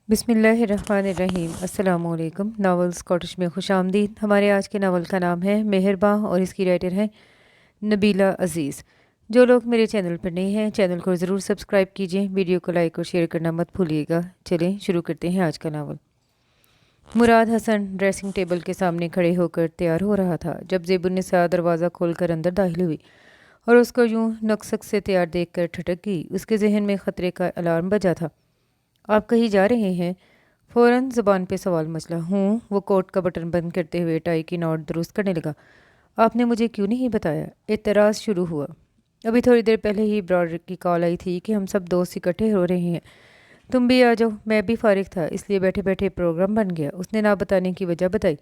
बिस्मिल्लाहिर्रहमानिर्रहीम। अस्सलामु अलैकुम। नावल स्कॉटिश में खुशामदीद। हमारे आज के नावल का नाम है मेहरबां और इसकी राइटर है नबीला अज़ीज़। जो लोग मेरे चैनल पर नए हैं चैनल को ज़रूर सब्सक्राइब कीजिए, वीडियो को लाइक और शेयर करना मत भूलिएगा। चलें शुरू करते हैं आज का नावल। मुराद हसन ड्रेसिंग टेबल के सामने खड़े होकर तैयार हो रहा था जब ज़ेबुन्निसा दरवाज़ा खोलकर अंदर दाखिल हुई और उसको यूं नक्सक से तैयार देखकर ठटक गई। उसके जहन में ख़तरे का अलार्म बजा था। आप कहीं जा रहे हैं? फ़ौरन ज़बान पे सवाल मचला। हूँ। वो कोट का बटन बंद करते हुए टाई की नॉट दुरुस्त करने लगा। आपने मुझे क्यों नहीं बताया? एतराज़ शुरू हुआ। अभी थोड़ी देर पहले ही ब्रॉडर की कॉल आई थी कि हम सब दोस्त इकट्ठे हो रहे हैं, तुम भी आ जाओ। मैं भी फारिग था इसलिए बैठे बैठे प्रोग्राम बन गया। उसने ना बताने की वजह बताई।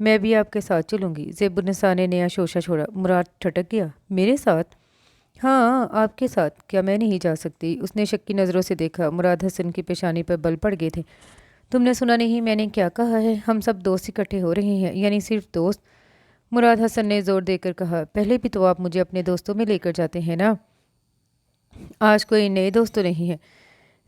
मैं भी आपके साथ चलूँगी। ज़ेबुन्निसा ने नया शोशा छोड़ा। मुराद ठटक गया। मेरे साथ? हाँ, आपके साथ। क्या मैं नहीं जा सकती? उसने शक्की नज़रों से देखा। मुराद हसन की पेशानी पर बल पड़ गए थे। तुमने सुना नहीं मैंने क्या कहा है? हम सब दोस्त इकट्ठे हो रहे हैं। यानी सिर्फ दोस्त? मुराद हसन ने ज़ोर देकर कहा। पहले भी तो आप मुझे अपने दोस्तों में लेकर जाते हैं ना। आज कोई नए दोस्त तो नहीं है।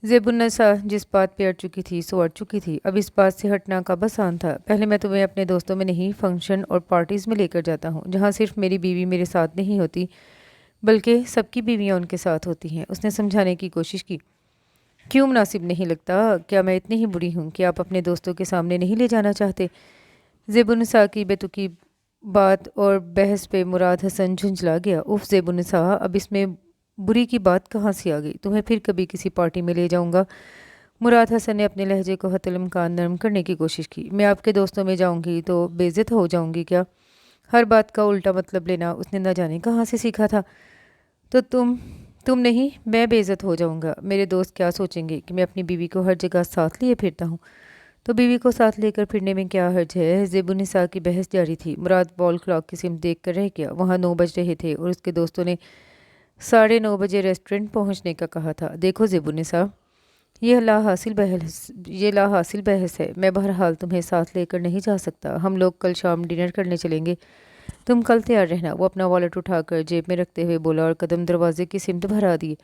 ज़ेबुन्निसा जिस बात पे अड़ चुकी थी सो अड़ चुकी थी। अब इस बात से हटना कब आसान था। पहले मैं तुम्हें अपने दोस्तों में नहीं, फंक्शन और पार्टीज़ में लेकर जाता हूँ जहाँ सिर्फ मेरी बीवी मेरे साथ नहीं होती बल्कि सबकी बीवियाँ उनके साथ होती हैं। उसने समझाने की कोशिश की। क्यों मुनासिब नहीं लगता? क्या मैं इतनी ही बुरी हूँ कि आप अपने दोस्तों के सामने नहीं ले जाना चाहते? ज़ेबुन्निसा की बेतुकी बात और बहस पे मुराद हसन झुंझला गया। उफ ज़ेबुन्निसा, अब इसमें बुरी की बात कहाँ से आ गई? तुम्हें फिर कभी किसी पार्टी में ले जाऊँगा। मुराद हसन ने अपने लहजे को हतल इम्कान नरम करने की कोशिश की। मैं आपके दोस्तों में जाऊँगी तो बेइज्जत हो जाऊँगी क्या? हर बात का उल्टा मतलब लेना उसने न जाने कहाँ से सीखा था। तो तुम नहीं, मैं बेइज्जत हो जाऊँगा। मेरे दोस्त क्या सोचेंगे कि मैं अपनी बीवी को हर जगह साथ लिए फिरता हूँ। तो बीवी को साथ लेकर फिरने में क्या हर्ज है? ज़ेबुन्निसा की बहस जारी थी। मुराद वॉल क्लॉक की सिमत देख कर रह गया। वहाँ 9 बज रहे थे और उसके दोस्तों ने 9:30 बजे रेस्टोरेंट पहुँचने का कहा था। देखो ज़ेबुन्निसा, ये ला हासिल बहस है। मैं बहरहाल तुम्हें साथ लेकर नहीं जा सकता। हम लोग कल शाम डिनर करने चलेंगे। तुम कल तैयार रहना। वो अपना वॉलेट उठाकर जेब में रखते हुए बोला और कदम दरवाजे की सिमत भरा दिए।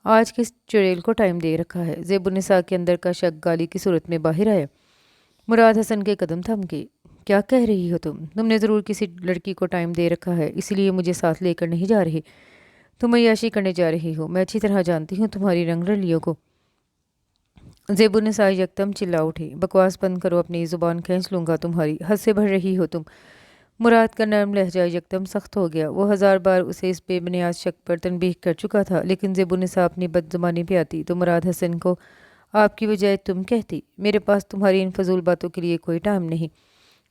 आज किस चुड़ैल को टाइम दे रखा है? ज़ेबुन्निसा के अंदर का शक गाली की सूरत में बाहर आया। मुराद हसन के कदम थम गए। क्या कह रही हो तुम? तुमने ज़रूर किसी लड़की को टाइम दे रखा है इसीलिए मुझे साथ लेकर नहीं जा रही। तुम अय्याशी करने जा रही हो। मैं अच्छी तरह जानती हूँ तुम्हारी रंग रलियों को। ज़ेबुन्निसा यकदम चिल्ला उठी। बकवास बंद करो, अपनी ज़ुबान खींच लूँगा तुम्हारी। हद से भर रही हो तुम। मुराद का नरम लहजा यकदम सख्त हो गया। वो 1000 बार उसे इस बेबुनियाद शक पर तनबीह कर चुका था, लेकिन ज़ेबुन्निसा अपनी बदजुबानी पे आती तो मुराद हसन को आपकी बजाय तुम कहती। मेरे पास तुम्हारी इन फजूल बातों के लिए कोई टाइम नहीं।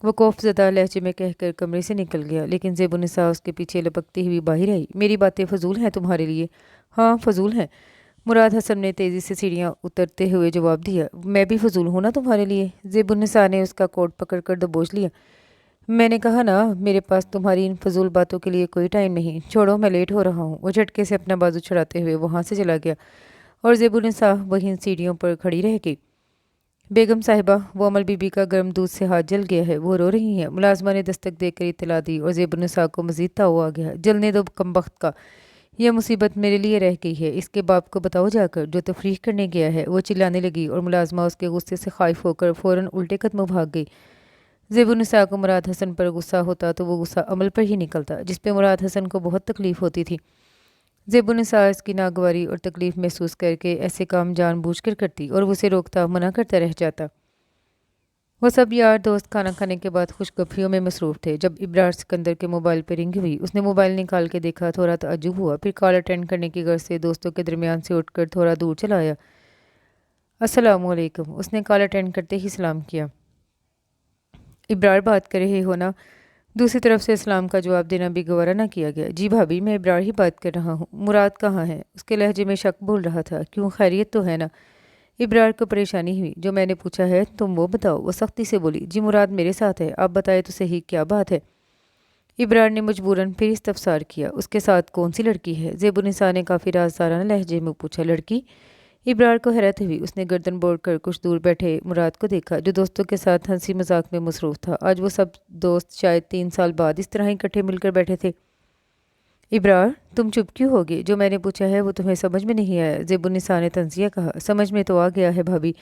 वो खौफज़दा लहजे में कहकर कमरे से निकल गया, लेकिन ज़ेबुन्निसा उसके पीछे लपकती हुई बाहर आई। मेरी बातें फजूल हैं तुम्हारे लिए? हाँ, फजूल हैं। मुराद हसन ने तेज़ी से सीढ़ियाँ उतरते हुए जवाब दिया। मैं भी फजूल हूँ ना तुम्हारे लिए? ज़ेबुन्निसा ने उसका कोट पकड़कर दबोच लिया। मैंने कहा ना, मेरे पास तुम्हारी इन फजूल बातों के लिए कोई टाइम नहीं। छोड़ो, मैं लेट हो रहा हूँ। वो झटके से अपना बाजू छुड़ाते हुए वहाँ से चला गया और ज़ेबुन्निसा वहीं सीढ़ियों पर खड़ी रह गई। बेगम साहिबा, वो अमल बीबी का गर्म दूध से हाथ जल गया है, वो रो रही हैं। मुलाजमा ने दस्तक देकर इत्तला दी और ज़ेबुन्निसा को मजीद ताव आ गया। जलने दो कमबख्त का, यह मुसीबत मेरे लिए रह गई है। इसके बाप को बताओ जाकर जो तफरीह करने गया है। वो चिल्लाने लगी और मुलाजमा उसके गुस्से से खाइफ होकर फ़ौरन उल्टे कदम भाग गई। ज़ेबुन्निसा को मुराद हसन पर गुस्सा होता तो वो गुस्सा अमल पर ही निकलता, जिस पे मुराद हसन को बहुत तकलीफ़ होती थी। ज़ेबुन्निसा इसकी नागवारी और तकलीफ़ महसूस करके ऐसे काम जानबूझकर करती और वो उसे रोकता मना करता रह जाता। वो सब यार दोस्त खाना खाने के बाद खुशगपियों में मसरूफ़ थे जब इब्रार सिकंदर के मोबाइल पर रिंग हुई। उसने मोबाइल निकाल के देखा, थोड़ा ताज्जुब हुआ, फिर कॉल अटेंड करने की गर्ज से दोस्तों के दरमियान से उठकर थोड़ा दूर चला आया। अस्सलामु अलैकुम, उसने कॉल अटेंड करते ही सलाम किया। इब्रार बात कर रहे हो ना? दूसरी तरफ से सलाम का जवाब देना भी गवारा ना किया गया। जी भाभी, मैं इब्रार ही बात कर रहा हूँ। मुराद कहाँ है? उसके लहजे में शक बोल रहा था। क्यों, खैरियत तो है ना? इब्रार को परेशानी हुई। जो मैंने पूछा है तुम वो बताओ। वो सख्ती से बोली। जी मुराद मेरे साथ है, आप बताए तो सही क्या बात है? इब्रार ने मजबूरन फिर इस्तफसार किया। उसके साथ कौन सी लड़की है? ज़ेबुन्निसा ने काफ़ी राज़दाराना लहजे में पूछा। लड़की? इब्रार को हैरत हुई। उसने गर्दन बोड़ कर कुछ दूर बैठे मुराद को देखा, जो दोस्तों के साथ हंसी मजाक में मसरूफ़ था। आज वो सब दोस्त शायद 3 साल बाद इस तरह इकट्ठे मिलकर बैठे थे। इब्रार, तुम चुप क्यों होगे? जो मैंने पूछा है वो तुम्हें समझ में नहीं आया? ज़ेबुन्निसा ने तंजिया कहा। समझ में तो आ गया है भाभी।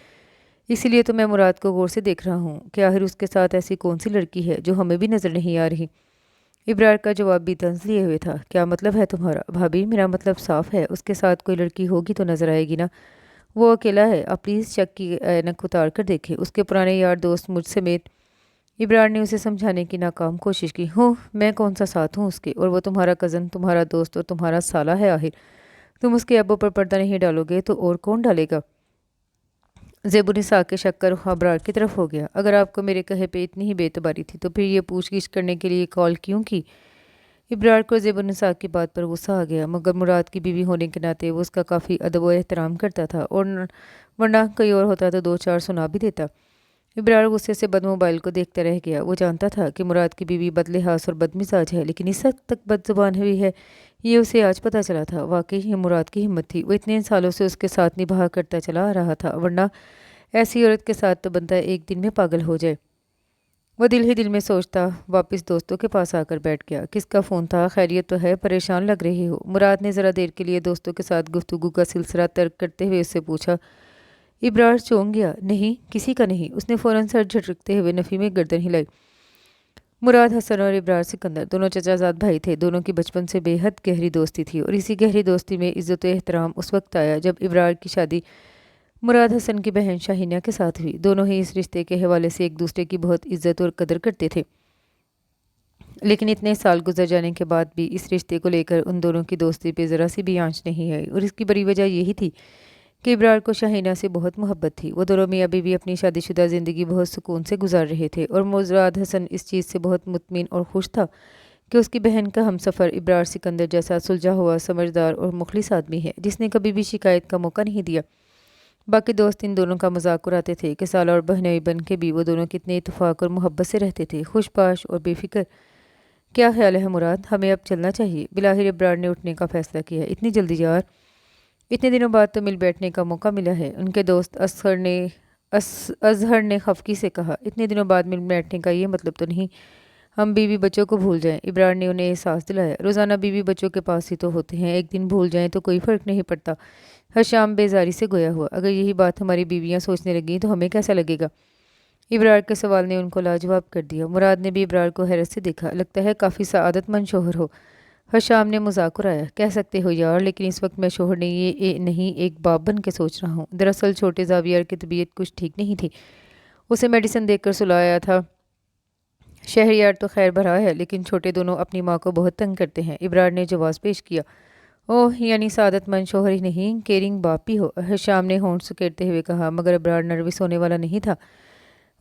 اسی لیے تو میں مراد کو غور سے دیکھ رہا ہوں کہ آخر اس کے ساتھ ایسی کون سی لڑکی ہے جو ہمیں بھی نظر نہیں آ رہی۔ ابرار کا جواب بھی طنز لیے ہوئے تھا۔ کیا مطلب ہے تمہارا؟ بھابھی میرا مطلب صاف ہے، اس کے ساتھ کوئی لڑکی ہوگی تو نظر آئے گی نا۔ وہ اکیلا ہے، آپ پلیز شک کی اینک اتار کر دیکھیں، اس کے پرانے یار دوست مجھ سمیت۔ ابرار نے اسے سمجھانے کی ناکام کوشش کی۔ ہوں، میں کون سا ساتھ ہوں اس کے، اور وہ تمہارا کزن، تمہارا دوست اور تمہارا سالہ ہے آخر۔ تم اس کے ابو پر پردہ نہیں ڈالو گے تو اور کون ڈالے گا؟ زیب النساء کے شک کا رخ ابرار کی طرف ہو گیا۔ اگر آپ کو میرے کہے پہ اتنی ہی بے اعتباری تھی تو پھر یہ پوچھ گچھ کرنے کے لیے کال کیوں کی؟ ابرار کو زیب النساء کی بات پر غصہ آ گیا، مگر مراد کی بیوی ہونے کے ناطے وہ اس کا کافی ادب و احترام کرتا تھا، اور ورنہ کوئی اور ہوتا تو دو چار سنا بھی دیتا۔ ابرار غصے سے بد موبائل کو دیکھتا رہ گیا۔ وہ جانتا تھا کہ مراد کی بیوی بد لحاظ اور بد مزاج ہے، لیکن اس حد تک بد زبان ہوئی ہے یہ اسے آج پتہ چلا تھا۔ واقعی یہ مراد کی ہمت تھی، وہ اتنے سالوں سے اس کے ساتھ نبھا کرتا چلا آ رہا تھا، ورنہ ایسی عورت کے ساتھ تو بندہ ایک دن میں پاگل ہو جائے۔ وہ دل ہی دل میں سوچتا واپس دوستوں کے پاس آ کر بیٹھ گیا۔ کس کا فون تھا؟ خیریت تو ہے؟ پریشان لگ رہی ہو؟ مراد نے ذرا دیر کے لیے دوستوں کے ساتھ گفتگو کا سلسلہ ترک کرتے ہوئے اس سے پوچھا۔ ابرار چونک گیا۔ نہیں، کسی کا نہیں۔ اس نے فوراً سر جھٹکتے ہوئے نفی میں گردن ہلائی۔ مراد حسن اور ابرار سکندر دونوں چچا زاد بھائی تھے۔ دونوں کی بچپن سے بے حد گہری دوستی تھی، اور اسی گہری دوستی میں عزت و احترام اس وقت آیا جب ابرار کی شادی مراد حسن کی بہن شاہینہ کے ساتھ ہوئی۔ دونوں ہی اس رشتے کے حوالے سے ایک دوسرے کی بہت عزت اور قدر کرتے تھے، لیکن اتنے سال گزر جانے کے بعد بھی اس رشتے کو لے کر ان دونوں کی دوستی پہ ذرا سی بھی آنچ نہیں آئی، اور اس کی بڑی وجہ یہی تھی کہ ابرار کو شاہینہ سے بہت محبت تھی۔ وہ دونوں میاں بیوی اپنی شادی شدہ زندگی بہت سکون سے گزار رہے تھے، اور مراد حسن اس چیز سے بہت مطمئن اور خوش تھا کہ اس کی بہن کا ہمسفر ابرار سکندر جیسا سلجھا ہوا، سمجھدار اور مخلص آدمی ہے، جس نے کبھی بھی شکایت کا موقع نہیں دیا۔ باقی دوست ان دونوں کا مذاق اڑاتے تھے کہ سالہ اور بہنوئی بن کے بھی وہ دونوں کتنے اتفاق اور محبت سے رہتے تھے، خوش باش اور بے فکر۔ کیا خیال ہے مراد؟ ہمیں اب چلنا چاہیے۔ بلاخر ابرار نے اٹھنے کا فیصلہ کیا۔ اتنی جلدی یار؟ اتنے دنوں بعد تو مل بیٹھنے کا موقع ملا ہے، ان کے دوست اظہر نے خفگی سے کہا۔ اتنے دنوں بعد مل بیٹھنے کا یہ مطلب تو نہیں ہم بیوی بچوں کو بھول جائیں؟ ابرار نے انہیں احساس دلایا۔ روزانہ بیوی بچوں کے پاس ہی تو ہوتے ہیں، ایک دن بھول جائیں تو کوئی فرق نہیں پڑتا۔ حشام بیزاری سے گویا ہوا۔ اگر یہی بات ہماری بیویاں سوچنے لگیں تو ہمیں کیسا لگے گا؟ ابرار کے سوال نے ان کو لاجواب کر دیا۔ مراد نے بھی ابرار کو حیرت سے دیکھا۔ لگتا ہے کافی سعادت مند شوہر ہو۔ حشام نے مذاق اڑایا۔ کہہ سکتے ہو یار، لیکن اس وقت میں شوہر نہیں ایک باپ بن کے سوچ رہا ہوں۔ دراصل چھوٹے زاویار کی طبیعت کچھ ٹھیک نہیں تھی، اسے میڈیسن دے کر سلایا تھا۔ شہریار تو خیر بھرا ہے، لیکن چھوٹے دونوں اپنی ماں کو بہت تنگ کرتے ہیں۔ ابرار نے جواز پیش کیا۔ اوہ، یعنی سعادت مند شوہر ہی نہیں، کیئرنگ باپ بھی ہو؟ حشام نے ہونٹ سکیڑتے ہوئے کہا، مگر ابرار نروس ہونے والا نہیں تھا۔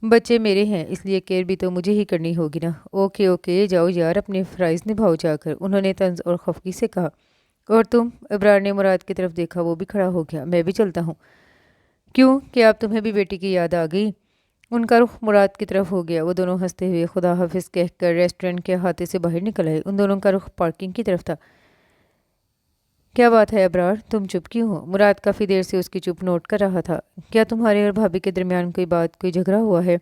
بچے میرے ہیں، اس لیے کیئر بھی تو مجھے ہی کرنی ہوگی نا۔ اوکے جاؤ یار، اپنے فرائض نبھاؤ جا کر، انہوں نے طنز اور خفگی سے کہا۔ اور تم؟ ابرار نے مراد کی طرف دیکھا، وہ بھی کھڑا ہو گیا۔ میں بھی چلتا ہوں۔ کیوں؟ کیا اب تمہیں بھی بیٹی کی یاد آ گئی؟ ان کا رخ مراد کی طرف ہو گیا۔ وہ دونوں ہنستے ہوئے خدا حافظ کہہ کر ریسٹورنٹ کے احاطے سے باہر نکل آئے۔ ان دونوں کا رخ پارکنگ کی طرف تھا۔ کیا بات ہے ابرار، تم چپ کیوں ہو؟ مراد کافی دیر سے اس کی چپ نوٹ کر رہا تھا۔ کیا تمہارے اور بھابھی کے درمیان کوئی جھگڑا ہوا ہے؟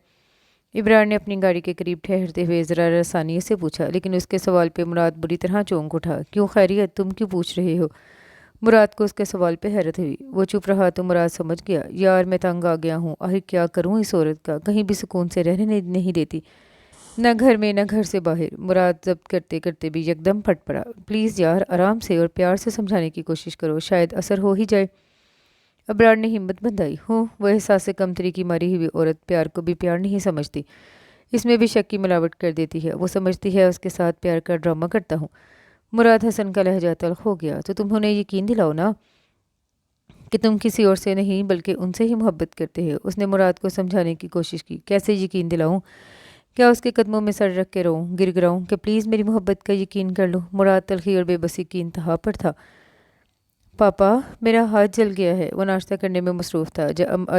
ابرار نے اپنی گاڑی کے قریب ٹھہرتے ہوئے ذرا رسانی سے پوچھا، لیکن اس کے سوال پہ مراد بری طرح چونک اٹھا۔ کیوں خیریت؟ تم کیوں پوچھ رہے ہو؟ مراد کو اس کے سوال پہ حیرت ہوئی۔ وہ چپ رہا تو مراد سمجھ گیا۔ یار میں تنگ آ گیا ہوں، آخر کیا کروں اس عورت کا، کہیں بھی سکون سے رہنے نہیں دیتی، نہ گھر میں نہ گھر سے باہر۔ مراد ضبط کرتے کرتے بھی یکدم پھٹ پڑا۔ پلیز یار، آرام سے اور پیار سے سمجھانے کی کوشش کرو، شاید اثر ہو ہی جائے۔ ابرار نے ہمت بندھائی۔ وہ احساس کمتری کی ماری ہوئی عورت پیار کو بھی پیار نہیں سمجھتی، اس میں بھی شک کی ملاوٹ کر دیتی ہے۔ وہ سمجھتی ہے اس کے ساتھ پیار کا ڈرامہ کرتا ہوں۔ مراد حسن کا لہجہ تلخ ہو گیا۔ تو تم انہیں یقین دلاؤ نا کہ تم کسی اور سے نہیں بلکہ ان سے ہی محبت کرتے ہو۔ اس نے مراد کو سمجھانے کی کوشش کی۔ کیسے یقین دلاؤں؟ کیا اس کے قدموں میں سر رکھ کے روؤں، گر گراؤں کہ پلیز میری محبت کا یقین کر لو؟ مراد تلخی اور بے بسی کی انتہا پر تھا۔ پاپا، میرا ہاتھ جل گیا ہے۔ وہ ناشتہ کرنے میں مصروف تھا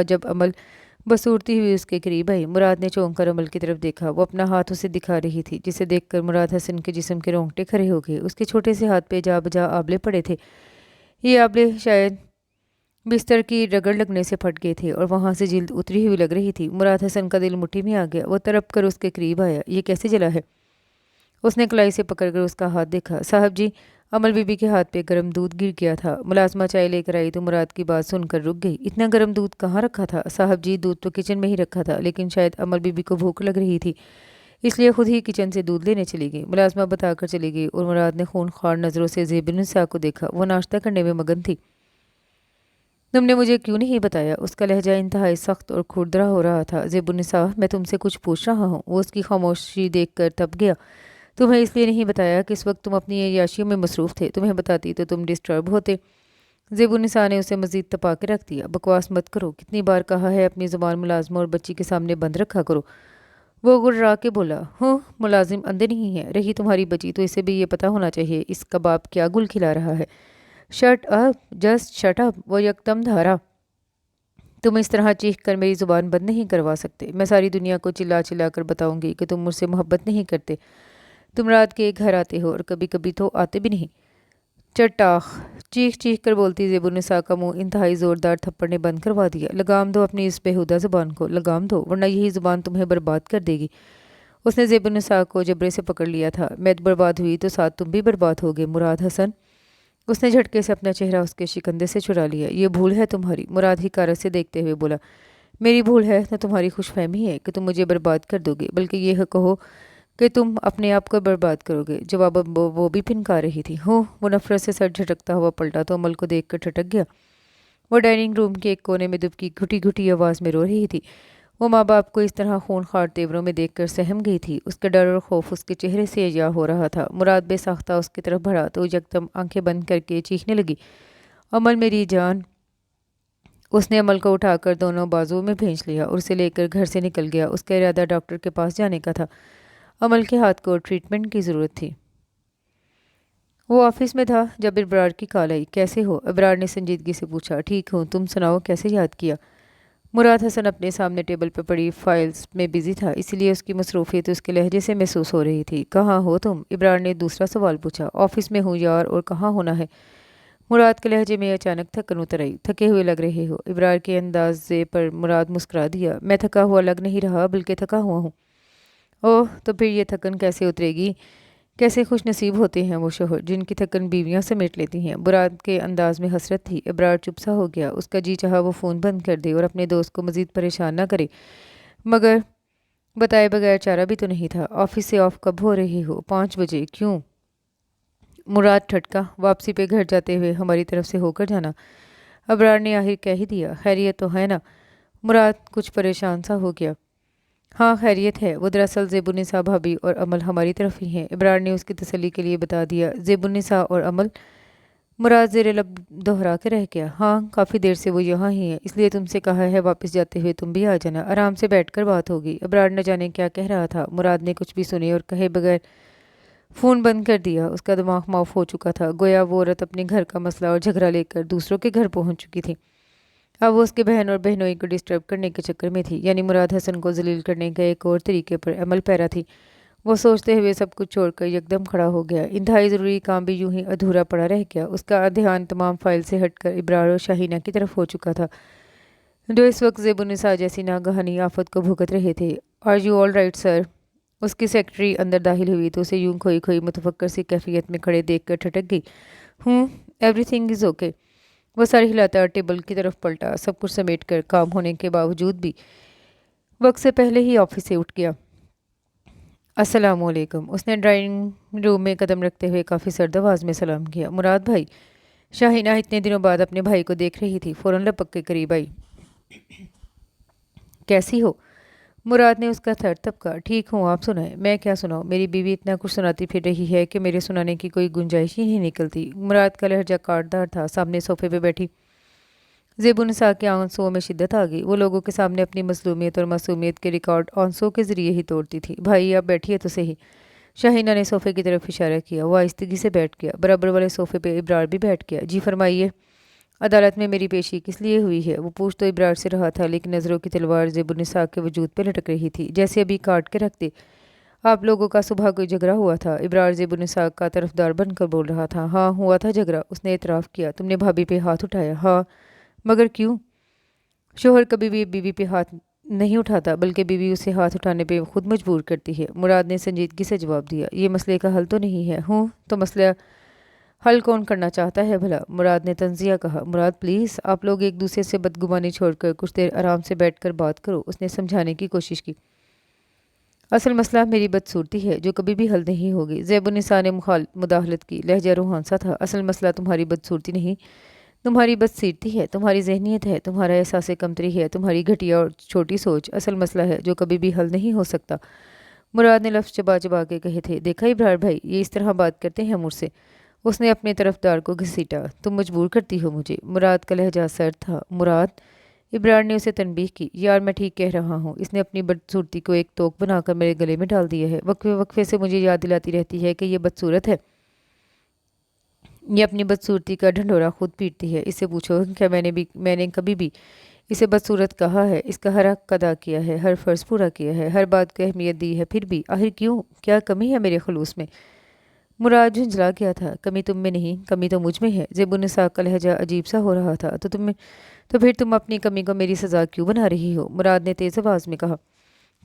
جب عمل بصورتی ہوئی اس کے قریب آئی۔ مراد نے چونک کر عمل کی طرف دیکھا۔ وہ اپنا ہاتھ اسے دکھا رہی تھی، جسے دیکھ کر مراد حسن کے جسم کے رونگٹے کھڑے ہو گئے۔ اس کے چھوٹے سے ہاتھ پہ جا بجا آبلے پڑے تھے۔ یہ آبلے شاید بستر کی رگڑ لگنے سے پھٹ گئے تھے، اور وہاں سے جلد اتری ہوئی لگ رہی تھی۔ مراد حسن کا دل مٹھی میں آ گیا۔ وہ تڑپ کر اس کے قریب آیا۔ یہ کیسے جلا ہے؟ اس نے کلائی سے پکڑ کر اس کا ہاتھ دیکھا۔ صاحب جی، अमल बीबी के हाथ पे गर्म दूध गिर गया था। मुलाजमा चाय लेकर आई तो मुराद की बात सुनकर रुक गई। इतना गर्म दूध कहाँ रखा था? साहब जी, दूध तो किचन में ही रखा था, लेकिन शायद अमल बीबी को भूख लग रही थी, इसलिए खुद ही किचन से दूध लेने चली गई। मुलाजमा बताकर चली गई और मुराद ने खूनख्वार नज़रों से ज़ेबुन्निसा को देखा। वो नाश्ता करने में मगन थी। तुमने मुझे क्यों नहीं बताया? उसका लहजा इंतहाई सख्त और खुरदरा हो रहा था। ज़ेबुन्निसा, मैं तुमसे कुछ पूछ रहा हूँ। वो उसकी खामोशी देखकर तप गया। तुम्हें इसलिए नहीं बताया कि इस वक्त तुम अपनी अय्याशियों में मसरूफ़ थे। तुम्हें बताती तो तुम डिस्टर्ब होते। ज़ेबुन्निसा ने उसे मज़ीद तपा के रख दिया। बकवास मत करो, कितनी बार कहा है अपनी ज़ुबान मुलाजमा और बच्ची के सामने बंद रखा करो। वो गुर्रा के बोला। हूँ, मुलाजिम अंधे नहीं है। रही तुम्हारी बच्ची तो इसे भी ये पता होना चाहिए इसका बाप क्या गुल खिला रहा है। Shut up, just shut up, वो यकदम धारा। तुम इस तरह चीख कर मेरी ज़ुबान बंद नहीं करवा सकते। मैं सारी दुनिया को चिल्ला चिल्ला कर बताऊंगी कि तुम मुझसे मोहब्बत नहीं करते। तुम रात के घर आते हो और कभी कभी तो आते भी नहीं। चट्टाख, चीख चीख कर बोलती ज़ेबुन्निसा का मुंह इंतहाई ज़ोरदार थप्पड़ ने बंद करवा दिया। लगाम दो अपनी इस बेहुदा ज़ुबान को, लगाम दो, वरना यही ज़ुबान तुम्हें बर्बाद कर देगी। उसने ज़ेबुन्निसा को जबरे से पकड़ लिया था। मैं बर्बाद हुई तो साथ तुम भी बर्बाद होगे मुराद हसन। उसने झटके से अपना चेहरा उसके शिकंधे से चुरा लिया। ये भूल है तुम्हारी, मुराद हिकारत से देखते हुए बोला। मेरी भूल है न तुम्हारी खुशफहमी है कि तुम मुझे बर्बाद कर दोगे, बल्कि ये कहो कि तुम अपने आप को बर्बाद करोगे। जवाब वो भी फिनका रही थी। हो, वो नफरत से सर झटकता हुआ पलटा तो अमल को देखकर ठटक गया। वो डाइनिंग रूम के एक कोने में दुबकी घुटी घुटी आवाज़ में रो रही थी। वो माँ बाप को इस तरह खूनखार तेवरों में देखकर सहम गई थी। उसका डर और खौफ उसके चेहरे से या हो रहा था। मुराद बेसाख्ता उसकी तरफ बढ़ा तो यकदम आंखें बंद करके चीखने लगी। अमल मेरी जान। उसने अमल को उठाकर दोनों बाजुओं में भेज लिया और उसे लेकर घर से निकल गया। उसका इरादा डॉक्टर के पास जाने का था। अमल के हाथ को ट्रीटमेंट की ज़रूरत थी। वो ऑफिस में था जब इब्रार की कॉल आई। कैसे हो? इब्रार ने संजीदगी से पूछा। ठीक हूँ, तुम सुनाओ, कैसे याद किया? मुराद हसन अपने सामने टेबल पर पड़ी फाइल्स में बिजी था, इसीलिए उसकी मसरूफियत उसके लहजे से महसूस हो रही थी। कहाँ हो तुम? इब्रार ने दूसरा सवाल पूछा। ऑफिस में हूँ यार, और कहाँ होना है? मुराद के लहजे में अचानक थकन उतर आई। थके हुए लग रहे हो। इब्रार के अंदाजे पर मुराद मुस्कुरा दिया। मैं थका हुआ लग नहीं रहा, बल्कि थका हुआ हूँ। ओह, तो फिर ये थकन कैसे उतरेगी? कैसे खुश नसीब होते हैं वो शोहर जिनकी थकन बीवियां समेट लेती हैं। मुराद के अंदाज में हसरत थी। इब्रार चुप सा हो गया। उसका जी चाहा वो फ़ोन बंद कर दे और अपने दोस्त को मज़ीद परेशान ना करे, मगर बताए बगैर चारा भी तो नहीं था। ऑफिस से ऑफ कब हो रहे हो? 5 बजे। क्यों? मुराद ठटका। वापसी पे घर जाते हुए हमारी तरफ से होकर जाना। इब्रार ने आखिर कह ही दिया। खैरियत तो है ना? मुराद कुछ परेशान सा हो गया। हाँ, खैरियत है। वो दरअसल ज़ेबुन्निसा भाभी और अमल हमारी तरफ ही हैं। इब्रार ने उसकी तसल्ली के लिए बता दिया। ज़ेबुन्निसा और अमल? मुराद ज़ेरे लब दोहरा के रह गया। हाँ, काफ़ी देर से वो यहाँ ही है, इसलिए तुमसे कहा है वापस जाते हुए तुम भी आ जाना, आराम से बैठकर बात होगी। इब्रार न जाने क्या कह रहा था। मुराद ने कुछ भी सुने और कहे बगैर फ़ोन बंद कर दिया। उसका दिमाग माफ हो चुका था। गोया वो औरत अपने घर का मसला और झगड़ा लेकर दूसरों के घर पहुँच चुकी थी। अब वो उसके बहन और बहनोई को डिस्टर्ब करने के चक्कर में थी, यानी मुराद हसन को जलील करने का एक और तरीके पर अमल पैरा थी। वो सोचते हुए सब कुछ छोड़कर यकदम खड़ा हो गया। इंतहाई ज़रूरी काम भी यूं ही अधूरा पड़ा रह गया। उसका ध्यान तमाम फाइल से हटकर इब्रार और शाहीना की तरफ हो चुका था, जो इस वक्त ज़ेबुन्निसा जैसी नागहानी आफत को भुगत रहे थे। Are you all right sir? उसकी सेक्रेटरी अंदर दाखिल हुई तो उसे यूं खोई खोई मुतफक्कर सी कैफियत में खड़े देख कर ठटक गई। Everything is okay. वो सर हिलाता टेबल की तरफ पलटा। सब कुछ समेट कर काम होने के बावजूद भी वक्त से पहले ही ऑफिस से उठ गया। अस्सलामुअलैकुम। उसने ड्राइंग रूम में कदम रखते हुए काफ़ी सर्द आवाज़ में सलाम किया। मुराद भाई। शाहीना इतने दिनों बाद अपने भाई को देख रही थी, फ़ौरन लपक के करीब आई। कैसी हो? मुराद ने उसका सर तबका। ठीक हूँ, आप सुनाएं। मैं क्या सुनाऊँ? मेरी बीवी इतना कुछ सुनाती फिर रही है कि मेरे सुनाने की कोई गुंजाइश ही नहीं निकलती। मुराद का लहजा काटदार था। सामने सोफे पे बैठी ज़ेबुन्निसा के आंसुओं में शिद्दत आ गई। वो लोगों के सामने अपनी मज़लूमियत और मासूमियत के रिकॉर्ड आंसुओं के ज़रिए ही तोड़ती थी। भाई आप बैठिए तो सही। शाहीना ने सोफ़े की तरफ इशारा किया। वो आहिस्तगी से बैठ गया। बराबर वाले सोफ़े पे इब्रार भी बैठ गया। जी फरमाइए। अदालत में मेरी पेशी किस लिए हुई है? वो पूछ तो इब्रार से रहा था, लेकिन नज़रों की तलवार ज़ेबुन्निसा के वजूद पे लटक रही थी, जैसे अभी काट के रखते। आप लोगों का सुबह कोई झगड़ा हुआ था? इब्रार ज़ेबुन्निसा का तरफदार बनकर बोल रहा था। हाँ, हुआ था झगड़ा। उसने इतराफ़ किया। तुमने भाभी पे हाथ उठाया? हाँ। मगर क्यों? शोहर कभी भी बीवी पे हाथ नहीं उठाता, बल्कि बीवी उसे हाथ उठाने पे खुद मजबूर करती है। मुराद ने संजीदगी से जवाब दिया। ये मसले का हल तो नहीं है। तो حل کون کرنا چاہتا ہے بھلا؟ مراد نے تنزیہ کہا۔ مراد پلیز، آپ لوگ ایک دوسرے سے بدگمانی چھوڑ کر کچھ دیر آرام سے بیٹھ کر بات کرو، اس نے سمجھانے کی کوشش کی۔ اصل مسئلہ میری بدصورتی ہے جو کبھی بھی حل نہیں ہوگی۔ زیب النساء نے مداخلت کی، لہجہ روحان سا تھا۔ اصل مسئلہ تمہاری بدصورتی نہیں، تمہاری بدصورتی ہے، تمہاری ذہنیت ہے، تمہارا احساس کمتری ہے، تمہاری گھٹیا اور چھوٹی سوچ اصل مسئلہ ہے جو کبھی بھی حل نہیں ہو سکتا۔ مراد نے لفظ چبا چبا کے کہے تھے۔ دیکھا ابرار بھائی، یہ اس طرح بات کرتے ہیں مجھ سے؟ اس نے اپنے طرفدار کو گھسیٹا۔ تم مجبور کرتی ہو مجھے۔ مراد کا لہجہ سرد تھا۔ مراد، ابرار نے اسے تنبیہ کی۔ یار میں ٹھیک کہہ رہا ہوں۔ اس نے اپنی بدصورتی کو ایک توک بنا کر میرے گلے میں ڈال دیا ہے۔ وقفے وقفے سے مجھے یاد دلاتی رہتی ہے کہ یہ بدصورت ہے، یہ اپنی بدصورتی کا ڈھنڈورا خود پیٹتی ہے۔ اس سے پوچھو کہ میں نے کبھی بھی اسے بدصورت کہا ہے؟ اس کا ہر حق ادا کیا ہے، ہر فرض پورا کیا ہے، ہر بات کو اہمیت دی ہے، پھر بھی آخر کیوں؟ کیا کمی ہے میرے خلوص میں؟ مراد جھنجھلا گیا تھا۔ کمی تم میں نہیں، کمی تو مجھ میں ہے۔ زیب النساء کا لہجہ عجیب سا ہو رہا تھا۔ تو پھر تم اپنی کمی کو میری سزا کیوں بنا رہی ہو؟ مراد نے تیز آواز میں کہا۔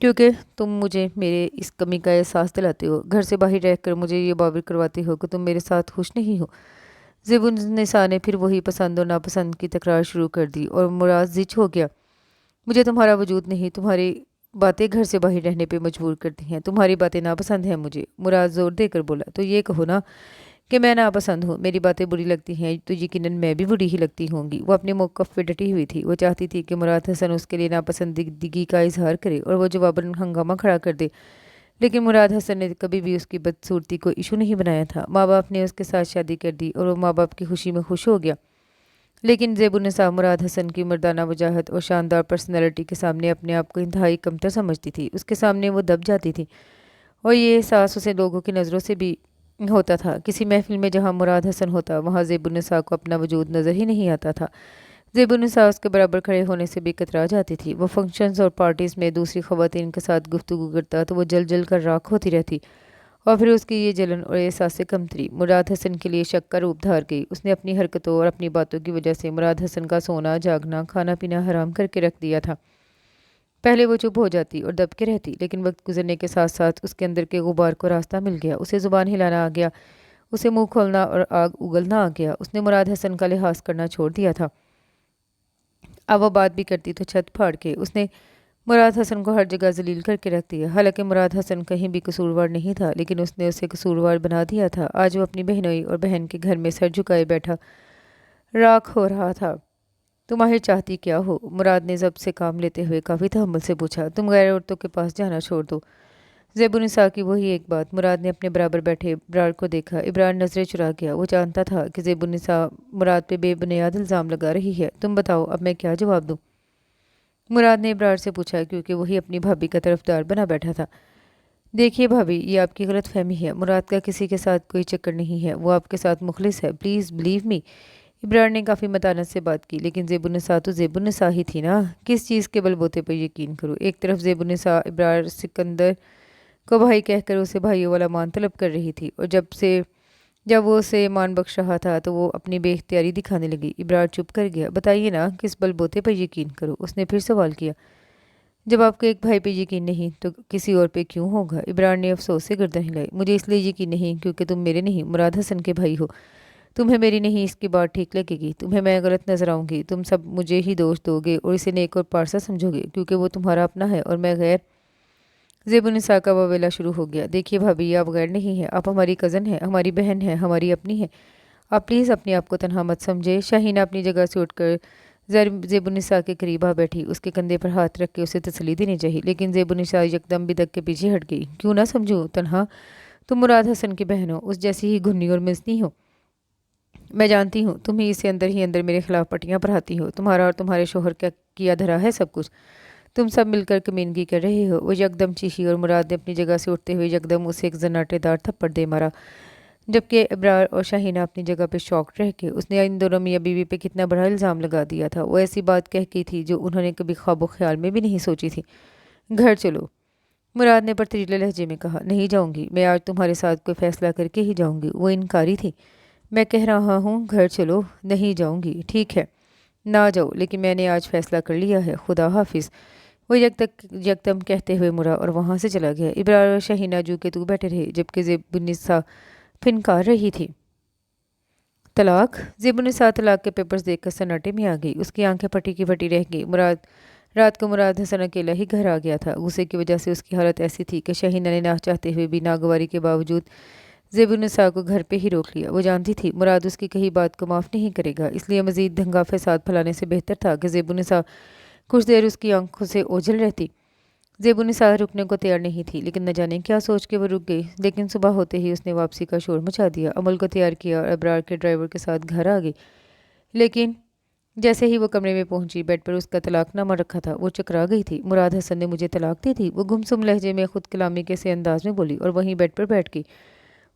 کیونکہ تم مجھے میرے اس کمی کا احساس دلاتے ہو، گھر سے باہر رہ کر مجھے یہ باور کرواتے ہو کہ تم میرے ساتھ خوش نہیں ہو۔ زیب النساء نے پھر وہی پسند اور ناپسند کی تکرار شروع کر دی اور مراد زچ ہو گیا۔ مجھے تمہارا وجود نہیں، تمہاری باتیں گھر سے باہر رہنے پہ مجبور کرتی ہیں، تمہاری باتیں ناپسند ہیں مجھے۔ مراد زور دے کر بولا۔ تو یہ کہو نا کہ میں ناپسند ہوں، میری باتیں بری لگتی ہیں تو یقیناً میں بھی بری ہی لگتی ہوں گی۔ وہ اپنے موقف پہ ڈٹی ہوئی تھی۔ وہ چاہتی تھی کہ مراد حسن اس کے لیے ناپسندگی کا اظہار کرے اور وہ جواباً ہنگامہ کھڑا کر دے، لیکن مراد حسن نے کبھی بھی اس کی بدصورتی کو ایشو نہیں بنایا تھا۔ ماں باپ نے اس کے ساتھ شادی کر دی اور وہ ماں باپ کی خوشی میں خوش ہو گیا، لیکن زیب النساء مراد حسن کی مردانہ وجاہت اور شاندار پرسنالٹی کے سامنے اپنے آپ کو انتہائی کمتر سمجھتی تھی۔ اس کے سامنے وہ دب جاتی تھی اور یہ احساس اسے لوگوں کی نظروں سے بھی ہوتا تھا۔ کسی محفل میں جہاں مراد حسن ہوتا وہاں زیب النساء کو اپنا وجود نظر ہی نہیں آتا تھا۔ زیب النساء اس کے برابر کھڑے ہونے سے بھی کترا جاتی تھی۔ وہ فنکشنز اور پارٹیز میں دوسری خواتین کے ساتھ گفتگو کرتا تو وہ جل جل کر راکھ ہوتی رہتی، اور پھر اس کی یہ جلن اور احساس کمتری مراد حسن کے لیے شک کا روپ دھار گئی۔ اس نے اپنی حرکتوں اور اپنی باتوں کی وجہ سے مراد حسن کا سونا جاگنا کھانا پینا حرام کر کے رکھ دیا تھا۔ پہلے وہ چپ ہو جاتی اور دب کے رہتی، لیکن وقت گزرنے کے ساتھ ساتھ اس کے اندر کے غبار کو راستہ مل گیا۔ اسے زبان ہلانا آ گیا، اسے منہ کھولنا اور آگ اگلنا آ گیا۔ اس نے مراد حسن کا لحاظ کرنا چھوڑ دیا تھا۔ اب وہ بات بھی کرتی تو چھت پھاڑ کے۔ اس نے مراد حسن کو ہر جگہ ذلیل کر کے رکھ دیا۔ حالانکہ مراد حسن کہیں بھی قصوروار نہیں تھا، لیکن اس نے اسے قصوروار بنا دیا تھا۔ آج وہ اپنی بہنوئی اور بہن کے گھر میں سر جھکائے بیٹھا راکھ ہو رہا تھا۔ تم آخر چاہتی کیا ہو؟ مراد نے ضبط سے کام لیتے ہوئے کافی تحمل سے پوچھا۔ تم غیر عورتوں کے پاس جانا چھوڑ دو۔ زیب النساء کی وہی ایک بات۔ مراد نے اپنے برابر بیٹھے ابرار کو دیکھا۔ ابرار نظریں چرا گیا۔ وہ جانتا تھا کہ زیب النساء مراد پہ بے بنیاد الزام لگا رہی ہے۔ تم بتاؤ اب میں کیا جواب دوں؟ مراد نے ابرار سے پوچھا، کیونکہ وہی اپنی بھابھی کا طرفدار بنا بیٹھا تھا۔ دیکھیے بھابھی، یہ آپ کی غلط فہمی ہے۔ مراد کا کسی کے ساتھ کوئی چکر نہیں ہے، وہ آپ کے ساتھ مخلص ہے، پلیز بلیو می۔ ابرار نے کافی متانت سے بات کی، لیکن زیب النساء تو زیب النساء ہی تھی نا، کس چیز کے بل بوتے پر یقین کروں؟ ایک طرف زیب النساء ابرار سکندر کو بھائی کہہ کر اسے بھائیوں والا مان طلب کر رہی تھی، اور جب وہ اسے مان بخش رہا تھا تو وہ اپنی بے اختیاری دکھانے لگی۔ ابرار چپ کر گیا۔ بتائیے نا کس بل بوتے پر یقین کروں؟ اس نے پھر سوال کیا۔ جب آپ کو ایک بھائی پہ یقین نہیں تو کسی اور پہ کیوں ہوگا؟ ابرار نے افسوس سے گردن ہلائی۔ مجھے اس لیے یقین نہیں کیونکہ تم میرے نہیں، مراد حسن کے بھائی ہو۔ تمہیں میری نہیں اس کی بات ٹھیک لگے گی، تمہیں میں غلط نظر آؤں گی، تم سب مجھے ہی دوش دو گے اور اسے نیک اور پارسا سمجھو گے کیونکہ وہ تمہارا اپنا ہے اور میں غیر۔ زیب النساء کا واویلا شروع ہو گیا۔ دیکھیے بھابھی، آپ غیر نہیں ہیں، آپ ہماری کزن ہیں، ہماری بہن ہیں، ہماری اپنی ہیں۔ آپ پلیز اپنے آپ کو تنہا مت سمجھے۔ شاہینہ اپنی جگہ سے اٹھ کر زیب النساء کے قریب آ بیٹھی۔ اس کے کندھے پر ہاتھ رکھ کے اسے تسلی دینی چاہیے، لیکن زیب النساء یکدم بدک کے پیچھے ہٹ گئی۔ کیوں نہ سمجھوں تنہا؟ تم مراد حسن کی بہن ہو، اس جیسی ہی گھنی اور مزنی ہو۔ میں جانتی ہوں تم ہی اسے اندر ہی اندر میرے خلاف پٹیاں پڑھاتی ہو، تمہارا اور تمہارے شوہر کا کیا دھرا ہے سب کچھ، تم سب مل کر کمینگی کر رہے ہو۔ وہ یکدم چیخی اور مراد نے اپنی جگہ سے اٹھتے ہوئے یکدم اسے ایک زناٹے دار تھپڑ دے مارا، جبکہ ابرار اور شاہینہ اپنی جگہ پہ شاکڈ رہ کے۔ اس نے ان دونوں میاں بیوی پہ کتنا بڑا الزام لگا دیا تھا۔ وہ ایسی بات کہہ کی تھی جو انہوں نے کبھی خواب و خیال میں بھی نہیں سوچی تھی۔ گھر چلو، مراد نے پرتریلے لہجے میں کہا۔ نہیں جاؤں گی، میں آج تمہارے ساتھ کوئی فیصلہ کر کے ہی جاؤں گی۔ وہ انکاری تھی۔ میں کہہ رہا ہوں گھر چلو۔ نہیں جاؤں گی۔ ٹھیک ہے نہ جاؤ، لیکن میں نے آج فیصلہ کر لیا ہے، خدا حافظ۔ وہ یکدم کہتے ہوئے مرا اور وہاں سے چلا گیا۔ ابرار اور شاہینہ جو کہ تو بیٹھے رہے، جبکہ زیب النساء پھنکار رہی تھی۔ طلاق! ज़ेबुन्निसा طलाक के पेपर्स देखकर सन्नाटे में आ गई। उसकी आंखें फटी की फटी रह गई। रात को मुराद हसन अकेला ही घर आ गया था। गुस्से की वजह से उसकी हालत ऐसी थी कि शाहीना ने ना चाहते हुए भी नागवारी के बावजूद ज़ेबुन्निसा को घर पे ही रोक लिया। वो जानती थी मुराद उसकी कही बात को माफ़ नहीं करेगा, इसलिए मज़ीद दंगा फसाद फैलाने से बेहतर था कि ज़ेबुन्निसा कुछ देर उसकी आंखों से ओझल रहती। ज़ेबुन्निसा रुकने को तैयार नहीं थी, लेकिन न जाने क्या सोच के वो रुक गई। लेकिन सुबह होते ही उसने वापसी का शोर मचा दिया, अमल को तैयार किया और अबरार के ड्राइवर के साथ घर आ गई। लेकिन जैसे ही वो कमरे में पहुंची, बेड पर उसका तलाकनामा रखा था। वो चकरा गई थी। मुराद हसन ने मुझे तलाक दी थी, वो गुमसुम लहजे में खुद कलामी के से अंदाज में बोली और वहीं बेड पर बैठ गई।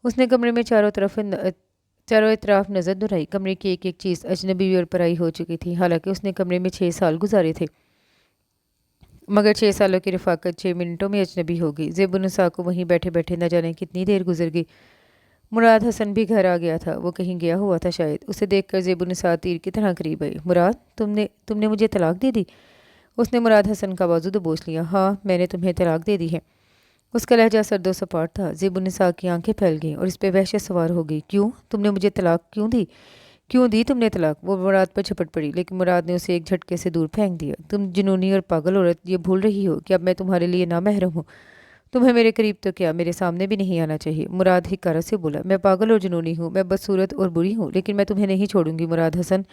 उसने कमरे में चारों इतराफ नज़र दुराई। कमरे की एक एक चीज़ अजनबी और पराई हो चुकी थी। हालांकि उसने कमरे में 6 साल गुजारे थे, मगर 6 सालों की रफाकत 6 मिनटों में अजनबी हो गई। ज़ेबुन्निसा को वहीं बैठे बैठे न जाने कितनी देर गुजर गई। मुराद हसन भी घर आ गया था। वो कहीं गया हुआ था शायद। उसे देखकर ज़ेबुन्निसा तीर की तरह करीब आई। मुराद, तुमने मुझे तलाक दे दी? उसने मुराद हसन का बाजू दबोच लिया। हाँ, मैंने तुम्हें तलाक दे दी है। उसका लहजा सर्दो सपाट था। ज़ेबुन्निसा की आंखें फैल गईं और इस पर वहशत सवार हो गई। क्यों? तुमने मुझे तलाक क्यों दी? क्यों दी तुमने तलाक? वो मुराद पर झपट पड़ी, लेकिन मुराद ने उसे एक झटके से दूर फेंक दिया। तुम जुनूनी और पागल औरत, ये भूल रही हो कि अब मैं तुम्हारे लिए नामहरम हूँ। तुम्हें मेरे करीब तो क्या, मेरे सामने भी नहीं आना चाहिए। मुराद हिकारत से बोला। मैं पागल और जुनूनी हूँ, मैं बदसूरत और बुरी हूँ, लेकिन मैं तुम्हें नहीं छोड़ूंगी मुराद हसन।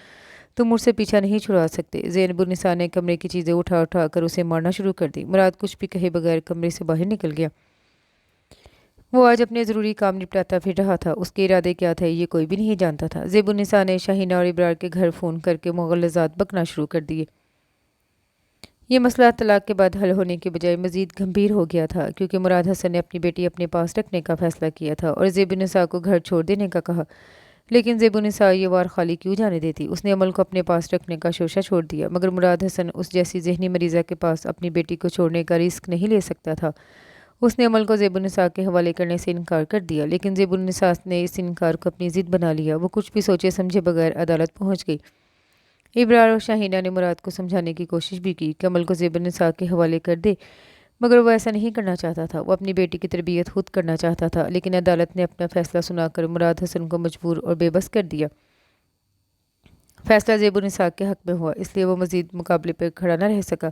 तुम मुझसे पीछा नहीं छुड़ा सकते। ज़ेबुन्निसा ने कमरे की चीज़ें उठा उठा कर उसे मारना शुरू कर दी। मुराद कुछ भी कहे बगैर कमरे से बाहर निकल गया। वो आज अपने ज़रूरी काम निपटाता फिर रहा था। उसके इरादे क्या थे ये कोई भी नहीं जानता था। ज़ेबुन्निसा ने शाहीना और इब्रार के घर फ़ोन करके मुग़ल्लज़ात बकना शुरू कर दिए। ये मसला तलाक के बाद हल होने के बजाय मज़ीद गंभीर हो गया था, क्योंकि मुराद हसन ने अपनी बेटी अपने पास रखने का फ़ैसला किया था और ज़ेबुन्निसा को घर छोड़ देने का कहा। लेकिन ज़ेबुन्निसा ये वार खाली क्यों जाने देती? उसने अमल को अपने पास रखने का शोशा छोड़ दिया, मगर मुराद हसन उस जैसी ज़हनी मरीज़ा के पास अपनी बेटी को छोड़ने का रिस्क नहीं ले सकता था। उसने अमल को ज़ेबुन्निसा के हवाले करने से इनकार कर दिया, लेकिन ज़ेबुन्निसा ने इस इनकार को अपनी ज़िद बना लिया। वो कुछ भी सोचे समझे बगैर अदालत पहुँच गई। इब्रार और शाहीना ने मुराद को समझाने की कोशिश भी की कि अमल को ज़ेबुन्निसा के हवाले कर दे, मगर वो ऐसा नहीं करना चाहता था। वो अपनी बेटी की तरबियत खुद करना चाहता था, लेकिन अदालत ने अपना फ़ैसला सुनाकर मुराद हसन को मजबूर और बेबस कर दिया। फ़ैसला ज़ेबुन्निसा के हक़ में हुआ, इसलिए वो मज़ीद मुकाबले पर खड़ा न रह सका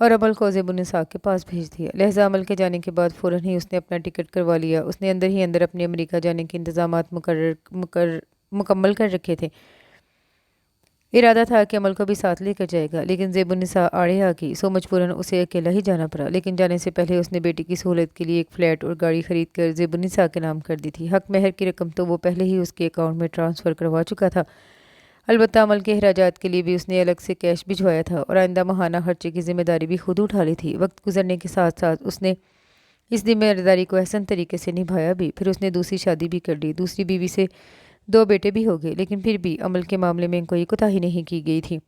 और अमल को ज़ेबुन्निसा के पास भेज दिया। लहजा अमल के जाने के बाद फ़ौरन ही उसने अपना टिकट करवा लिया। उसने अंदर ही अंदर अपने अमेरिका जाने के इंतज़ामात मुकम्मल कर रखे थे। इरादा था कि अमल को भी साथ लेकर जाएगा, लेकिन ज़ेबुन्निसा आड़े आ गई, सो मजबूरन उसे अकेला ही जाना पड़ा। लेकिन जाने से पहले उसने बेटी की सहूलत के लिए एक फ़्लैट और गाड़ी खरीद कर ज़ेबुन्निसा के नाम कर दी थी। हक महर की रकम तो वो पहले ही उसके अकाउंट में ट्रांसफ़र करवा चुका था। अलबत्ता अमल के अखराजात के लिए भी उसने अलग से कैश भिजवाया था और आइंदा माहाना खर्चे की जिम्मेदारी भी खुद उठा ली थी। वक्त गुजरने के साथ साथ उसने इस जिम्मेदारी को अहसन तरीके से निभाया भी। फिर उसने दूसरी शादी भी कर ली। दूसरी बीवी से 2 बेटे भी हो गए, लेकिन फिर भी अमल के मामले में कोई कोताही नहीं की गई थी।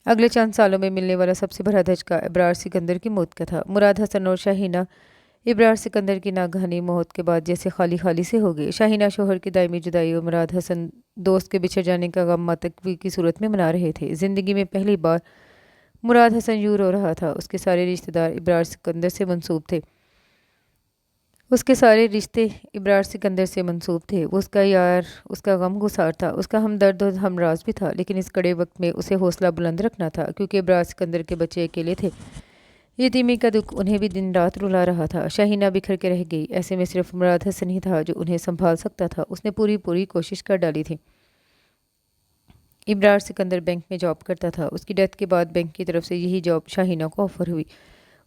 अगले चंद सालों में मिलने वाला सबसे बड़ा धचका इब्रार सिकंदर की मौत का था। मुराद हसन और शाहीना इब्रार सिकंदर की नागहानी मौत के बाद जैसे खाली खाली से हो गए। शाहीना शोहर की दायमी जुदाई और मुराद हसन दोस्त के बिछड़ जाने का गम मातमी की सूरत में मना रहे थे। ज़िंदगी में पहली बार मुराद हसन यूँ रो रहा था। उसके सारे रिश्तेदार इब्रार सिकंदर से मंसूब थे। उसके सारे रिश्ते इब्रार सिकंदर से मंसूब थे। वो उसका यार, उसका गमगुसार था, उसका हमदर्द और हमराज भी था। लेकिन इस कड़े वक्त में उसे हौसला बुलंद रखना था, क्योंकि इब्रार सिकंदर के बच्चे अकेले थे। यतीमी का दुख उन्हें भी दिन रात रुला रहा था। शाहीना बिखर के रह गई। ऐसे में सिर्फ मुराद हसन ही था जो उन्हें संभाल सकता था। उसने पूरी कोशिश कर डाली थी। इब्रार सिकंदर बैंक में जॉब करता था। उसकी डेथ के बाद बैंक की तरफ से यही जॉब शाहीना को ऑफ़र हुई।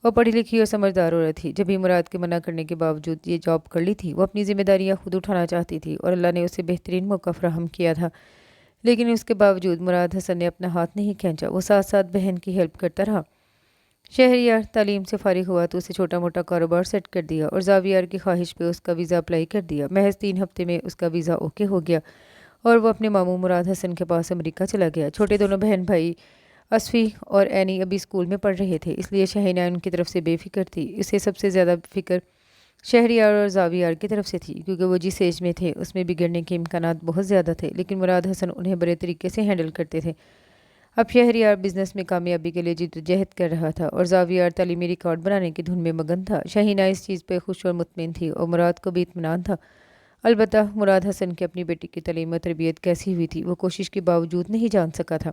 वो पढ़ी लिखी और समझदार औरत थी। जब भी मुराद के मना करने के बावजूद ये जॉब कर ली थी। वो अपनी जिम्मेदारियां खुद उठाना चाहती थी और अल्लाह ने उसे बेहतरीन मौका फराहम किया था। लेकिन उसके बावजूद मुराद हसन ने अपना हाथ नहीं खींचा। वो साथ साथ बहन की हेल्प करता रहा। शहरियार तालीम से फारिग हुआ तो उसे छोटा मोटा कारोबार सेट कर दिया और जावियार की ख्वाहिश पे उसका वीज़ा अप्लाई कर दिया। महज 3 हफ्ते में उसका वीज़ा ओके हो गया और वो अपने मामू मुराद हसन के पास अमेरिका चला गया। छोटे दोनों बहन भाई असफ़ी और एनी अभी स्कूल में पढ़ रहे थे, इसलिए शाहीना उनकी तरफ से बेफिक्र थी। इसे सबसे ज़्यादा फ़िक्र शहरियार और जावियार की तरफ से थी, क्योंकि वो जिस एज में थे उसमें बिगड़ने के इम्कानात बहुत ज़्यादा थे। लेकिन मुराद हसन उन्हें बड़े तरीके से हैंडल करते थे। अब शहरियार बिजनेस में कामयाबी के लिए जिद्दोजहद कर रहा था और जावियार तालीमी रिकॉर्ड बनाने की धुन में मगन था। शाहीना इस चीज़ पर खुश और मुतमिन थी और मुराद को भी इत्मीनान था। البتہ مراد حسن کی اپنی بیٹی کی تعلیم و تربیت کیسی ہوئی تھی وہ کوشش کے باوجود نہیں جان سکا تھا۔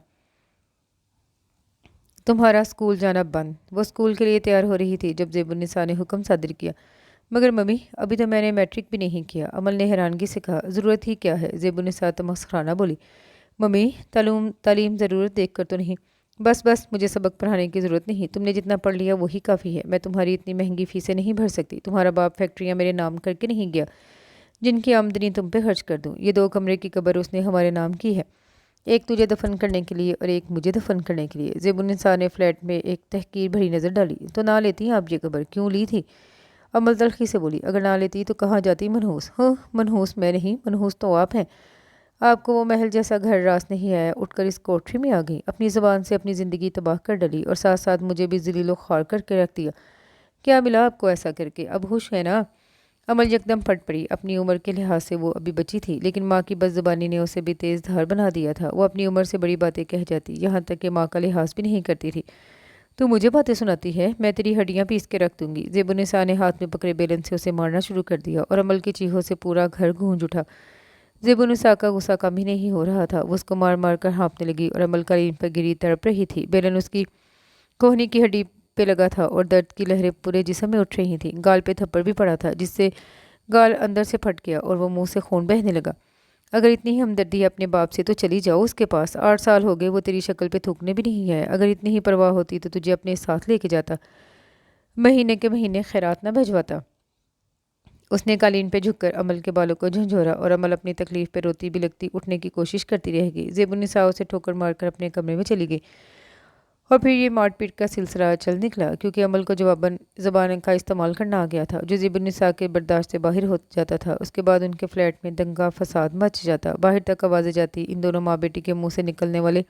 تمہارا اسکول جانا بند۔ وہ اسکول کے لیے تیار ہو رہی تھی جب زیب النساء نے حکم صادر کیا۔ مگر ممی، ابھی تو میں نے میٹرک بھی نہیں کیا۔ عمل نے حیرانگی سے کہا۔ ضرورت ہی کیا ہے؟ زیب النساء تمسخرانہ بولی۔ ممی، تعلیم ضرورت دیکھ کر تو نہیں۔ بس مجھے سبق پڑھانے کی ضرورت نہیں، تم نے جتنا پڑھ لیا وہی کافی ہے۔ میں تمہاری اتنی مہنگی فیسیں نہیں بھر سکتی۔ تمہارا باپ فیکٹریاں میرے نام کر کے نہیں گیا جن کی آمدنی تم پہ خرچ کر دوں۔ یہ 2 کمرے کی قبر اس نے ہمارے نام کی ہے، ایک تجھے دفن کرنے کے لیے اور ایک مجھے دفن کرنے کے لیے۔ زیب النساء نے فلیٹ میں ایک تحقیر بھری نظر ڈالی۔ تو نہ لیتی آپ یہ قبر، کیوں لی تھی؟ عمل تلخی سے بولی۔ اگر نہ لیتی تو کہاں جاتی منحوس؟ ہاں، منحوس میں نہیں، منحوس تو آپ ہیں۔ آپ کو وہ محل جیسا گھر راس نہیں آیا، اٹھ کر اس کوٹری میں آ گئی، اپنی زبان سے اپنی زندگی تباہ کر ڈلی اور ساتھ ساتھ مجھے بھی ذلیل و خوار کر کے رکھ دیا۔ کیا ملا آپ کو ایسا کر کے؟ اب خوش ہے نا؟ عمل یکدم پھٹ پڑی۔ اپنی عمر کے لحاظ سے وہ ابھی بچی تھی، لیکن ماں کی بد زبانی نے اسے بھی تیز دھار بنا دیا تھا۔ وہ اپنی عمر سے بڑی باتیں کہہ جاتی، یہاں تک کہ ماں کا لحاظ بھی نہیں کرتی تھی۔ تو مجھے باتیں سناتی ہے؟ میں تیری ہڈیاں پیس کے رکھ دوں گی۔ زیب النساء نے ہاتھ میں پکڑے بیلن سے اسے مارنا شروع کر دیا اور عمل کی چیخوں سے پورا گھر گونج اٹھا۔ زیب النساء کا غصہ کم ہی نہیں ہو رہا تھا۔ وہ اس کو مار مار کر ہانپنے لگی اور عمل قالین پر گری تڑپ رہی تھی۔ بیلن اس کی کوہنی کی ہڈی پہ لگا تھا اور درد کی لہریں پورے جسم میں اٹھ رہی تھیں۔ گال پہ تھپڑ بھی پڑا تھا جس سے گال اندر سے پھٹ گیا اور وہ منہ سے خون بہنے لگا۔ اگر اتنی ہی ہمدردی ہے اپنے باپ سے تو چلی جاؤ اس کے پاس۔ 8 سال ہو گئے وہ تیری شکل پہ تھوکنے بھی نہیں آیا۔ اگر اتنی ہی پرواہ ہوتی تو تجھے اپنے ساتھ لے کے جاتا، مہینے کے مہینے خیرات نہ بھجواتا۔ اس نے قالین پہ جھک کر عمل کے بالوں کو جھنجھوڑا اور عمل اپنی تکلیف پہ روتی بھی لگتی اٹھنے کی کوشش کرتی رہ گئی۔ زیب النساء اسے ٹھوکر مار کر اپنے کمرے میں چلی گئی اور پھر یہ مار پیٹ کا سلسلہ چل نکلا، کیونکہ عمل کو جواباً زبان کا استعمال کرنا آ گیا تھا جو زیب النساء کے برداشت سے باہر ہو جاتا تھا۔ اس کے بعد ان کے فلیٹ میں دنگا فساد مچ جاتا، باہر تک آوازیں جاتی۔ ان دونوں ماں بیٹی کے منہ سے نکلنے والے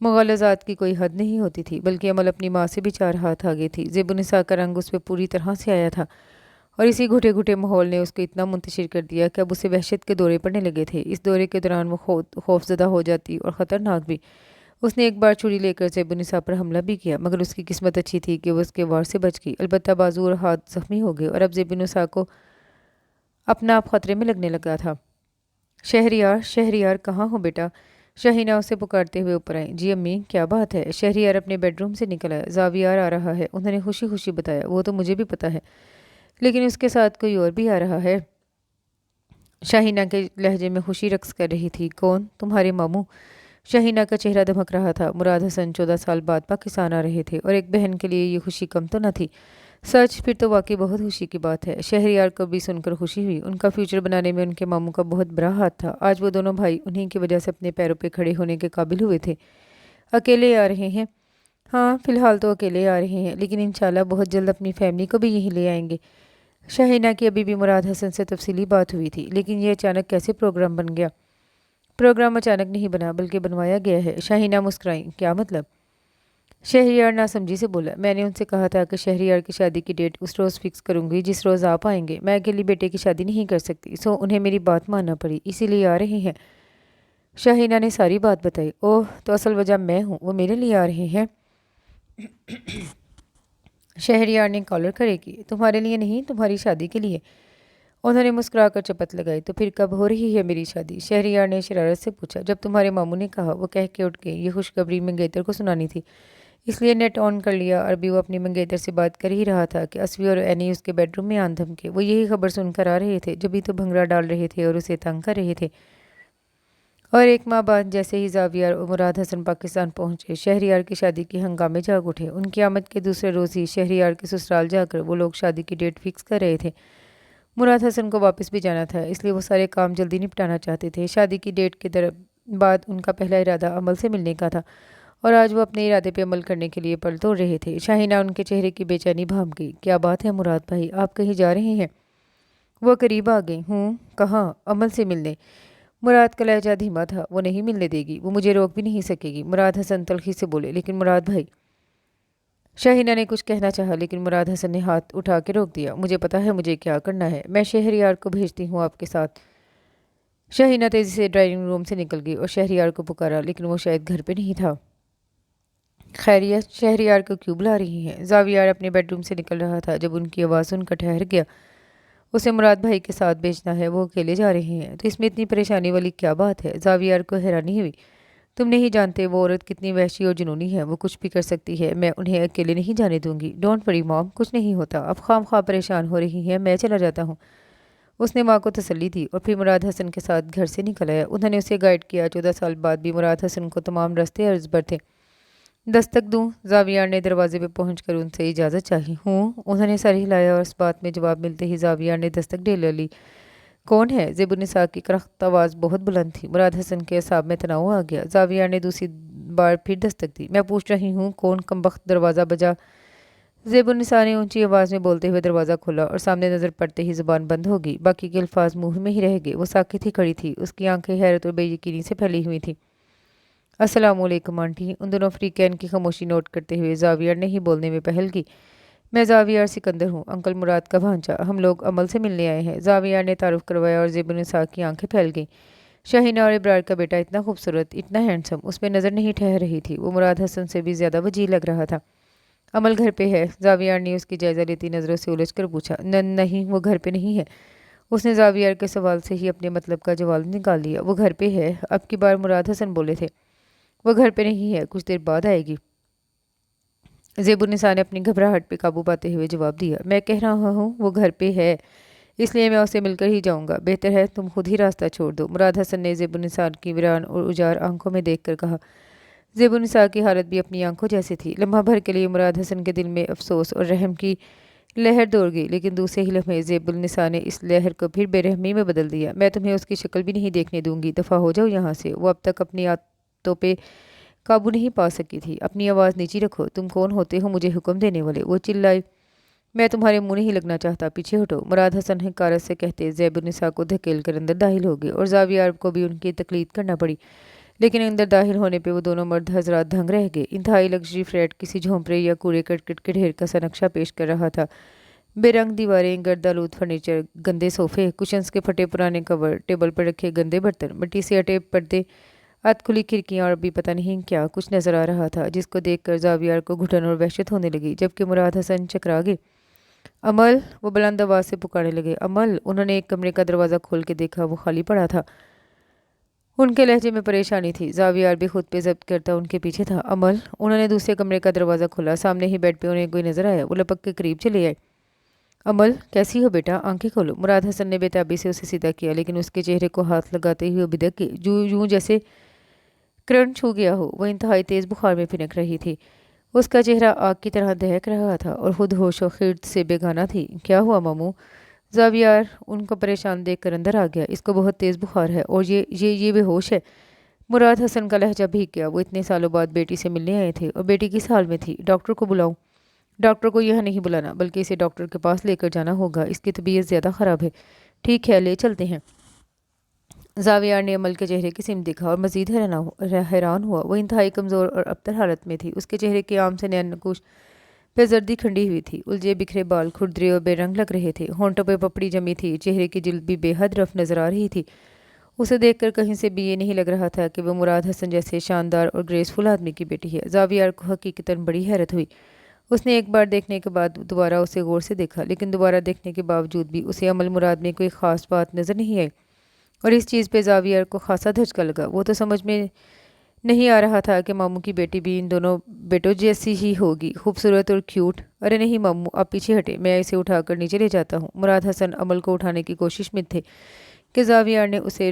مغالطات کی کوئی حد نہیں ہوتی تھی، بلکہ عمل اپنی ماں سے بھی 4 ہاتھ آگے تھی۔ زیب النساء کا رنگ اس پہ پوری طرح سے آیا تھا اور اسی گھٹے گھٹے ماحول نے اس کو اتنا منتشر کر دیا کہ اب اسے وحشت کے دورے پڑنے لگے تھے۔ اس دورے کے دوران وہ خوف زدہ ہو جاتی اور خطرناک بھی۔ اس نے ایک بار چھری لے کر زیب النساء پر حملہ بھی کیا، مگر اس کی قسمت اچھی تھی کہ وہ اس کے وار سے بچ گئی۔ البتہ بازو اور ہاتھ زخمی ہو گئے اور اب زیب النساء کو اپنا آپ خطرے میں لگنے لگا تھا۔ شہریار کہاں ہو بیٹا؟ شاہینہ اسے پکارتے ہوئے اوپر آئیں۔ جی امی، کیا بات ہے؟ شہریار اپنے بیڈ روم سے نکل آیا۔ زاویار آ رہا ہے، انہوں نے خوشی خوشی بتایا۔ وہ تو مجھے بھی پتا ہے، لیکن اس کے ساتھ کوئی اور بھی آ رہا ہے۔ شاہینہ کے لہجے میں خوشی رقص کر رہی تھی۔ کون؟ تمہارے ماموں؟ شاہینہ کا چہرہ دمک رہا تھا۔ مراد حسن 14 سال بعد پاکستان آ رہے تھے اور ایک بہن کے لیے یہ خوشی کم تو نہ تھی۔ سچ؟ پھر تو واقعی بہت خوشی کی بات ہے۔ شہریار کو بھی سن کر خوشی ہوئی۔ ان کا فیوچر بنانے میں ان کے ماموں کا بہت بڑا ہاتھ تھا۔ آج وہ دونوں بھائی انہی کی وجہ سے اپنے پیروں پہ کھڑے ہونے کے قابل ہوئے تھے۔ اکیلے آ رہے ہیں؟ ہاں، فی الحال تو اکیلے آ رہے ہیں، لیکن انشاءاللہ بہت جلد اپنی فیملی کو بھی یہیں لے آئیں گے۔ شاہینہ کی ابھی بھی مراد حسن سے تفصیلی بات ہوئی تھی، لیکن یہ اچانک کیسے پروگرام بن گیا؟ پروگرام اچانک نہیں بنا بلکہ بنوایا گیا ہے۔ شاہینہ مسکرائیں۔ کیا مطلب؟ شہریار ناسمجھی سے بولا۔ میں نے ان سے کہا تھا کہ شہریار کی شادی کی ڈیٹ اس روز فکس کروں گی جس روز آپ آئیں گے۔ میں اکیلی بیٹے کی شادی نہیں کر سکتی، سو انہیں میری بات ماننا پڑی، اسی لیے آ رہے ہیں۔ شاہینہ نے ساری بات بتائی۔ اوہ، تو اصل وجہ میں ہوں، وہ میرے لیے آ رہے ہیں؟ شہریار نے کالر کھڑے کی۔ تمہارے لیے نہیں، تمہاری شادی کے لیے۔ انہوں نے مسکرا کر چپت لگائی۔ تو پھر کب ہو رہی ہے میری شادی؟ شہریار نے شرارت سے پوچھا۔ جب تمہارے ماموں نے کہا۔ وہ کہہ کے اٹھ گئے۔ یہ خوشخبری منگیتر کو سنانی تھی، اس لیے نیٹ آن کر لیا۔ عربی وہ اپنی منگیتر سے بات کر ہی رہا تھا کہ اسوی اور اینی اس کے بیڈ روم میں آن دھمکے۔ وہ یہی خبر سن کر آ رہے تھے، جبھی تو بھنگڑا ڈال رہے تھے اور اسے تنگ کر رہے تھے۔ اور 1 ماہ بعد جیسے ہی زاویار اور مراد حسن پاکستان پہنچے، شہریار کی شادی کے ہنگامے جاگ اٹھے۔ ان کی آمد کے دوسرے روز ہی شہریار کے سسرال جا کر وہ لوگ شادی کی ڈیٹ فکس کر رہے تھے۔ مراد حسن کو واپس بھی جانا تھا، اس لیے وہ سارے کام جلدی نپٹانا چاہتے تھے۔ شادی کی ڈیٹ کے بعد ان کا پہلا ارادہ عمل سے ملنے کا تھا اور آج وہ اپنے ارادے پہ عمل کرنے کے لیے پل توڑ رہے تھے۔ شاہینہ ان کے چہرے کی بے چینی بھانپ گئی۔ کیا بات ہے مراد بھائی، آپ کہیں جا رہے ہیں؟ وہ قریب آ گئی۔ ہوں، کہاں؟ عمل سے ملنے۔ مراد کا لہجہ دھیما تھا۔ وہ نہیں ملنے دے گی، وہ مجھے روک بھی نہیں سکے گی، مراد حسن تلخی سے بولے۔ لیکن مراد بھائی، شاہینہ نے کچھ کہنا چاہا لیکن مراد حسن نے ہاتھ اٹھا کے روک دیا۔ مجھے پتا ہے مجھے کیا کرنا ہے، میں شہریار کو بھیجتی ہوں آپ کے ساتھ۔ شاہینہ تیزی سے ڈرائنگ روم سے نکل گئی اور شہریار کو پکارا، لیکن وہ شاید گھر پہ نہیں تھا۔ خیریت؟ شہریار کو کیوں بلا رہی ہیں؟ زاویار اپنے بیڈ روم سے نکل رہا تھا جب ان کی آواز سن کر ٹھہر گیا۔ उसे मुराद भाई के साथ भेजना है, वो अकेले जा रहे हैं। तो इसमें इतनी परेशानी वाली क्या बात है? जावियार को हैरानी हुई। तुम नहीं जानते वो औरत कितनी वहशी और जुनूनी है, वो कुछ भी कर सकती है। मैं उन्हें अकेले नहीं जाने दूंगी। डोंट वरी मॉम, कुछ नहीं होता। अब खाम खा परेशान हो रही है, मैं चला जाता हूँ। उसने माँ को तसल्ली दी और फिर मुराद हसन के साथ घर से निकल आया। उन्होंने उसे गाइड किया। 14 साल बाद भी मुराद हसन को तमाम रास्ते अर्ज पर थे। दस्तक दूं? जावियार ने दरवाजे पे पहुंचकर उनसे इजाज़त चाही। हूँ, उन्होंने सर हिलाया और इस बात में जवाब मिलते ही जावियार ने दस्तक ले ली। कौन है? ज़ेबुन्निसा की करख्त आवाज़ बहुत बुलंद थी। मुराद हसन के असाब में तनाव आ गया। जावियार ने दूसरी बार फिर दस्तक दी। मैं पूछ रही हूँ कौन कमबख्त दरवाज़ा बजा? ज़ेबुन्निसा ने ऊंची आवाज़ में बोलते हुए दरवाज़ा खोला और सामने नज़र पड़ते ही ज़ुबान बंद हो गई। बाकी के अल्फाज मुंह में ही रह गए। वो साकित ही खड़ी थी। उसकी आंखें हैरत और बेयकीनी से फैली हुई थी। अस्सलामुअलैकुम आंटी। उन दोनों अफ्रीकन की खामोशी नोट करते हुए जावियार ने ही बोलने में पहल की। मैं जावियार सिकंदर हूँ, अंकल मुराद का भांजा। हम लोग अमल से मिलने आए हैं। जावियार ने तारुफ करवाया और ज़ेबुन्निसा की आंखें फैल गईं। शाहीना और इब्रार का बेटा इतना खूबसूरत, इतना हैंडसम, उसमें नज़र नहीं ठहर रही थी। वो मुराद हसन से भी ज़्यादा वजीह लग रहा था। अमल घर पे है? जावियार ने उसकी जायज़ा लेती नज़रों से उलझ कर पूछा। नहीं, वो घर पे नहीं है। उसने जावियार के सवाल से ही अपने मतलब का जवाब निकाल लिया। वो घर पे है। अब की बार मुराद हसन बोले थे। वो घर पे नहीं है, कुछ देर बाद आएगी। ज़ेबुन्निसा ने अपनी घबराहट पे काबू पाते हुए जवाब दिया। मैं कह रहा हूँ वो घर पे है, इसलिए मैं उसे मिलकर ही जाऊंगा। बेहतर है तुम खुद ही रास्ता छोड़ दो। मुराद हसन ने ज़ेबुन्निसा की वीरान और उजाड़ आंखों में देखकर कहा। ज़ेबुन्निसा की हालत भी अपनी आंखों जैसी थी। लम्हा भर के लिए मुराद हसन के दिल में अफसोस और रहम की लहर दौड़ गई, लेकिन दूसरे ही लम्हे ज़ेबुन्निसा ने इस लहर को फिर बेरहमी में बदल दिया। मैं तुम्हें उसकी शक्ल भी नहीं देखने दूंगी। दफ़ा हो जाओ यहाँ से। वो अब तक अपनी आदतों पे काबू नहीं पा सकी थी। अपनी आवाज़ नीची रखो। तुम कौन होते हो मुझे हुक्म देने वाले? वो चिल्लाई। मैं तुम्हारे मुंह नहीं लगना चाहता, पीछे हटो। मुराद हसन हकारत से कहते ज़ेबुन्निसा को धकेल कर अंदर दाखिल हो गए और जावियार को भी उनकी तकलीद करना पड़ी। लेकिन अंदर दाखिल होने पे वो दोनों मर्द हजरात दंग रह गए। इंतहाई लग्जरी फ्लैट किसी झोंपड़े या कूड़े करकट के ढेर का सा नक्शा पेश कर रहा था। बेरंग दीवारें, गर्दालूद फर्नीचर, गंदे सोफे, कुशन्स के फटे पुराने कवर, टेबल पर रखे गंदे बर्तन, मिट्टी से अटे पर्दे, अधखुली खिड़कियां और भी पता नहीं क्या कुछ नजर आ रहा था, जिसको देखकर जावियार को घुटन और वहशत होने लगी। जबकि मुराद हसन चकरा गए। अमल, वो बुलंद आवाज से पुकारने लगे। अमल। उन्होंने एक कमरे का दरवाज़ा खोल के देखा। वो खाली पड़ा था। उनके लहजे में परेशानी थी। जावियार भी खुद पे जब्त करता उनके पीछे था। अमल। उन्होंने दूसरे कमरे का दरवाज़ा खोला। सामने ही बेड पे उन्हें कोई नजर आया। वो लपक के करीब चले आए। अमल, कैसी हो बेटा? आंखें खोलो। मुराद हसन ने बेताबी से उसे सीधा किया, लेकिन उसके चेहरे को हाथ लगाते हुए बिदक के यूं जैसे करंट छू गया हो। वह इंतहाई तेज़ बुखार में फिनक रही थी। उसका चेहरा आग की तरह दहक रहा था और खुद होश और खिर्द से बेगाना थी। क्या हुआ मामू? जावियार उनको परेशान देखकर अंदर आ गया। इसको बहुत तेज़ बुखार है और ये बेहोश है। मुराद हसन का लहजा भीग गया। वो इतने सालों बाद बेटी से मिलने आए थे और बेटी किस हाल में थी। डॉक्टर को बुलाऊं? डॉक्टर को यहाँ नहीं बुलाना, बल्कि इसे डॉक्टर के पास लेकर जाना होगा। इसकी तबीयत ज़्यादा ख़राब है। ठीक है, ले चलते हैं। जावियार ने अमल के चेहरे की सिमत देखा और मजीद हैरान हुआ। वो इंतहाई कमज़ोर और अबतर हालत में थी। उसके चेहरे के आम से नैन नकुश पे जर्दी खंडी हुई थी। उलझे बिखरे बाल खुरदरे और बेरंग लग रहे थे। होंठों पे पपड़ी जमी थी। चेहरे की जिल्द भी बेहद रफ नजर आ रही थी। उसे देखकर कहीं से भी ये नहीं लग रहा था कि वो मुराद हसन जैसे शानदार और ग्रेसफुल आदमी की बेटी है। जावियार को हकीकतन बड़ी हैरत हुई। उसने एक बार देखने के बाद दोबारा उसे गौर से देखा, लेकिन दोबारा देखने के बावजूद भी उसे अमल मुराद में कोई ख़ास बात नज़र नहीं आई। और इस चीज़ पे जावियर को खासा धचका लगा। वो तो समझ में नहीं आ रहा था कि मामू की बेटी भी इन दोनों बेटों जैसी ही होगी, खूबसूरत और क्यूट। अरे नहीं मामू, आप पीछे हटे, मैं इसे उठाकर नीचे ले जाता हूँ। मुराद हसन अमल को उठाने की कोशिश में थे कि जावियर ने उन्हें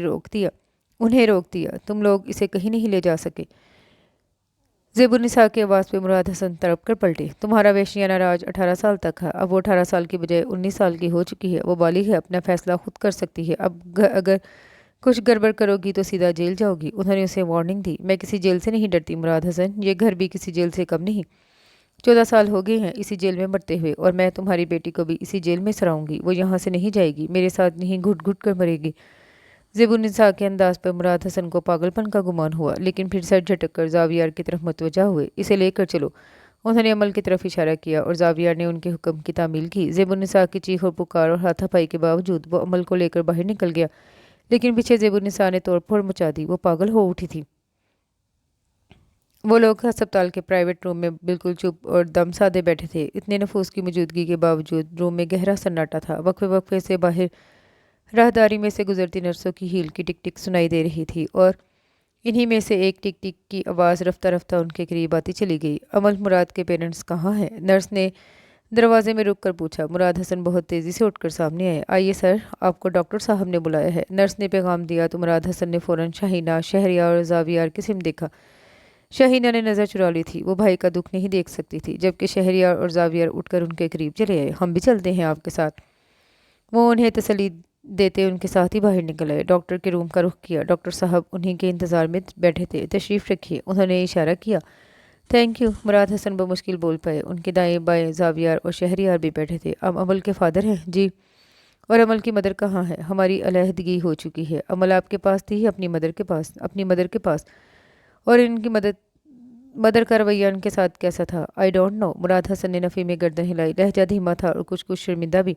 रोक दिया। तुम लोग इसे कहीं नहीं ले जा सके। ज़ेबुन्निसा की आवाज़ पे मुराद हसन तड़प कर पलटे। तुम्हारा वेश्याना राज 18 साल तक है। अब वो 18 साल की बजाय 19 साल की हो चुकी है। वो बालिग है, अपना फैसला खुद कर सकती है। अब अगर कुछ गड़बड़ करोगी तो सीधा जेल जाओगी। उन्होंने उसे वार्निंग दी। मैं किसी जेल से नहीं डरती मुराद हसन, ये घर भी किसी जेल से कम नहीं। 14 साल हो गए हैं इसी जेल में मरते हुए, और मैं तुम्हारी बेटी को भी इसी जेल में सराऊंगी। वो यहाँ से नहीं जाएगी, मेरे साथ नहीं घुट घुट कर मरेगी। ज़ेबुन्निसा के अंदाज पर मुराद हसन को पागलपन का गुमान हुआ, लेकिन फिर सर झटक कर जावियार की तरफ मुतवजा हुए। इसे लेकर चलो। उन्होंने अमल की तरफ इशारा किया और जावियार ने उनके हुक्म की तामील की। ज़ेबुन्निसा की चीख और पुकार और हाथापाई के बावजूद वो अमल को लेकर बाहर निकल गया, लेकिन पीछे ज़ेबुन्निसा ने तोड़फोड़ मचा दी। वो पागल हो उठी थी। वो लोग अस्पताल के प्राइवेट रूम में बिल्कुल चुप और दम साधे बैठे थे। इतने नफूस की मौजूदगी के बावजूद रूम में गहरा सन्नाटा था। वक्फे वक्फे से बाहर राहदारी में से गुजरती नर्सों की हील की टिक टिक सुनाई दे रही थी और इन्हीं में से एक टिक टिक की आवाज़ रफ्ता रफ्ता उनके करीब आती चली गई। अमल, मुराद के पेरेंट्स कहाँ हैं? नर्स ने दरवाजे में रुक कर पूछा। मुराद हसन बहुत तेज़ी से उठकर सामने आए। आइए सर, आपको डॉक्टर साहब ने बुलाया है। नर्स ने पैगाम दिया तो मुराद हसन ने फ़ौरन शाहीना, शहरियार और जावियार की सिम देखा। शाहीना ने नज़र चुरा ली थी। वो भाई का दुख नहीं देख सकती थी, जबकि शहरियार और जावियार उठकर उनके करीब चले आए। हम भी चलते हैं आपके साथ। वो उन्हें तसल्ली देते उनके साथ ही बाहर निकल आए। डॉक्टर के रूम का रुख किया। डॉक्टर साहब उन्हीं के इंतज़ार में बैठे थे। तशरीफ़ रखिए, उन्होंने इशारा किया। थैंक यू, मुराद हसन बमुश्किल बोल पाए। उनके दाएं बाएं जावियार और शहरियार भी बैठे थे। अब अमल के फादर हैं? जी। और अमल की मदर कहाँ है? हमारी अलहदगी हो चुकी है। अमल आपके पास थी? अपनी मदर के पास। अपनी मदर के पास। और इनकी मदर का रवैया इनके साथ कैसा था? I don't know. Murad Hasan ने नफ़ी में गर्दन हिलाई। लहजा धीमा था और कुछ कुछ शर्मिंदा भी।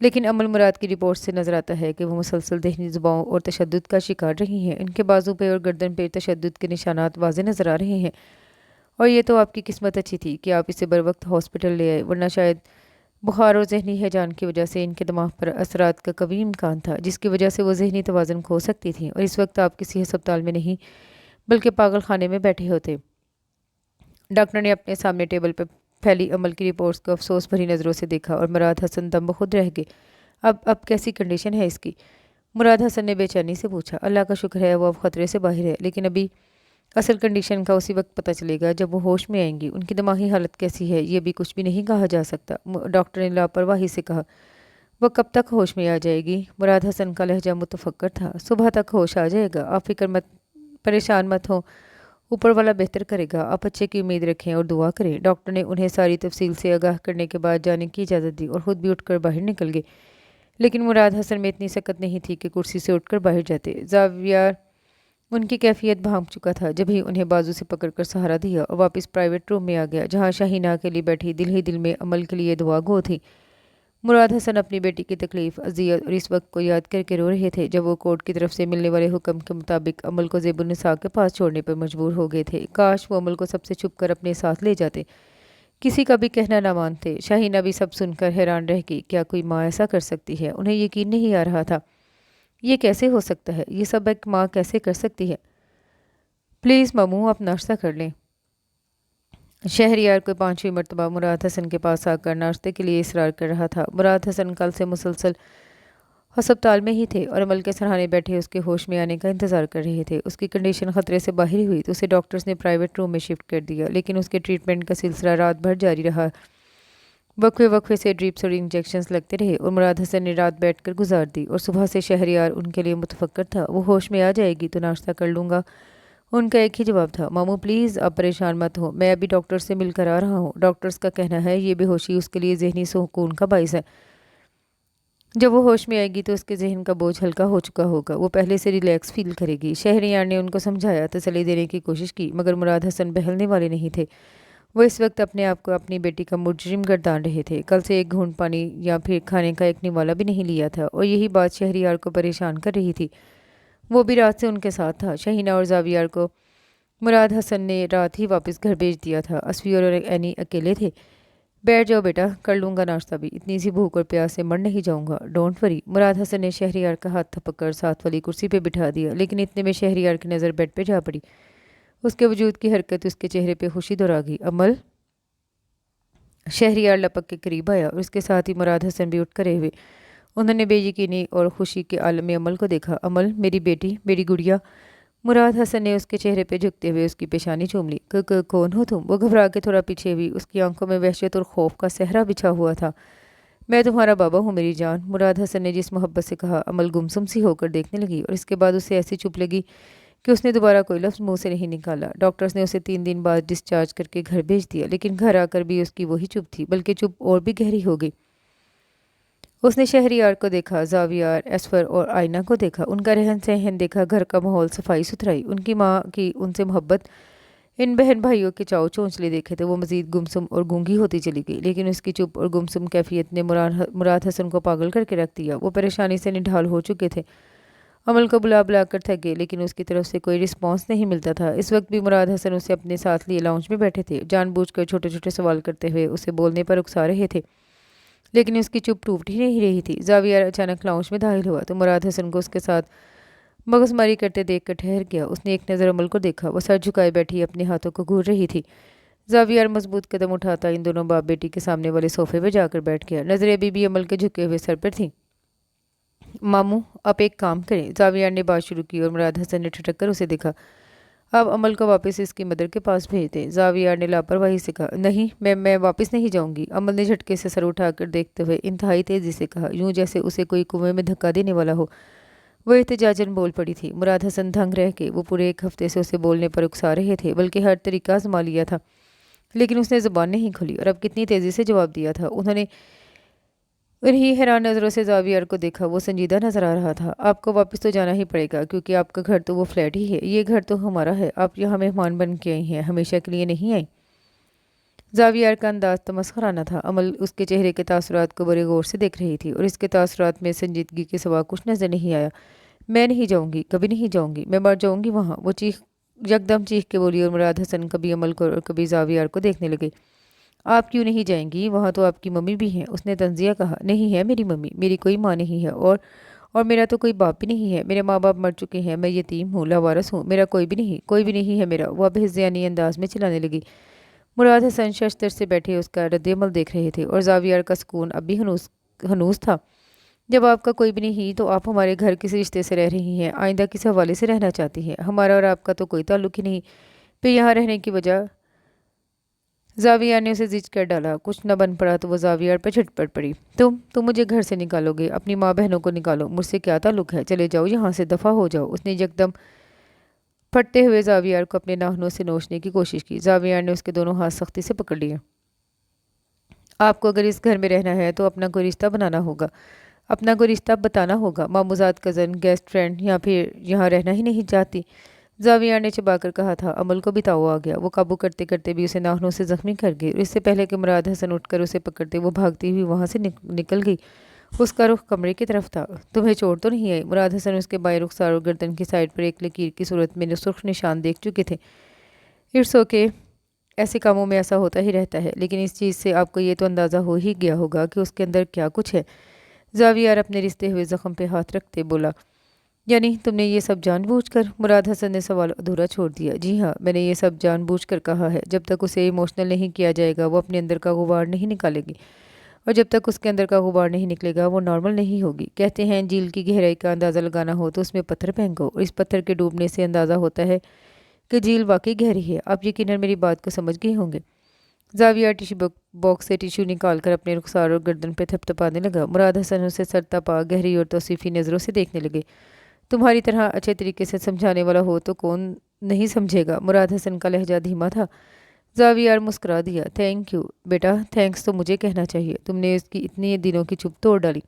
लेकिन अमल, मुराद की रिपोर्ट से नजर आता है कि वो मुसलसल ज़हनी दबाव और तशद्दुद का शिकार रही हैं। इनके बाजू पे और गर्दन पे तशद्दुद के निशानात वाज़े नज़र आ रहे हैं। और ये तो आपकी किस्मत अच्छी थी कि आप इसे बर वक्त हॉस्पिटल ले आए, वरना शायद बुखार और जहनी हैजान की वजह से इनके दिमाग पर असरात का कभी इम्कान था, जिसकी वजह से वो जहनी तवाज़ुन खो सकती थी और इस वक्त आप किसी अस्पताल में नहीं बल्कि पागल खाने में बैठे होते। डॉक्टर ने अपने सामने टेबल पर फैली अमल की रिपोर्ट्स को अफसोस भरी नज़रों से देखा और मुराद हसन दम बखुद रह गए। अब कैसी कंडीशन है इसकी? मुराद हसन ने बेचैनी से पूछा। अल्लाह का शुक्र है, वो अब ख़तरे से बाहर है, लेकिन अभी असल कंडीशन का उसी वक्त पता चलेगा जब वो होश में आएंगी। उनकी दिमागी हालत कैसी है ये भी कुछ भी नहीं कहा जा सकता, डॉक्टर ने लापरवाही से कहा। वह कब तक होश में आ जाएगी? मुराद हसन का लहजा मुतफक्कर था। सुबह तक होश आ जाएगा, आप फिक्र मत, परेशान मत हो, ऊपर वाला बेहतर करेगा। आप अच्छे की उम्मीद रखें और दुआ करें। डॉक्टर ने उन्हें सारी तफसील से आगाह करने के बाद जाने की इजाज़त दी और ख़ुद भी उठकर बाहर निकल गए। लेकिन मुराद हसन में इतनी सकत नहीं थी कि कुर्सी से उठकर बाहर जाते। जावियार उनकी कैफियत भांप चुका था जब ही उन्हें बाजू से पकड़कर सहारा दिया और वापस प्राइवेट रूम में आ गया, जहां शाहीना अकेली बैठी दिल ही दिल में अमल के लिए दुआ गो थी। मुराद हसन अपनी बेटी की तकलीफ, अजियत और इस वक्त को याद करके रो रहे थे जब वो कोर्ट की तरफ से मिलने वाले हुक्म के मुताबिक अमल को ज़ेबुन्निसा के पास छोड़ने पर मजबूर हो गए थे। काश वो अमल को सबसे छुप कर अपने साथ ले जाते, किसी का भी कहना ना मानते। शाहीना भी सब सुनकर हैरान रह गई। क्या कोई माँ ऐसा कर सकती है? उन्हें यकीन नहीं आ रहा था। ये कैसे हो सकता है? ये सब एक माँ कैसे कर सकती है? प्लीज़ मामू, आप नाश्ता कर लें। शहरियार को 5वीं मरतबा मुराद हसन के पास आकर नाश्ते के लिए इसरार कर रहा था। मुराद हसन कल से मुसलसल अस्पताल में ही थे और अमल के सराहने बैठे उसके होश में आने का इंतज़ार कर रहे थे। उसकी कंडीशन ख़तरे से बाहर ही हुई तो उसे डॉक्टर्स ने प्राइवेट रूम में शिफ्ट कर दिया, लेकिन उसके ट्रीटमेंट का सिलसिला रात भर जारी रहा। वक्फे वक्फे से ड्रिप्स और इंजेक्शंस लगते रहे और मुराद हसन ने रात बैठकर गुजार दी और सुबह से शहरियार उनके लिए मुतफक्कर था। वो होश में आ जाएगी तो नाश्ता कर लूँगा। उनका एक ही जवाब था, मामू प्लीज़ आप परेशान मत हो, मैं अभी डॉक्टर से मिलकर आ रहा हूँ। डॉक्टर्स का कहना है ये बेहोशी उसके लिए जहनी सुकून का बाइस है। जब वो होश में आएगी तो उसके जहन का बोझ हल्का हो चुका होगा, वो पहले से रिलैक्स फील करेगी। शहरियार ने उनको समझाया, तसल्ली देने की कोशिश की, मगर मुराद हसन बहलने वाले नहीं थे। वो इस वक्त अपने आप को अपनी बेटी का मुजरिम गर्दान रहे थे। कल से एक घूंट पानी या फिर खाने का एक निवाला भी नहीं लिया था और यही बात शहरियार को परेशान कर रही थी। वो भी रात से उनके साथ था। शाहीना और जावियार को मुराद हसन ने रात ही वापस घर भेज दिया था। असफी और एनी अकेले थे। बैठ जाओ बेटा, कर लूँगा नाश्ता भी, इतनी सी भूख और प्यास से मर नहीं जाऊँगा, डोंट वरी। मुराद हसन ने शहरियार का हाथ थपककर साथ वाली कुर्सी पे बिठा दिया, लेकिन इतने में शहरियार की नज़र बेड पे जा पड़ी। उसके वजूद की हरकत उसके चेहरे पे खुशी दोहरा गई। अमल। शहरियार लपक के करीब आया और उसके साथ ही मुराद हसन भी उठ खड़े हुए। उन्होंने बेयकीनी और खुशी के आलम में अमल को देखा। अमल, मेरी बेटी, मेरी गुड़िया। मुराद हसन ने उसके चेहरे पे झुकते हुए उसकी पेशानी चूम ली। कौन हो तुम? वो घबरा के थोड़ा पीछे हुई। उसकी आंखों में वहशत और खौफ का सहरा बिछा हुआ था। मैं तुम्हारा बाबा हूँ मेरी जान, मुराद हसन ने जिस मोहब्बत से कहा। अमल गुमसुम सी होकर देखने लगी और इसके बाद उसे ऐसी चुप लगी कि उसने दोबारा कोई लफ्ज़ मुंह से नहीं निकाला। डॉक्टर्स ने उसे 3 दिन बाद डिस्चार्ज करके घर भेज दिया, लेकिन घर आकर भी उसकी वही चुप थी, बल्कि चुप और भी गहरी हो गई। उसने शहरियार को देखा, जावियार, एसफर और आयना को देखा, उनका रहन सहन देखा, घर का माहौल, सफाई सुथराई, उनकी माँ की उनसे मोहब्बत, इन बहन भाइयों के चाव चोंचले देखे थे। वो मज़ीद गुमसुम और गूंगी होती चली गई, लेकिन उसकी चुप और गुमसुम कैफियत ने मुराद हसन को पागल करके रख दिया। वो परेशानी से निढाल हो चुके थे। عمل کو بلا بلا کر تھک گئے لیکن اس کی طرف سے کوئی رسپانس نہیں ملتا تھا۔ اس وقت بھی مراد حسن اسے اپنے ساتھ لیے لاؤنج میں بیٹھے تھے، جان بوجھ کر چھوٹے چھوٹے سوال کرتے ہوئے اسے بولنے پر اکسا رہے تھے، لیکن اس کی چپ ٹوٹ ہی نہیں رہی تھی۔ زاویہ اچانک لاؤنج میں داخل ہوا تو مراد حسن کو اس کے ساتھ مغز ماری کرتے دیکھ کر ٹھہر گیا۔ اس نے ایک نظر عمل کو دیکھا، وہ سر جھکائے بیٹھی اپنے ہاتھوں کو گھور رہی تھی۔ زاویہ مضبوط قدم اٹھاتا ان دونوں باپ بیٹی کے سامنے والے صوفے پہ جا کر بیٹھ گیا۔ نظریں ابھی بھی عمل کے جھکے ہوئے سر پر تھیں۔ ماموں آپ ایک کام کریں، زاویہ نے بات شروع کی اور مراد حسن نے ٹھٹک کر اسے دیکھا۔ آپ عمل کو واپس اس کی مدر کے پاس بھیج دیں، زاویہ نے لاپرواہی سے کہا۔ نہیں، میں واپس نہیں جاؤں گی، عمل نے جھٹکے سے سر اٹھا کر دیکھتے ہوئے انتہائی تیزی سے کہا، یوں جیسے اسے کوئی کنویں میں دھکا دینے والا ہو۔ وہ احتجاجاً بول پڑی تھی۔ مراد حسن دھنگ رہ کے وہ پورے ایک ہفتے سے اسے بولنے پر اکسا رہے تھے، بلکہ ہر طریقہ آزما لیا تھا، لیکن اس نے زبان نہیں کھولی، اور اب کتنی تیزی سے جواب دیا تھا۔ انہوں نے انہی حیران نظروں سے زاویہ کو دیکھا۔ وہ سنجیدہ نظر آ رہا تھا۔ آپ کو واپس تو جانا ہی پڑے گا، کیونکہ آپ کا گھر تو وہ فلیٹ ہی ہے، یہ گھر تو ہمارا ہے، آپ یہاں مہمان بن کے آئی ہیں، ہمیشہ کے لیے نہیں آئی۔ زاویہ کا انداز تمسخرانہ تھا۔ عمل اس کے چہرے کے تاثرات کو بڑے غور سے دیکھ رہی تھی، اور اس کے تاثرات میں سنجیدگی کے سوا کچھ نظر نہیں آیا۔ میں نہیں جاؤں گی، کبھی نہیں جاؤں گی، میں مر جاؤں گی وہاں، وہ یکدم چیخ کے بولی، اور مراد حسن کبھی عمل کو اور کبھی زاویہ کو دیکھنے لگے۔ آپ کیوں نہیں جائیں گی؟ وہاں تو آپ کی ممی بھی ہیں، اس نے طنزیہ کہا۔ نہیں ہے میری ممی، میری کوئی ماں نہیں ہے، اور میرا تو کوئی باپ بھی نہیں ہے، میرے ماں باپ مر چکے ہیں، میں یتیم ہوں، لاوارث ہوں، میرا کوئی بھی نہیں ہے میرا، وہ اب ہذیانی انداز میں چلانے لگی۔ مراد حسن ششدر سے بیٹھے اس کا رد عمل دیکھ رہے تھے، اور زاویہ کا سکون اب بھی ہنوز تھا۔ جب آپ کا کوئی بھی نہیں تو آپ ہمارے گھر کس رشتے سے رہ رہی ہیں، آئندہ کس حوالے سے رہنا چاہتی ہیں؟ ہمارا اور آپ کا تو کوئی تعلق ہی نہیں، پھر یہاں رہنے کی وجہ؟ زاویہ نے اسے زج کر ڈالا۔ کچھ نہ بن پڑا تو وہ زاویہ پر جھٹ پڑ پڑی۔ تم مجھے گھر سے نکالو گے؟ اپنی ماں بہنوں کو نکالو، مجھ سے کیا تعلق ہے؟ چلے جاؤ یہاں سے، دفعہ ہو جاؤ۔ اس نے یکدم پھٹتے ہوئے زاویہ کو اپنے ناخنوں سے نوچنے کی کوشش کی۔ زاویہ نے اس کے دونوں ہاتھ سختی سے پکڑ لیے۔ آپ کو اگر اس گھر میں رہنا ہے تو اپنا کوئی رشتہ بنانا ہوگا، اپنا کوئی رشتہ بتانا ہوگا، ماموزاد، کزن، گیسٹ فرینڈ، یا پھر یہاں رہنا ہی نہیں چاہتی؟ زاویہ نے چبا کر کہا تھا۔ عمل کو بھی تاؤ آ گیا، وہ قابو کرتے کرتے بھی اسے ناخنوں سے زخمی کر گئی، اور اس سے پہلے کہ مراد حسن اٹھ کر اسے پکڑتے وہ بھاگتی ہوئی وہاں سے نکل گئی۔ اس کا رخ کمرے کی طرف تھا۔ تمہیں چوٹ تو نہیں آئی؟ مراد حسن اس کے بائیں رخسار اور گردن کی سائڈ پر ایک لکیر کی صورت میں سرخ نشان دیکھ چکے تھے۔ اٹس اوکے، ایسے کاموں میں ایسا ہوتا ہی رہتا ہے، لیکن اس چیز سے آپ کو یہ تو اندازہ ہو ہی گیا ہوگا کہ اس کے اندر کیا کچھ ہے۔ زاویہ اپنے رشتے ہوئے زخم پہ ہاتھ رکھتے بولا۔ یعنی تم نے یہ سب جان بوجھ کر؟ مراد حسن نے سوال ادھورا چھوڑ دیا۔ جی ہاں، میں نے یہ سب جان بوجھ کر کہا ہے۔ جب تک اسے ایموشنل نہیں کیا جائے گا وہ اپنے اندر کا غبار نہیں نکالے گی، اور جب تک اس کے اندر کا غبار نہیں نکلے گا وہ نارمل نہیں ہوگی۔ کہتے ہیں جھیل کی گہرائی کا اندازہ لگانا ہو تو اس میں پتھر پھینکو، اور اس پتھر کے ڈوبنے سے اندازہ ہوتا ہے کہ جھیل واقعی گہری ہے۔ آپ یقیناً میری بات کو سمجھ گئے ہوں گے۔ زاویہ ٹیشو باکس سے ٹیشو نکال کر اپنے رخسار اور گردن پہ تھپ تھپانے لگا۔ مراد حسن اسے سر تپا گہری اور توصیفی نظروں سے دیکھنے لگے۔ تمہاری طرح اچھے طریقے سے سمجھانے والا ہو تو کون نہیں سمجھے گا؟ مراد حسن کا لہجہ دھیما تھا۔ زاویہ مسکرا دیا۔ تھینک یو بیٹا، تھینکس تو مجھے کہنا چاہیے، تم نے اس کی اتنی دنوں کی چپ توڑ ڈالی۔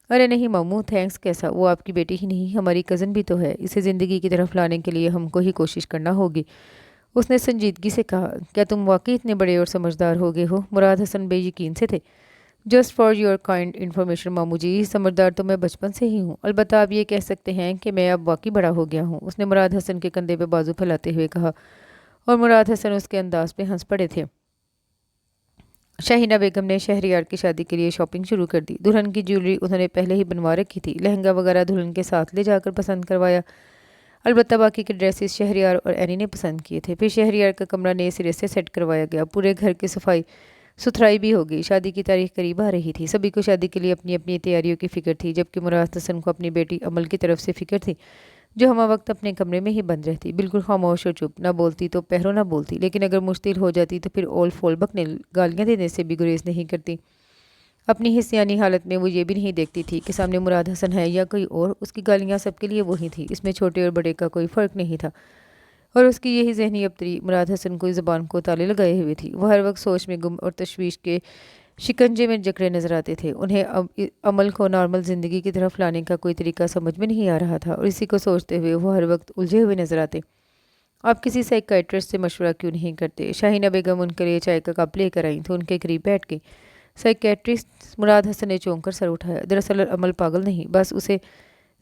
ارے نہیں ماموں، تھینکس کیسا، وہ آپ کی بیٹی ہی نہیں ہماری کزن بھی تو ہے، اسے زندگی کی طرف لانے کے لیے ہم کو ہی کوشش کرنا ہوگی، اس نے سنجیدگی سے کہا۔ کیا تم واقعی اتنے بڑے اور سمجھدار ہو گئے ہو؟ مراد حسن بے یقین سے تھے۔ Just for your kind information ماموں جی، سمجھدار تو میں بچپن سے ہی ہوں، البتہ آپ یہ کہہ سکتے ہیں کہ میں اب واقعی بڑا ہو گیا ہوں، اس نے مراد حسن کے کندھے پہ بازو پھیلاتے ہوئے کہا، اور مراد حسن اس کے انداز پہ ہنس پڑے تھے۔ شاہینہ بیگم نے شہریار کی شادی کے لیے شاپنگ شروع کر دی۔ دلہن کی جیولری انہوں نے پہلے ہی بنوا رکھی تھی، لہنگا وغیرہ دلہن کے ساتھ لے جا کر پسند کروایا، البتہ باقی کے ڈریسز شہریار اور اینی نے پسند کیے تھے۔ پھر شہریار کا کمرہ نئے سرے سے سیٹ کروایا گیا، پورے گھر کی صفائی ستھرائی بھی ہو گئی۔ شادی کی تاریخ قریب آ رہی تھی، سبھی کو شادی کے لیے اپنی اپنی تیاریوں کی فکر تھی، جبکہ مراد حسن کو اپنی بیٹی عمل کی طرف سے فکر تھی، جو ہمہ وقت اپنے کمرے میں ہی بند رہتی، بالکل خاموش اور چپ، نہ بولتی تو پیروں نہ بولتی، لیکن اگر مشکل ہو جاتی تو پھر اول فول بکنے گالیاں دینے سے بھی گریز نہیں کرتی۔ اپنی حسیانی حالت میں وہ یہ بھی نہیں دیکھتی تھی کہ سامنے مراد حسن ہے یا کوئی اور، اس کی گالیاں سب کے لیے وہی تھی، اس میں چھوٹے اور بڑے کا کوئی فرق نہیں تھا، اور اس کی یہی ذہنی ابتری مراد حسن کو زبان کو تالے لگائے ہوئے تھی۔ وہ ہر وقت سوچ میں گم اور تشویش کے شکنجے میں جکڑے نظر آتے تھے۔ انہیں عمل کو نارمل زندگی کی طرف لانے کا کوئی طریقہ سمجھ میں نہیں آ رہا تھا، اور اسی کو سوچتے ہوئے وہ ہر وقت الجھے ہوئے نظر آتے۔ آپ کسی سائیکیٹرسٹ سے مشورہ کیوں نہیں کرتے؟ شاہینہ بیگم ان کے لیے چائے کا کپ لے کر آئیں تو ان کے قریب بیٹھ گئی۔ سائیکیٹرسٹ؟ مراد حسن نے چونک کر سر اٹھایا۔ دراصل عمل پاگل نہیں، بس اسے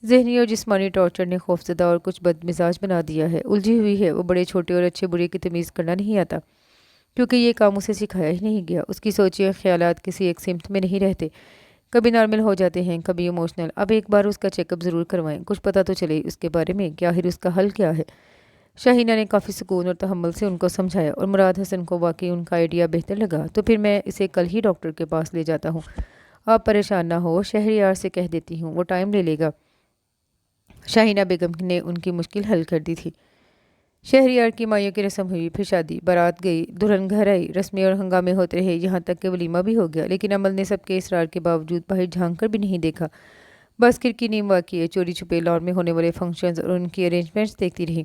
ذہنی اور جسمانی ٹارچر نے خوفزدہ اور کچھ بد مزاج بنا دیا ہے، الجھی ہوئی ہے۔ وہ بڑے چھوٹے اور اچھے برے کی تمیز کرنا نہیں آتا، کیونکہ یہ کام اسے سکھایا ہی نہیں گیا۔ اس کی سوچیں خیالات کسی ایک سمت میں نہیں رہتے، کبھی نارمل ہو جاتے ہیں، کبھی ایموشنل۔ اب ایک بار اس کا چیک اپ ضرور کروائیں، کچھ پتہ تو چلے اس کے بارے میں کہ آخر اس کا حل کیا ہے۔ شاہینہ نے کافی سکون اور تحمل سے ان کو سمجھایا، اور مراد حسن کو واقعی ان کا آئیڈیا بہتر لگا۔ تو پھر میں اسے کل ہی ڈاکٹر کے پاس لے جاتا ہوں، آپ پریشان نہ ہو، شہریار سے کہہ دیتی ہوں، وہ ٹائم لے لے گا۔ شاہینہ بیگم نے ان کی مشکل حل کر دی تھی۔ شہریار کی مائیوں کی رسم ہوئی، پھر شادی، بارات گئی، دلہن گھر آئی، رسمیں اور ہنگامے ہوتے رہے، یہاں تک کہ ولیمہ بھی ہو گیا، لیکن عمل نے سب کے اصرار کے باوجود باہر جھانک کر بھی نہیں دیکھا، بس کھڑکی نیم واقعے، چوری چھپے لان میں ہونے والے فنکشنز اور ان کی ارینجمنٹس دیکھتی رہی۔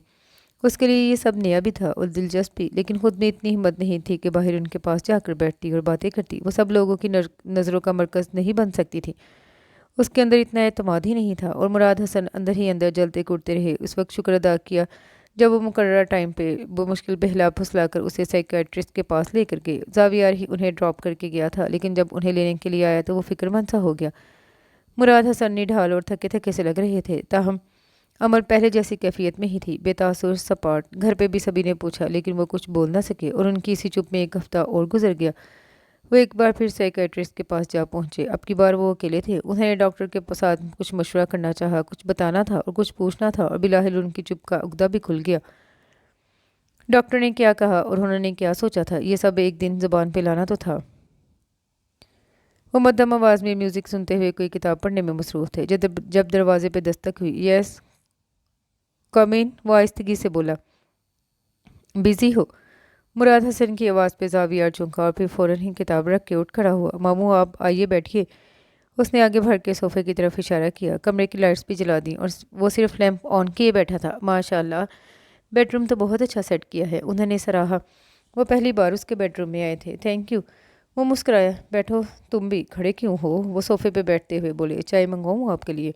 اس کے لیے یہ سب نیا بھی تھا اور دلچسپ بھی، لیکن خود میں اتنی ہمت نہیں تھی کہ باہر ان کے پاس جا کر بیٹھتی اور باتیں کرتی۔ وہ سب لوگوں کی نظروں کا مرکز نہیں بن سکتی تھی، اس کے اندر اتنا اعتماد ہی نہیں تھا، اور مراد حسن اندر ہی اندر جلتے کودتے رہے۔ اس وقت شکر ادا کیا جب وہ مقررہ ٹائم پہ وہ مشکل بہلا پھسلا کر اسے سائیکیٹرسٹ کے پاس لے کر گئے۔ زاویار ہی انہیں ڈراپ کر کے گیا تھا، لیکن جب انہیں لینے کے لیے آیا تو وہ فکر مند سا ہو گیا۔ مراد حسن نڈھال اور تھکے تھکے سے لگ رہے تھے، تاہم عمل پہلے جیسی کیفیت میں ہی تھی، بے تاثر سپاٹ۔ گھر پہ بھی سبھی نے پوچھا، لیکن وہ کچھ بول نہ سکے، اور ان کی اسی چپ میں ایک ہفتہ اور گزر گیا۔ وہ ایک بار پھر سائیکیٹرسٹ کے پاس جا پہنچے۔ اب کی بار وہ اکیلے تھے۔ انہوں نے ڈاکٹر کے ساتھ کچھ مشورہ کرنا چاہا، کچھ بتانا تھا اور کچھ پوچھنا تھا، اور بلاخر ان کی چپ کا عقدہ بھی کھل گیا۔ ڈاکٹر نے کیا کہا اور انہوں نے کیا سوچا تھا، یہ سب ایک دن زبان پہ لانا تو تھا۔ وہ مدھم آواز میں میوزک سنتے ہوئے کوئی کتاب پڑھنے میں مصروف تھے، جب دروازے پہ دستک ہوئی۔ یس کم ان، وہ آہستگی سے بولا۔ بزی ہو؟ مراد حسن کی آواز پہ زاویار چونکا اور پھر فوراً ہی کتاب رکھ کے اٹھ کھڑا ہوا۔ ماموں آپ آئیے بیٹھیے۔ اس نے آگے بڑھ کے صوفے کی طرف اشارہ کیا۔ کمرے کی لائٹس بھی جلا دیں، اور وہ صرف لیمپ آن کیے بیٹھا تھا۔ ماشاء اللہ، بیڈ روم تو بہت اچھا سیٹ کیا ہے، انہوں نے سراہا۔ وہ پہلی بار اس کے بیڈ روم میں آئے تھے۔ تھینک یو، وہ مسکرایا۔ بیٹھو، تم بھی کھڑے کیوں ہو؟ وہ صوفے پہ بیٹھتے ہوئے بولے۔ چائے منگواؤں آپ کے لیے؟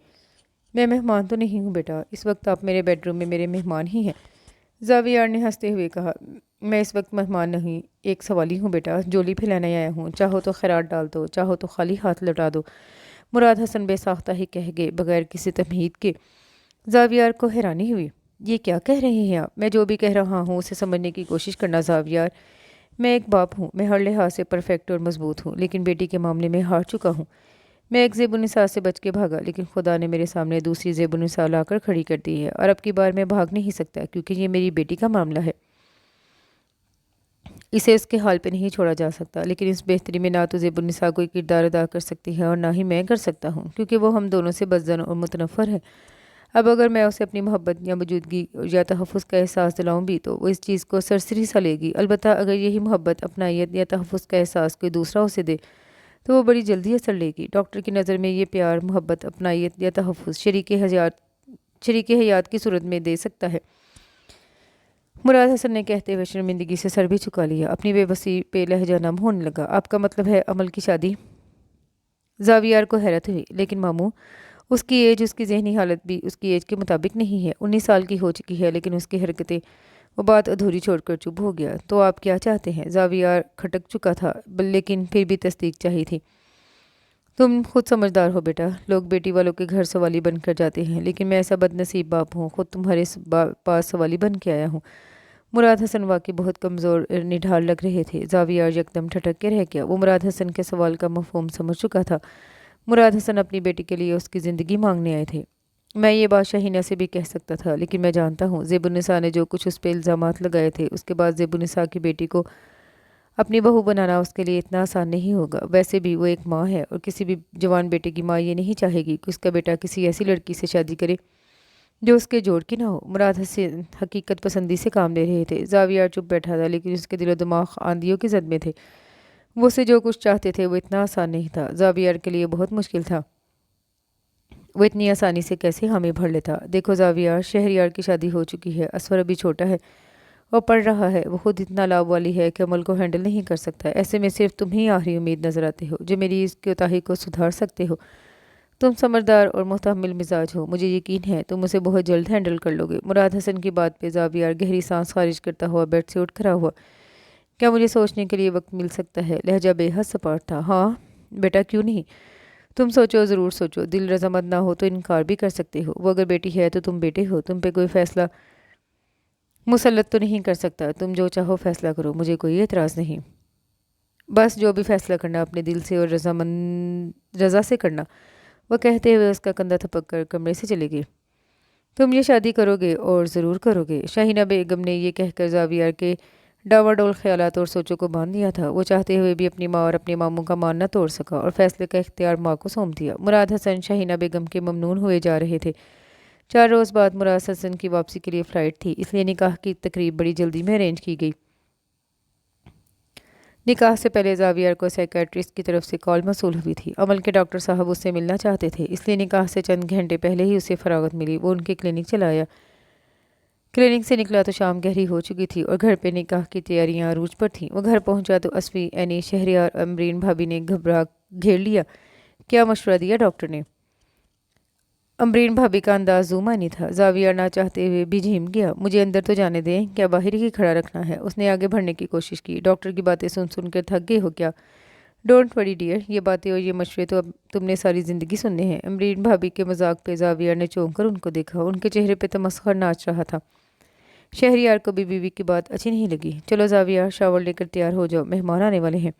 میں مہمان تو نہیں ہوں بیٹا، اس وقت آپ میرے بیڈ روم میں میرے مہمان ہی ہیں، زاویار نے ہنستے ہوئے کہا۔ میں اس وقت مہمان نہیں، ایک سوالی ہوں بیٹا، جولی پھیلانے آیا ہوں، چاہو تو خیرات ڈال دو، چاہو تو خالی ہاتھ لوٹا دو، مراد حسن بے ساختہ ہی کہہ گئے بغیر کسی تمہید کے۔ زاویار کو حیرانی ہوئی۔ یہ کیا کہہ رہے ہیں آپ؟ میں جو بھی کہہ رہا ہوں اسے سمجھنے کی کوشش کرنا زاویار۔ میں ایک باپ ہوں، میں ہر لحاظ سے پرفیکٹ اور مضبوط ہوں، لیکن بیٹی کے معاملے میں ہار چکا ہوں۔ میں ایک زیب النساء سے بچ کے بھاگا، لیکن خدا نے میرے سامنے دوسری زیب النساء لا کر کھڑی کر دی ہے، اور اب کی بار میں بھاگ نہیں سکتا، کیونکہ یہ میری بیٹی کا معاملہ ہے۔ اسے اس کے حال پہ نہیں چھوڑا جا سکتا، لیکن اس بہتری میں نہ تو زیب النساء کوئی کردار ادا کر سکتی ہے اور نہ ہی میں کر سکتا ہوں، کیونکہ وہ ہم دونوں سے بدظن اور متنفر ہے۔ اب اگر میں اسے اپنی محبت یا موجودگی یا تحفظ کا احساس دلاؤں بھی تو وہ اس چیز کو سرسری سا لے گی۔ البتہ اگر یہی محبت، اپنائیت یا تحفظ کا احساس کوئی دوسرا اسے دے تو وہ بڑی جلدی اثر لے گی۔ ڈاکٹر کی نظر میں یہ پیار، محبت، اپنائیت یا تحفظ شریک حیات کی صورت میں دے سکتا ہے۔ مراد حسن نے کہتے ہوئے شرمندگی سے سر بھی چکا لیا، اپنی بے بسی پہ لہجہ نم ہونے لگا۔ آپ کا مطلب ہے عمل کی شادی؟ زاویار کو حیرت ہوئی۔ لیکن ماموں، اس کی ایج، اس کی ذہنی حالت بھی اس کی ایج کے مطابق نہیں ہے۔ 19 سال کی ہو چکی ہے، لیکن اس کی حرکتیں… وہ بات ادھوری چھوڑ کر چپ ہو گیا۔ تو آپ کیا چاہتے ہیں؟ زاویار کھٹک چکا تھا، لیکن پھر بھی تصدیق چاہی تھی۔ تم خود سمجھدار ہو بیٹا، لوگ بیٹی والوں کے گھر سوالی بن کر جاتے ہیں، لیکن میں ایسا بد نصیب باپ ہوں، خود تمہارے پاس سوالی بن کے آیا ہوں۔ مراد حسن واقعی بہت کمزور نڈھال لگ رہے تھے۔ زاویار یکدم ٹھٹک کے رہ گیا۔ وہ مراد حسن کے سوال کا مفہوم سمجھ چکا تھا۔ مراد حسن اپنی بیٹی کے لیے اس کی زندگی مانگنے آئے تھے۔ میں یہ بات شاہینہ سے بھی کہہ سکتا تھا، لیکن میں جانتا ہوں زیب النساء نے جو کچھ اس پہ الزامات لگائے تھے، اس کے بعد زیب النساء کی بیٹی کو اپنی بہو بنانا اس کے لیے اتنا آسان نہیں ہوگا۔ ویسے بھی وہ ایک ماں ہے، اور کسی بھی جوان بیٹے کی ماں یہ نہیں چاہے گی کہ اس کا بیٹا کسی ایسی لڑکی سے شادی کرے جو اس کے جوڑ کی نہ ہو۔ مراد حسن حقیقت پسندی سے کام لے رہے تھے۔ زاویار چپ بیٹھا تھا، لیکن اس کے دل و دماغ آندھیوں کی زد میں تھے۔ وہ سے جو کچھ چاہتے تھے وہ اتنا آسان نہیں تھا، زاویار کے لیے بہت مشکل تھا۔ وہ اتنی آسانی سے کیسے حامی بھر لیتا؟ دیکھو زاویار، شہریار کی شادی ہو چکی ہے، اسور ابھی چھوٹا ہے، وہ پڑھ رہا ہے، وہ خود اتنا لاب والی ہے کہ عمل کو ہینڈل نہیں کر سکتا۔ ایسے میں صرف تم ہی آخری امید نظر آتے ہو جو میری اس کوتاہی کو سدھار سکتے ہو۔ تم سمجھدار اور محتمل مزاج ہو، مجھے یقین ہے تم اسے بہت جلد ہینڈل کر لو گے۔ مراد حسن کی بات پہ زاویار گہری سانس خارج کرتا ہوا بیڈ سے اٹھ کھڑا ہوا۔ کیا مجھے سوچنے کے لیے وقت مل سکتا ہے؟ لہجہ بے حد سپاٹ تھا۔ ہاں بیٹا، کیوں نہیں؟ تم سوچو، ضرور سوچو، دل رضامند نہ ہو تو انکار بھی کر سکتے ہو۔ وہ اگر بیٹی ہے تو تم بیٹے ہو، تم پہ کوئی فیصلہ مسلط تو نہیں کر سکتا۔ تم جو چاہو فیصلہ کرو، مجھے کوئی اعتراض نہیں۔ بس جو بھی فیصلہ کرنا اپنے دل سے اور رضا سے کرنا۔ وہ کہتے ہوئے اس کا کندھا تھپک کر کمرے سے چلے گئے۔ تم یہ شادی کرو گے اور ضرور کرو گے۔ شاہینہ بیگم نے یہ کہہ کر زاویہ کے ڈاواڈول خیالات اور سوچوں کو باندھ دیا تھا۔ وہ چاہتے ہوئے بھی اپنی ماں اور اپنے ماموں کا مان نہ توڑ سکا اور فیصلے کا اختیار ماں کو سونپ دیا۔ مراد حسن شاہینہ بیگم کے ممنون ہوئے جا رہے تھے۔ 4 روز بعد مراد حسن کی واپسی کے لیے فلائٹ تھی، اس لیے نکاح کی تقریب بڑی جلدی میں ارینج کی گئی۔ نکاح سے پہلے زاویہ کو سائیکیٹرسٹ کی طرف سے کال موصول ہوئی تھی۔ عمل کے ڈاکٹر صاحب اس سے ملنا چاہتے تھے، اس لیے نکاح سے چند گھنٹے پہلے ہی اسے فراغت ملی۔ وہ ان کے کلینک چلا آیا۔ کلینک سے نکلا تو شام گہری ہو چکی تھی اور گھر پہ نکاح کی تیاریاں عروج پر تھیں۔ وہ گھر پہنچا تو اسفی، اینی، شہریار، امبرین بھابی نے گھبرا گھیر لیا۔ کیا مشورہ دیا ڈاکٹر نے؟ امبرین بھابی کا انداز زومانی تھا۔ زاویہ نہ چاہتے ہوئے بھی جھیم گیا۔ مجھے اندر تو جانے دیں، کیا باہر ہی کھڑا رکھنا ہے؟ اس نے آگے بڑھنے کی کوشش کی۔ ڈاکٹر کی باتیں سن سن کر تھک گئے ہو کیا؟ ڈونٹ وری ڈیئر، یہ باتیں اور یہ مشورے تو اب تم نے ساری زندگی سننے ہیں۔ امبرین بھابی کے مذاق پہ زاویہ نے چونک کر ان کو دیکھا۔ ان کے چہرے پہ تمسخر ناچ رہا تھا۔ شہریار کو بھی بیوی کی بات اچھی نہیں لگی۔ چلو زاویہ، شاور لے کر تیار ہو جاؤ، مہمان آنے والے ہیں۔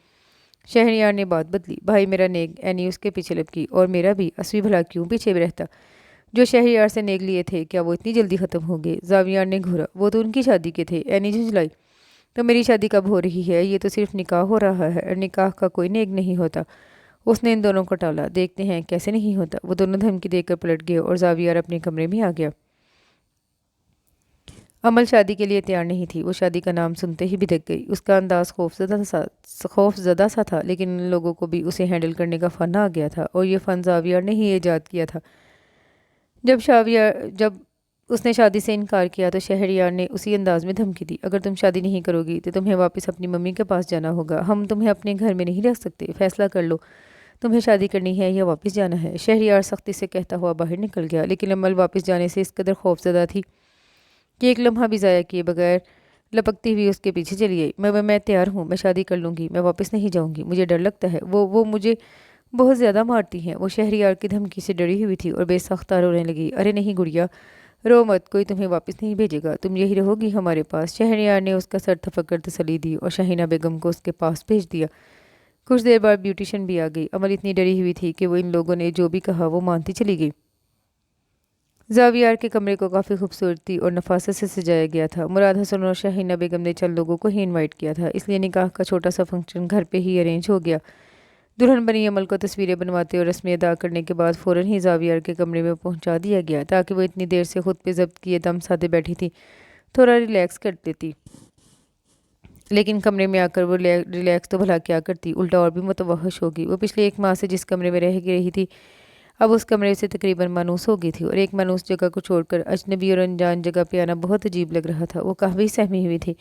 شہریار نے بات بدلی۔ بھائی میرا نیگ، اینی اس کے پیچھے لپکی، اور میرا بھی، اسوی بھلا کیوں پیچھے رہتا؟ جو شہریار سے نیگ لیے تھے کیا وہ اتنی جلدی ختم ہو گئے؟ زاویہ نے گھورا۔ وہ تو ان کی شادی کے تھے، اینی جھنجھلائی۔ تو میری شادی کب ہو رہی ہے؟ یہ تو صرف نکاح ہو رہا ہے اور نکاح کا کوئی نیگ نہیں ہوتا۔ اس نے ان دونوں کو ٹالا۔ دیکھتے ہیں کیسے نہیں ہوتا۔ وہ دونوں دھمکی دے کر پلٹ گئے اور زاویہ اپنے کمرے میں آ گیا۔ عمل شادی کے لیے تیار نہیں تھی۔ وہ شادی کا نام سنتے ہی بھدک گئی۔ اس کا انداز خوف زدہ سا تھا، لیکن ان لوگوں کو بھی اسے ہینڈل کرنے کا فن آ گیا تھا، اور یہ فن زاویہ نے ہی ایجاد کیا تھا۔ جب اس نے شادی سے انکار کیا تو شہریار نے اسی انداز میں دھمکی دی، اگر تم شادی نہیں کرو گی تو تمہیں واپس اپنی ممی کے پاس جانا ہوگا۔ ہم تمہیں اپنے گھر میں نہیں رکھ سکتے، فیصلہ کر لو، تمہیں شادی کرنی ہے یا واپس جانا ہے۔ شہریار سختی سے کہتا ہوا باہر نکل گیا، لیکن عمل واپس جانے سے اس قدر خوف زدہ تھی کہ ایک لمحہ بھی ضائع کیے بغیر لپکتی ہوئی اس کے پیچھے چلی گئی۔ میں تیار ہوں، میں شادی کر لوں گی، میں واپس نہیں جاؤں گی، مجھے ڈر لگتا ہے، وہ مجھے بہت زیادہ مارتی ہیں۔ وہ شہریار کی دھمکی سے ڈری ہوئی تھی اور بے ساختہ رونے لگی۔ ارے نہیں گڑیا، رو مت، کوئی تمہیں واپس نہیں بھیجے گا، تم یہی رہو گی ہمارے پاس۔ شہریار نے اس کا سر تھپک کر تسلی دی اور شاہینہ بیگم کو اس کے پاس بھیج دیا۔ کچھ دیر بعد بیوٹیشن بھی آ گئی۔ عمل اتنی ڈری ہوئی تھی کہ وہ ان لوگوں نے جو بھی کہا وہ مانتی چلی گئی۔ زاویار کے کمرے کو کافی خوبصورتی اور نفاست سے سجایا گیا تھا۔ مراد حسن اور شاہینہ بیگم نے چند لوگوں کو ہی انوائٹ کیا تھا، اس لیے نکاح کا چھوٹا سا فنکشن گھر پہ ہی ارینج ہو گیا۔ دلہن بنی عمل کو تصویریں بنواتے اور رسمیں ادا کرنے کے بعد فوراً ہی زاویار کے کمرے میں پہنچا دیا گیا، تاکہ وہ اتنی دیر سے خود پہ ضبط کیے دم سادے بیٹھی تھی، تھوڑا ریلیکس کر دیتی۔ لیکن کمرے میں آ کر وہ ریلیکس تو بھلا کیا کرتی، الٹا اور بھی متوحش ہوگی۔ وہ پچھلے 1 ماہ سے جس کمرے میں رہی تھی، اب اس کمرے سے تقریباً مانوس ہو گئی تھی، اور ایک مانوس جگہ کو چھوڑ کر اجنبی اور انجان جگہ پہ آنا بہت عجیب لگ رہا تھا۔ وہ کافی سہمی ہوئی تھی،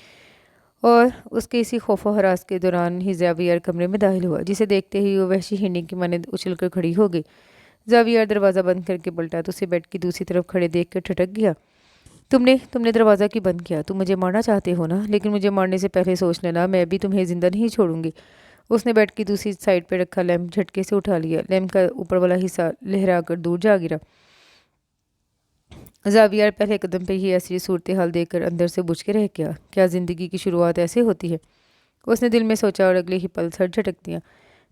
اور اس کے اسی خوف و ہراس کے دوران ہی زاویار کمرے میں داخل ہوا، جسے دیکھتے ہی وہ وحشی ہرنی کی مانند اچھل کر کھڑی ہو گئی۔ زاویار دروازہ بند کر کے پلٹا تو اسے بیڈ کی دوسری طرف کھڑے دیکھ کر ٹھٹک گیا۔ تم نے دروازہ کیوں بند کیا؟ تم مجھے مارنا چاہتے ہو نا؟ لیکن مجھے مارنے سے پہلے سوچ لینا، میں بھی تمہیں زندہ نہیں چھوڑوں گی۔ اس نے بیڈ کی دوسری سائڈ پہ رکھا لیمپ جھٹکے سے اٹھا لیا۔ لیمپ کا اوپر والا حصہ لہرا کر دور جا گرا۔ زاویار پہلے قدم پہ ہی ایسی صورتحال دیکھ کر اندر سے بجھ کے رہ گیا۔ کیا زندگی کی شروعات ایسے ہوتی ہے؟ اس نے دل میں سوچا، اور اگلے ہی پل سر جھٹک دیا۔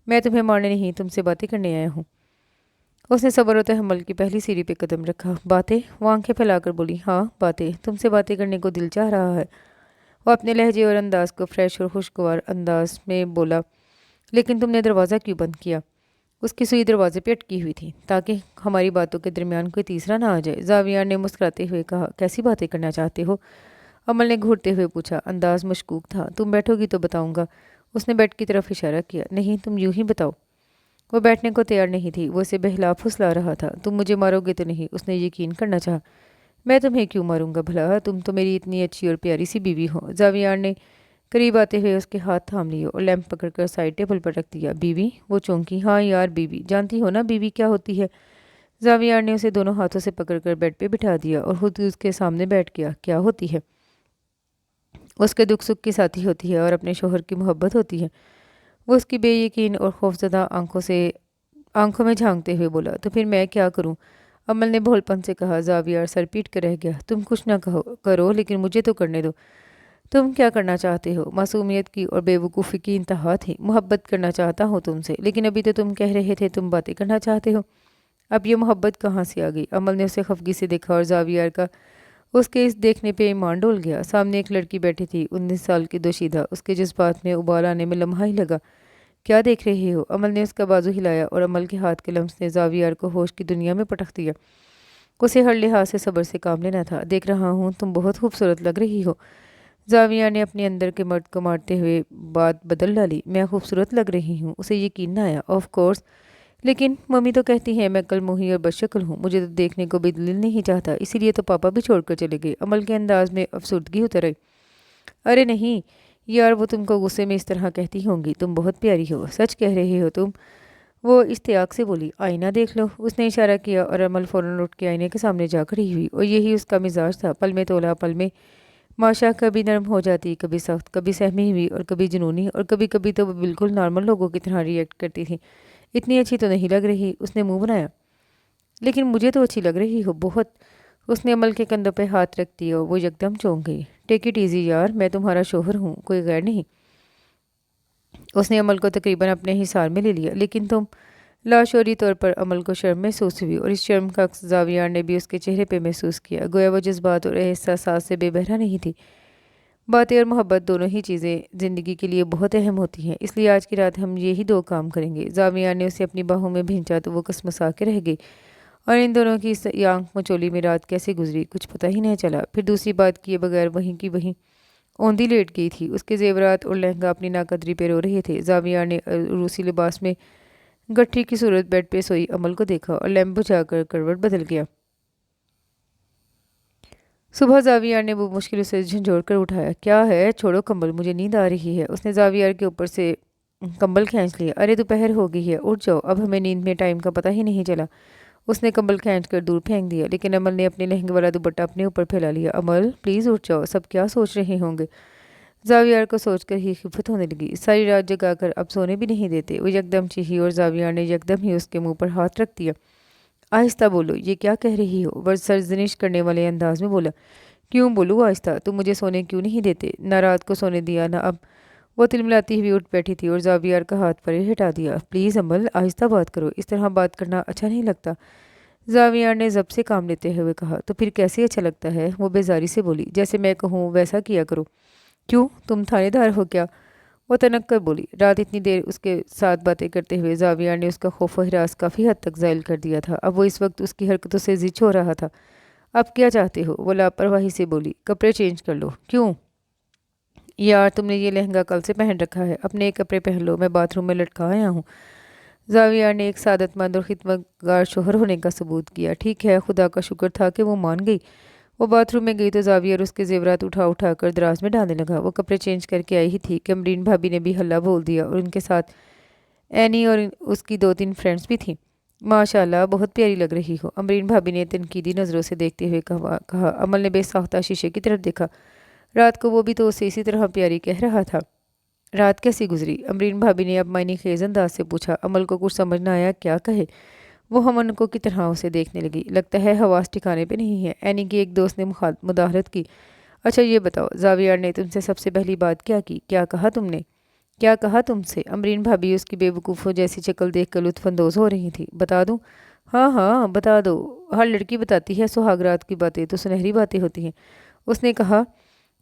میں تمہیں مارنے نہیں، تم سے باتیں کرنے آیا ہوں۔ اس نے صبر و تحمل کی پہلی سیڑھی پہ قدم رکھا۔ باتیں؟ وہ آنکھیں پھیلا کر بولی، ہاں باتیں، تم سے باتیں کرنے کو دل چاہ رہا ہے۔ وہ اپنے لہجے اور انداز کو فریش اور خوشگوار انداز میں بولا، لیکن تم نے دروازہ کیوں بند کیا؟ اس کی سوئی دروازے پہ اٹکی ہوئی تھی، تاکہ ہماری باتوں کے درمیان کوئی تیسرا نہ آ جائے۔ زاویار نے مسکراتے ہوئے کہا، کیسی باتیں کرنا چاہتے ہو؟ عمل نے گھورتے ہوئے پوچھا، انداز مشکوک تھا۔ تم بیٹھو گی تو بتاؤں گا۔ اس نے بیڈ کی طرف اشارہ کیا۔ نہیں، تم یوں ہی بتاؤ۔ وہ بیٹھنے کو تیار نہیں تھی، وہ اسے بہلا پھسلا رہا تھا۔ تم مجھے مارو گے تو نہیں؟ اس نے یقین کرنا چاہا۔ میں تمہیں کیوں ماروں گا بھلا؟ تم تو میری اتنی اچھی اور پیاری سی بیوی ہو۔ زاویار نے قریب آتے ہوئے اس کے ہاتھ تھام لیے اور لیمپ پکڑ کر سائڈ ٹیبل پر رکھ دیا۔ بیوی؟ وہ چونکی۔ ہاں یار، بیوی، جانتی ہو نا بیوی کیا ہوتی ہے؟ زاویار نے اسے دونوں ہاتھوں سے پکڑ کر بیڈ پہ بٹھا دیا اور خود اس کے سامنے بیٹھ گیا۔ کیا ہوتی ہے؟ اس کے دکھ سکھ کی ساتھی ہوتی ہے اور اپنے شوہر کی محبت ہوتی ہے۔ وہ اس کی بے یقین اور خوفزدہ آنکھوں سے आंखों में झांकते हुए बोला। तो फिर मैं क्या करूं? अमल ने भोलपन से कहा। जावियर सर पीट कर रह गया। तुम कुछ ना करो, लेकिन मुझे तो करने दो। तुम क्या करना चाहते हो? मासूमियत की और बेवकूफ़ी की इंतहा थी। मोहब्बत करना चाहता हूँ तुमसे, लेकिन अभी तो तुम कह रहे थे तुम बातें करना चाहते हो। अब ये मोहब्बत कहाँ से आ गई? अमल ने उसे खफगी से देखा और जावियर का उसके इस देखने पे ईमान डोल गया। सामने एक लड़की बैठी थी, 19 साल की दोशीदा। उसके जज्बात में उबाल आने में लम्हा ही लगा। क्या देख रहे हो? अमल ने उसका बाजू हिलाया और अमल के हाथ के लम्स ने जावियर को होश की दुनिया में पटक दिया। उसे हर लिहाज से सब्र से काम लेना था। देख रहा हूँ तुम बहुत खूबसूरत लग रही हो। जाविया ने अपने अंदर के मर्द को मारते हुए बात बदल डाली। मैं खूबसूरत लग रही हूँ? उसे यकीन न आया। ऑफ कोर्स, लेकिन मम्मी तो कहती है मैं कलमुही और बदशक्ल हूँ। मुझे तो देखने को भी दिल नहीं चाहता, इसीलिए तो पापा भी छोड़कर चले गए। अमल के अंदाज में अफसुर्दगी उतर आई। अरे नहीं यार, वो तुमको गुस्से में इस तरह कहती होंगी। तुम बहुत प्यारी हो, सच कह रहे हो तुम। वो इश्तियाक से बोली। आईना देख लो। उसने इशारा किया और अमल फौरन उठ के आईने के सामने जा खड़ी हुई। और यही उसका मिजाज था, पल में तोला पल में माशा। कभी नरम हो जाती, कभी सख्त, कभी सहमी हुई और कभी जुनूनी, और कभी कभी तो वो बिल्कुल नॉर्मल लोगों की तरह रिएक्ट करती थी। इतनी अच्छी तो नहीं लग रही, उसने मुंह बनाया। लेकिन मुझे तो अच्छी लग रही हो बहुत। उसने अमल के कंधों पे हाथ रख दिया और वो यकदम चौंक गई। टेक इट ईजी यार, मैं तुम्हारा शोहर हूँ, कोई गैर नहीं। उसने अमल को तकरीबन अपने हिसार में ले लिया। लेकिन तुम। लाशौरी तौर पर अमल को शर्म महसूस हुई और इस शर्म का अक्स जावियार ने भी उसके चेहरे पे महसूस किया। गोया वो जज्बात और एहसास से बेबहरा नहीं थी। बातें और मोहब्बत दोनों ही चीज़ें ज़िंदगी के लिए बहुत अहम होती हैं, इसलिए आज की रात हम यही दो काम करेंगे। जाविया ने उसे अपनी बाहों में भींचा तो वो कसमसा के रह गई। और इन दोनों की इस आंख मचोली में रात कैसे गुजरी कुछ पता ही नहीं चला। फिर दूसरी बात किए बगैर वहीं की वहीं औंधी लेट गई थी। उसके जेवरात और लहंगा अपनी नाकदरी पे रो रहे थे। जाविया ने रूसी लिबास में गट्ठी की सूरत बेड पे सोई अमल को देखा और लैम्प बुझाकर करवट बदल गया। सुबह जावियर ने वो मुश्किल से झंझोड़ कर उठाया। क्या है? छोड़ो कंबल, मुझे नींद आ रही है। उसने जावियर के ऊपर से कंबल खींच लिया। अरे दोपहर हो गई है, उठ जाओ, अब हमें नींद में टाइम का पता ही नहीं चला। उसने कंबल खींच कर दूर फेंक दिया, लेकिन अमल ने अपने लहंगे वाला दुपट्टा अपने ऊपर फैला लिया। अमल प्लीज़ उठ जाओ, सब क्या सोच रहे होंगे? जावियर को सोचकर ही खिफत होने लगी। सारी रात जगाकर अब सोने भी नहीं देते। वो यकदम चीखी और जावियर ने यकदम ही उसके मुंह पर हाथ रख दिया। आहिस्ता बोलो, ये क्या कह रही हो? वह सरजनिश करने वाले अंदाज में बोला। क्यों बोलूँ आहिस्ता? तुम मुझे सोने क्यों नहीं देते? ना रात को सोने दिया ना अब। वो तिलमिलाती हुई उठ बैठी थी और जावियर का हाथ परे हटा दिया। प्लीज़ अमल, आहिस्ता बात करो, इस तरह बात करना अच्छा नहीं लगता। जावियर ने जब से काम लेते हुए कहा। तो फिर कैसे अच्छा लगता है? वो बेजारी से बोली। जैसे मैं कहूँ वैसा किया करो। क्यों, तुम थानेदार हो क्या? वो तनक कर बोली। रात इतनी देर उसके साथ बातें करते हुए जावियर ने उसका खौफ व हिरास काफ़ी हद तक ज़ायल कर दिया था। अब वो इस वक्त उसकी हरकतों से जिच हो रहा था। अब क्या चाहते हो? वो लापरवाही से बोली। कपड़े चेंज कर लो। क्यों? यार तुमने ये लहंगा कल से पहन रखा है, अपने कपड़े पहन लो, मैं बाथरूम में लटका आया हूँ। जावियर ने एक सादतमंद और खिदमतगार शोहर होने का सबूत किया। ठीक है, खुदा का शुक्र था कि वो मान गई। वो बाथरूम में गई तो जावियर उसके जेवरात उठा उठा कर दराज में डालने लगा। वो कपड़े चेंज करके आई ही थी कि अमरीन भाभी ने भी हल्ला बोल दिया और उनके साथ एनी और उसकी 2-3 फ्रेंड्स भी थीं। माशाल्लाह, बहुत प्यारी लग रही हो, अमरीन भाभी ने तनकीदी नज़रों से देखते हुए कहा। अमल ने बेसाख्ता शीशे की तरफ देखा। रात को वो भी तो उसे इसी तरह प्यारी कह रहा था। रात कैसी गुजरी? अमरीन भाभी ने अब मायने खेज अंदाज से पूछा। अमल को कुछ समझ न आया क्या कहे। वो हमनको की तरह उसे देखने लगी। लगता है हवास ठिकाने पे नहीं है। एनी की एक दोस्त ने मुदाहरत की। अच्छा ये बताओ, जावियर ने तुमसे सबसे पहली बात क्या की? क्या कहा तुमने? क्या कहा तुमसे? अमरीन भाभी उसकी बेवकूफ़ों जैसी शक्ल देख कर लुत्फानंदोज़ हो रही थी। बता दूं? हाँ हाँ बता दो। हर लड़की बताती है सुहागरात की बातें तो सुनहरी बातें होती हैं। उसने कहा।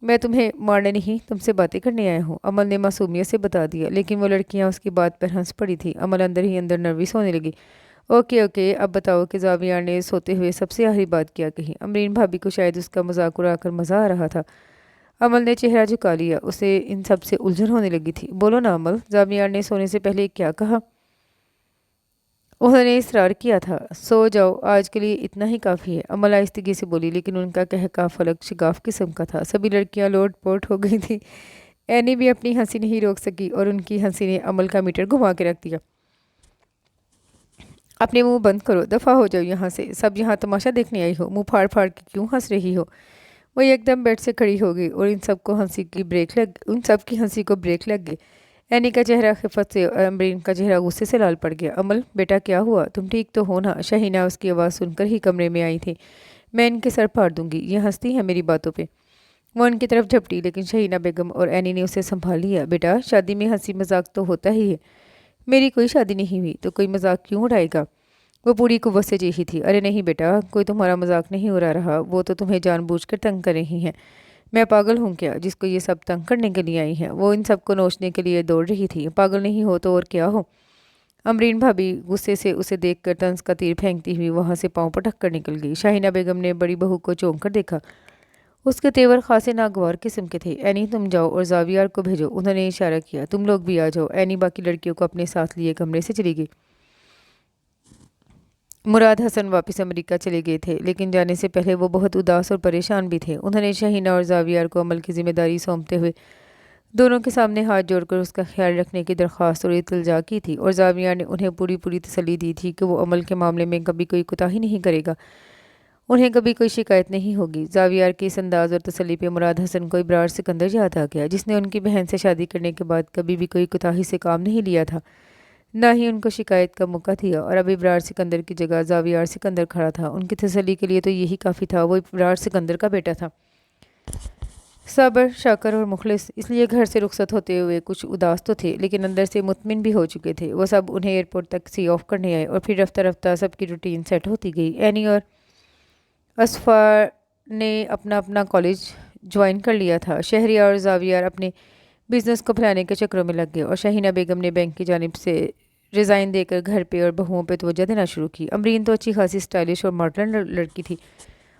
मैं तुम्हें मारने नहीं, तुमसे बातें करने आया हूँ, अमल ने मासूमियत से बता दिया। लेकिन वो लड़कियाँ उसकी बात पर हंस पड़ी थी। अमल अंदर ही अंदर नर्वस होने लगी। ओके ओके, अब बताओ कि जावियर ने सोते हुए सबसे आखिरी बात क्या कही? अमरीन भाभी को शायद उसका मजाक उड़ाकर मज़ा आ रहा था। अमल ने चेहरा झुका लिया। उसे इन सब से उलझन होने लगी थी। बोलो ना अमल, जावियर ने सोने से पहले क्या कहा? उन्होंने इसरार किया था। सो जाओ, आज के लिए इतना ही काफ़ी है, अमल आहिस्तगी से बोली। लेकिन उनका कहका फलक शिगाफ किस्म का था। सभी लड़कियां लोट पोट हो गई थी। एनी भी अपनी हंसी नहीं रोक सकी और उनकी हंसी ने अमल का मीटर घुमा के रख दिया। अपने मुंह बंद करो, दफ़ा हो जाओ यहाँ से। सब यहाँ तमाशा देखने आई हो, मुंह फाड़ फाड़ के क्यों हंस रही हो? वो एकदम बेड से खड़ी हो गई और उन सब की हंसी को ब्रेक लग गई। एनी का चेहरा खिफत से और अमरीन का चेहरा गुस्से से लाल पड़ गया। अमल बेटा क्या हुआ, तुम ठीक तो हो ना? शहीना उसकी आवाज़ सुनकर ही कमरे में आई थी। मैं इनके सर फाड़ दूंगी, ये हंसती है मेरी बातों पे। वो उनकी तरफ झपटी, लेकिन शहीना बेगम और एनी ने उसे संभाल लिया। बेटा शादी में हंसी मजाक तो होता ही है, मेरी कोई शादी नहीं हुई तो कोई मजाक क्यों उड़ाएगा? वो पूरी कुव्वत से चीखी थी। अरे नहीं बेटा, कोई तुम्हारा मजाक नहीं उड़ा रहा, वो तो तुम्हें जानबूझकर तंग कर रही हैं। मैं पागल हूँ क्या जिसको ये सब तंग करने के लिए आई हैं? वो इन सबको नोचने के लिए दौड़ रही थी। पागल नहीं हो तो और क्या हो? अमरीन भाभी गुस्से से उसे देखकर तंज का तीर फेंकती हुई वहां से पांव पटक कर निकल गई। शाहिना बेगम ने बड़ी बहू को चौंक कर देखा। उसके तेवर खासे नागवार किस्म के थे। एनी तुम जाओ और जावियार को भेजो, उन्होंने इशारा किया। तुम लोग भी आ जाओ। एनी बाकी लड़कियों को अपने साथ लिए कमरे से चली गई। मुराद हसन वापस अमेरिका चले गए थे, लेकिन जाने से पहले वो बहुत उदास और परेशान भी थे। उन्होंने शहीना और जावियार को अमल की जिम्मेदारी सौंपते हुए दोनों के सामने हाथ जोड़कर उसका ख्याल रखने की दरख्वास्त और इल्तिजा की थी, और जावियार ने उन्हें पूरी पूरी तसल्ली दी थी कि वो अमल के मामले में कभी कोई कोताही नहीं करेगा, उन्हें कभी कोई शिकायत नहीं होगी। जावियार के इस अंदाज और तसल्ली पे मुराद हसन को इब्रार सिकंदर याद आ गया, जिसने उनकी बहन से शादी करने के बाद कभी भी कोई कोताही से काम नहीं लिया था, न ही उनको शिकायत का मौका दिया। और अब इब्रार सिकंदर की जगह जावियार सिकंदर खड़ा था। उनकी तसल्ली के लिए तो यही काफ़ी था, वो इब्रार सिकंदर का बेटा था, सब्र, शाकर और मुखलिस। इसलिए घर से रुखसत होते हुए कुछ उदास तो थे, लेकिन अंदर से मुतमिन भी हो चुके थे। वो सब उन्हें एयरपोर्ट तक सी ऑफ करने आए, और फिर रफ्ता रफ्ता सबकी रूटीन सेट होती गई। एनी और असफार ने अपना अपना कॉलेज ज्वाइन कर लिया था। शहरियार और जावियार अपने बिजनेस को फैलाने के चक्रों में लग गए, और शहीना बेगम ने बैंक की जानिब से रिज़ाइन देकर घर पे और बहुओं पे तवज्जो देना शुरू की। अमरीन तो अच्छी खासी स्टाइलिश और मॉडर्न लड़की थी,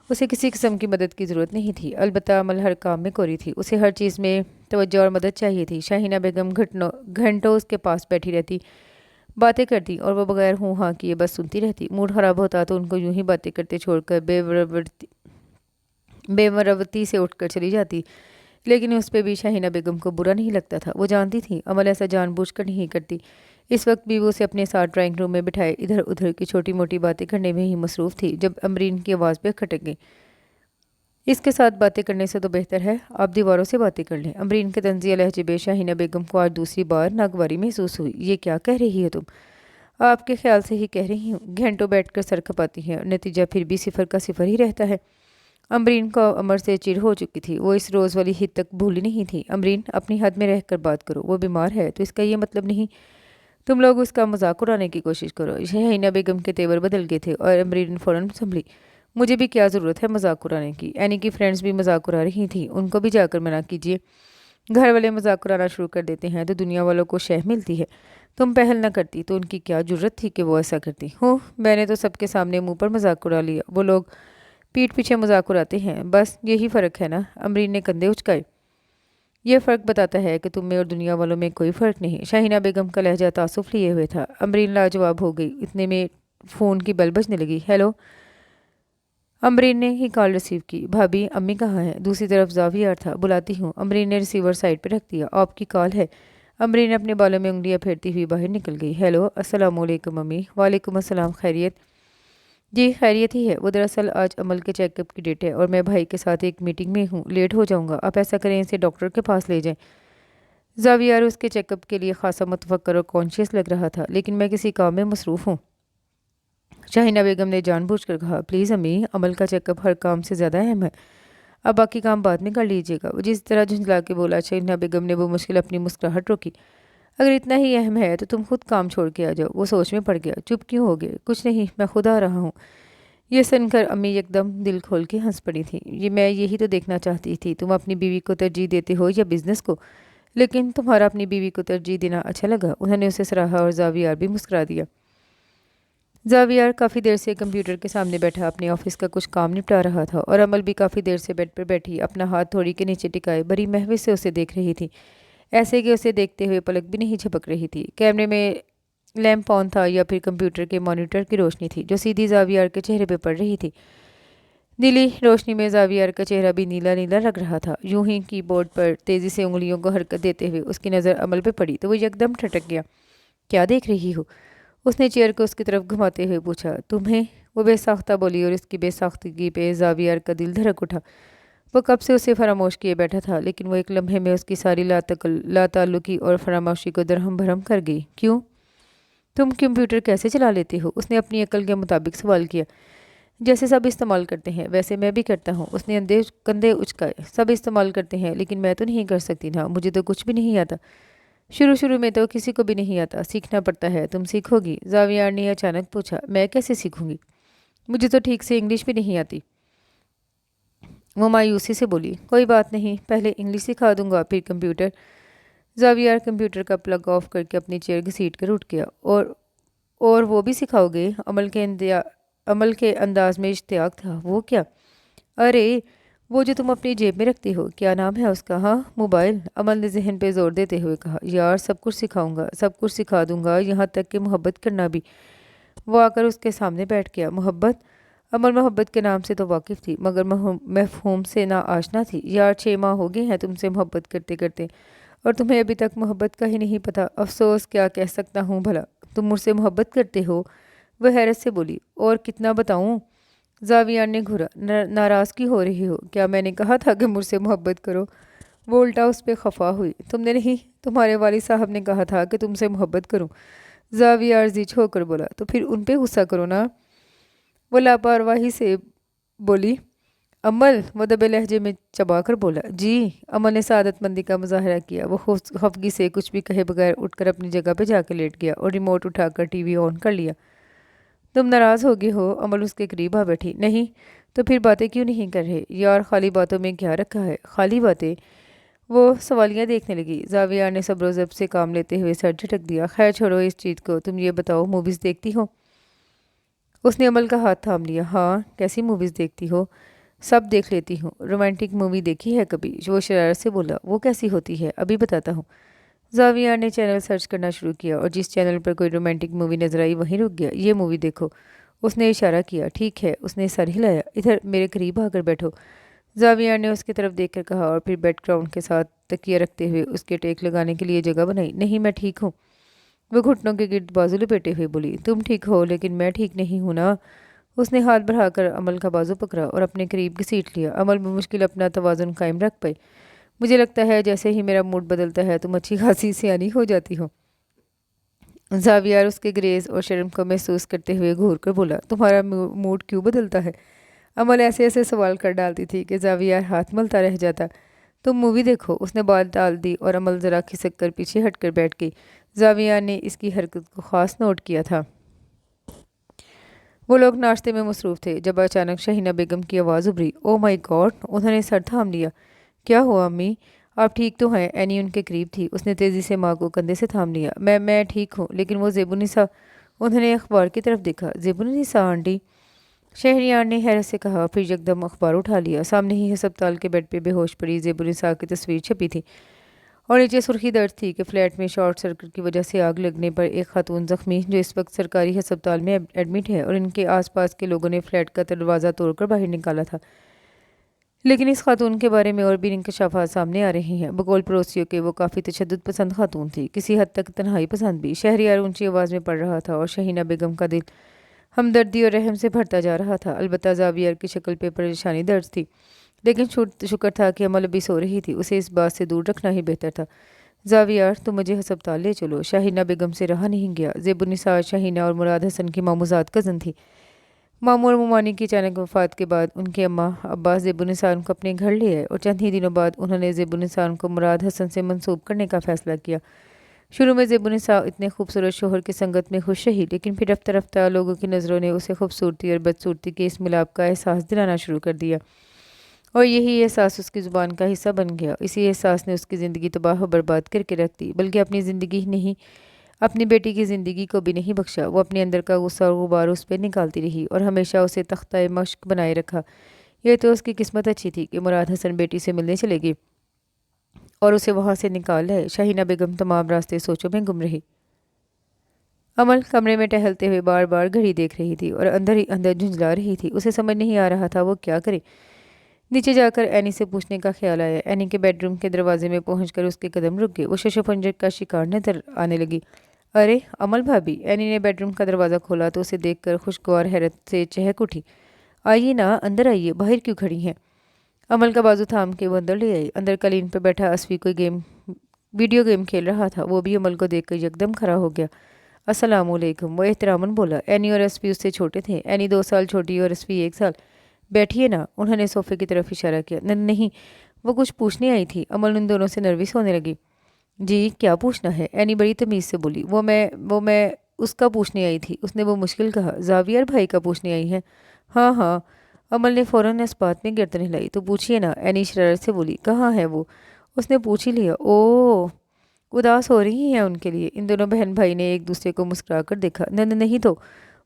उसे किसी किस्म की मदद की ज़रूरत नहीं थी। अलबत्ता अमल हर काम में कोरी थी, उसे हर चीज़ में तवज्जो और मदद चाहिए थी। शाहीना बेगम घंटों उसके पास बैठी रहती, बातें करती, और वो बगैर हूँ हाँ किए बस सुनती रहती। मूड ख़राब होता तो उनको यूं ही बातें करते छोड़कर बेमरवती से उठकर चली जाती, लेकिन उस पर भी शाहीना बेगम को बुरा नहीं लगता था। वो जानती थी अमल ऐसा जानबूझकर नहीं करती। इस वक्त भी वो उसे अपने साथ ड्राइंग रूम में बिठाए इधर उधर की छोटी मोटी बातें करने में ही मसरूफ़ थी, जब अमरीन की आवाज़ पे खटक गई। इसके साथ बातें करने से तो बेहतर है आप दीवारों से बातें कर लें। अमरीन के तंजिया लहजे में शाहीना बेगम को आज दूसरी बार नागवारी महसूस हुई। ये क्या कह रही हो तुम? आपके ख्याल से ही कह रही हूँ। घंटों बैठकर सर खपाती हैं, नतीजा फिर भी सिफर का सिफर ही रहता है। अमरीन को अमर से चिढ़ हो चुकी थी। वो इस रोज़ वाली हित तक भूली नहीं थी। अमरीन अपनी हद में रहकर बात करो, वो बीमार है तो इसका ये मतलब नहीं तुम लोग उसका मजाक उड़ाने की कोशिश करो। शहीना बेगम के तेवर बदल गए थे, और अमरीन फ़ौरन संभली। मुझे भी क्या ज़रूरत है मजाक उड़ाने की? एनी की फ्रेंड्स भी मजाक उड़ा रही थी, उनको भी जाकर मना कीजिए। घर वाले मजाक उड़ाना शुरू कर देते हैं तो दुनिया वालों को शह मिलती है। तुम पहल न करती तो उनकी क्या जरूरत थी कि वो ऐसा करती हो? मैंने तो सबके सामने मुंह पर मजाक उड़ा लिया, वो लोग पीठ पीछे मजाक उड़ाते हैं, बस यही फ़र्क है ना। अमरीन ने कंधे उचकाए। यह फ़र्क बताता है कि तुम में और दुनिया वालों में कोई फ़र्क नहीं। शाहीना बेगम का लहजा तासुफ लिए हुए था। अमरीन लाजवाब हो गई। इतने में फ़ोन की बेल बजने लगी। हेलो। अमरीन ने ही कॉल रिसीव की। भाभी अम्मी कहाँ हैं? दूसरी तरफ जावियार था। बुलाती हूँ। अमरीन ने रिसीवर साइड पर रख दिया। आपकी कॉल है। अमरीन ने अपने बालों में उंगलियां फेरती हुई बाहर निकल गई। हेलो, अस्सलाम वालेकुम अम्मी। वालेकुम अस्सलाम, खैरियत? जी खैरियत ही है। वो दरअसल आज अमल के चेकअप की डेट है और मैं भाई के साथ एक मीटिंग में हूँ, लेट हो जाऊँगा। आप ऐसा करें इसे डॉक्टर के पास ले जाएं। जावियार उसके चेकअप के लिए खासा मुतफक्कर और कॉन्शियस लग रहा था, लेकिन मैं किसी काम में मसरूफ़ हूँ। शाहीना बेगम ने जानबूझकर कहा। प्लीज़ अम्मी, अमल का चेकअप हर काम से ज़्यादा अहम है, अब बाकी काम बाद में कर लीजिएगा। वो जिस तरह झुंझला के बोला, शाहीना बेगम ने वो मुश्किल अपनी मुस्कुराहट रोकी। अगर इतना ही अहम है तो तुम खुद काम छोड़ के आ जाओ। वो सोच में पड़ गया। चुप क्यों हो गए? कुछ नहीं, मैं खुद आ रहा हूँ। ये सुनकर अम्मी एकदम दिल खोल के हंस पड़ी थी। मैं यही तो देखना चाहती थी, तुम अपनी बीवी को तरजीह देते हो या बिजनेस को? लेकिन तुम्हारा अपनी बीवी को तरजीह देना अच्छा लगा। उन्होंने उसे सराहा और जावियार भी मुस्कुरा दिया। जावियार काफ़ी देर से कंप्यूटर के सामने बैठा अपने ऑफिस का कुछ काम निपटा रहा था, और अमल भी काफ़ी देर से बेड पर बैठी अपना हाथ थोड़ी के नीचे टिकाए बड़ी महविश से उसे देख रही थी, ऐसे कि उसे देखते हुए पलक भी नहीं झपक रही थी। कैमरे में लैंप ऑन था या फिर कंप्यूटर के मॉनिटर की रोशनी थी जो सीधी जावियार के चेहरे पर पड़ रही थी। नीली रोशनी में जावियार का चेहरा भी नीला नीला लग रहा था। यूं ही कीबोर्ड पर तेज़ी से उंगलियों को हरकत देते हुए उसकी नज़र अमल पे पड़ी तो वो एकदम ठटक गया। क्या देख रही हो? उसने चेयर को उसकी तरफ घुमाते हुए पूछा। तुम्हें? वो बेसाख्ता बोली, और इसकी बेसाख्तगी पे जावियार का दिल धड़क उठा। वो कब से उसे फरामोश किए बैठा था, लेकिन वो एक लम्हे में उसकी सारी लाताल्लुकी और फरामोशी को दरहम भरम कर गई। क्यों? तुम कंप्यूटर कैसे चला लेती हो? उसने अपनी अकल के मुताबिक सवाल किया। जैसे सब इस्तेमाल करते हैं वैसे मैं भी करता हूँ, उसने कंधे उचकाए। सब इस्तेमाल करते हैं लेकिन मैं तो नहीं कर सकती ना, मुझे तो कुछ भी नहीं आता। शुरू शुरू में तो किसी को भी नहीं आता, सीखना पड़ता है। तुम सीखोगी? जावियार ने अचानक पूछा। मैं कैसे सीखूंगी? मुझे तो ठीक से इंग्लिश भी नहीं आती, वो मायूसी से बोली। कोई बात नहीं, पहले इंग्लिश सिखा दूंगा फिर कंप्यूटर। जावियार कंप्यूटर का प्लग ऑफ करके अपनी चेयर घसीट कर उठ गया। और वो भी सिखाओगे? अमल के अंदाज में इश्तियाक था। वो क्या? अरे वो जो तुम अपनी जेब में रखती हो, क्या नाम है उसका? हाँ, मोबाइल। अमल ने जहन पे जोर देते हुए कहा। यार सब कुछ सिखाऊंगा, सब कुछ सिखा दूंगा, यहाँ तक कि मोहब्बत करना भी। वो आकर उसके सामने बैठ गया। मोहब्बत? अमल मोहब्बत के नाम से तो वाकिफ़ थी मगर मफहूम से ना आशना थी। यार 6 माह हो गए हैं तुमसे मोहब्बत करते करते और तुम्हें अभी तक मोहब्बत का ही नहीं पता। अफसोस, क्या कह सकता हूँ भला। तुम मुझसे मोहब्बत करते हो? वह हैरत से बोली। और कितना बताऊँ? जावियार ने घूरा। नाराज़गी हो रही हो? क्या मैंने कहा था कि मुझसे मोहब्बत करो? वो उल्टा उस पर खफा हुई। तुमने नहीं, तुम्हारे वालिद साहब ने कहा था कि तुमसे मोहब्बत करूं। जावियार जीछ होकर बोला। तो फिर उन पे गुस्सा करो ना, वो लापरवाही से बोली। अमल, वो दबे लहजे में चबा कर बोला। जी। अमल ने सादतमंदी का मुजाहरा किया। वो खफगी से कुछ भी कहे बगैर उठकर अपनी जगह पे जाकर लेट गया और रिमोट उठाकर टीवी ऑन कर लिया। तुम नाराज़ हो गए हो? अमल उसके करीब आ बैठी। नहीं। तो फिर बातें क्यों नहीं कर रहे? यार खाली बातों में क्या रखा है? खाली बातें? वो सवालियाँ देखने लगी। जावियार ने सब्र ज़ब्त से काम लेते हुए सर झटक दिया। खैर छोड़ो इस चीज़ को, तुम ये बताओ, मूवीज़ देखती हो? उसने अमल का हाथ थाम लिया। हाँ, कैसी मूवीज़ देखती हो? सब देख लेती हूँ। रोमांटिक मूवी देखी है कभी? वो शरारत से बोला। वो कैसी होती है? अभी बताता हूँ। जावियार ने चैनल सर्च करना शुरू किया और जिस चैनल पर कोई रोमांटिक मूवी नजर आई वहीं रुक गया। ये मूवी देखो, उसने इशारा किया। ठीक है, उसने सर हिलाया। इधर मेरे करीब आकर बैठो, जावियार ने उसकी तरफ देखकर कहा और फिर बैकग्राउंड के साथ तकिया रखते हुए उसके टेक लगाने के लिए जगह बनाई। नहीं, मैं ठीक हूँ, वो घुटनों के गिर्द बाजू लपेटे हुए बोली। तुम ठीक हो लेकिन मैं ठीक नहीं हूँ ना। उसने हाथ बढ़ाकर अमल का बाजू पकड़ा और अपने करीब घसीट लिया। अमल मुश्किल अपना तवाज़ुन कायम रख पाई। मुझे लगता है जैसे ही मेरा मूड बदलता है तुम अच्छी खासी सियानी हो जाती हो। जावियार उसके ग्रेज और शर्म को महसूस करते हुए घूर कर बोला। तुम्हारा मूड क्यों बदलता है? अमल ऐसे ऐसे सवाल कर डालती थी कि जावियार हाथ मलता रह जाता। तुम मूवी देखो, उसने बात डाल दी और अमल ज़रा खिसक कर पीछे हट कर बैठ गई। जावियार ने इसकी हरकत को ख़ास नोट किया था। वो लोग नाश्ते में मसरूफ़ थे जब अचानक शहीना बेगम की आवाज़ उभरी। Oh my God! उन्होंने सर थाम लिया। क्या हुआ अम्मी? आप ठीक तो हैं? एनी उनके करीब थी। उसने तेज़ी से माँ को कंधे से थाम लिया। मैं ठीक हूँ, लेकिन वो ज़ेबुन्निसा। उन्होंने अखबार की तरफ देखा। ज़ेबुन्निसा आंटी? शहरयार ने हैरत से कहा, फिर यकदम अखबार उठा लिया। सामने ही अस्पताल के बेड पे बेहोश पड़ी ज़ेबुन्निसा की तस्वीर छपी थी और नीचे सुर्खी दर्ज थी कि फ्लैट में शॉर्ट सर्किट की वजह से आग लगने पर एक खातून जख्मी जो इस वक्त सरकारी अस्पताल में एडमिट है और इनके आसपास के लोगों ने फ्लैट का दरवाज़ा तोड़कर बाहर निकाला था। लेकिन इस खातून के बारे में और भी इंकशाफात सामने आ रही हैं। बकौल पड़ोसियों के वो काफ़ी तशद्दुद पसंद खातून थी, किसी हद तक तन्हाई पसंद भी। शहरयार ऊंची आवाज़ में पढ़ रहा था और शहीना बेगम का दिल हमदर्दी और रहम से भरता जा रहा था। अलबत्ता जावियर की शक्ल पे परेशानी दर्ज थी, लेकिन शुक्र था कि अमल अभी सो रही थी। उसे इस बात से दूर रखना ही बेहतर था। जावियार, तुम मुझे अस्पताल ले चलो। शाहीना बेगम से रहा नहीं गया। ज़ेबुन्निसा शाहीना और मुराद हसन की मामूजात कज़न थी। मामू और मुमानी की अचानक वफ़ात के बाद उनके अम्मा अब्बास ज़ेबुन्निसा को अपने घर ले आए और चंद ही दिनों बाद उन्होंने ज़ेबुन्निसा को मुराद हसन से मंसूब करने का फ़ैसला किया। शुरू में ज़ेबुन्निसा इतने खूबसूरत शोहर की संगत में खुश रही, लेकिन फिर रफ्ता रफ्ता लोगों की नज़रों ने उसे खूबसूरती और बदसूरती के इस मिलाप का एहसास दिलाना शुरू कर दिया और यही एहसास उसकी ज़ुबान का हिस्सा बन गया। इसी एहसास ने उसकी ज़िंदगी तबाह बर्बाद करके रख दी, बल्कि अपनी ज़िंदगी ही नहीं, अपनी बेटी की ज़िंदगी को भी नहीं बख्शा। वो अपने अंदर का गुस्सा और गुबार उस पर निकालती रही और हमेशा उसे तख्ता मश्क बनाए रखा। यह तो उसकी किस्मत अच्छी थी कि मुराद हसन बेटी से मिलने चलेगी और उसे वहाँ से निकाल लाए। शाहीना बेगम तमाम रास्ते सोचों में गुम रही। अमल कमरे में टहलते हुए बार बार घड़ी देख रही थी और अंदर ही अंदर झुंझला रही थी। उसे समझ नहीं आ रहा था वो क्या करे। नीचे जाकर एनी से पूछने का ख्याल आया। एनी के बेडरूम के दरवाजे में पहुंचकर उसके कदम रुक गए। वो शशोपंजर का शिकार नजर आने लगी। अरे अमल भाभी! एनी ने बेडरूम का दरवाज़ा खोला तो उसे देखकर खुशगवार हैरत से चहक उठी। आइए ना, अंदर आइए, बाहर क्यों खड़ी हैं? अमल का बाजू थाम के वो अंदर ले आई। अंदर कालीन पर बैठा असफी कोई वीडियो गेम खेल रहा था। वो भी अमल को देखकर यकदम खड़ा हो गया। अस्सलामुअलैकुम, वो एहतरामन बोला। एनी और असफी उससे छोटे थे। एनी 2 साल छोटी और असफी 1 साल। बैठिए ना, उन्होंने सोफे की तरफ इशारा किया। नहीं, वो कुछ पूछने आई थी। अमल उन दोनों से नर्वस होने लगी। जी क्या पूछना है? एनी बड़ी तमीज़ से बोली। वो मैं उसका पूछने आई थी। उसने वो मुश्किल कहा। जावियर भाई का पूछने आई है? हाँ हाँ। अमल ने फ़ौरन इस बात में गर्दन हिलाई। तो पूछिए ना, एनी शरारत से बोली। कहाँ है वो? उसने पूछ ही लिया। ओह, उदास हो रही हैं उनके लिए। इन दोनों बहन भाई ने एक दूसरे को मुस्कुरा कर देखा। नहीं तो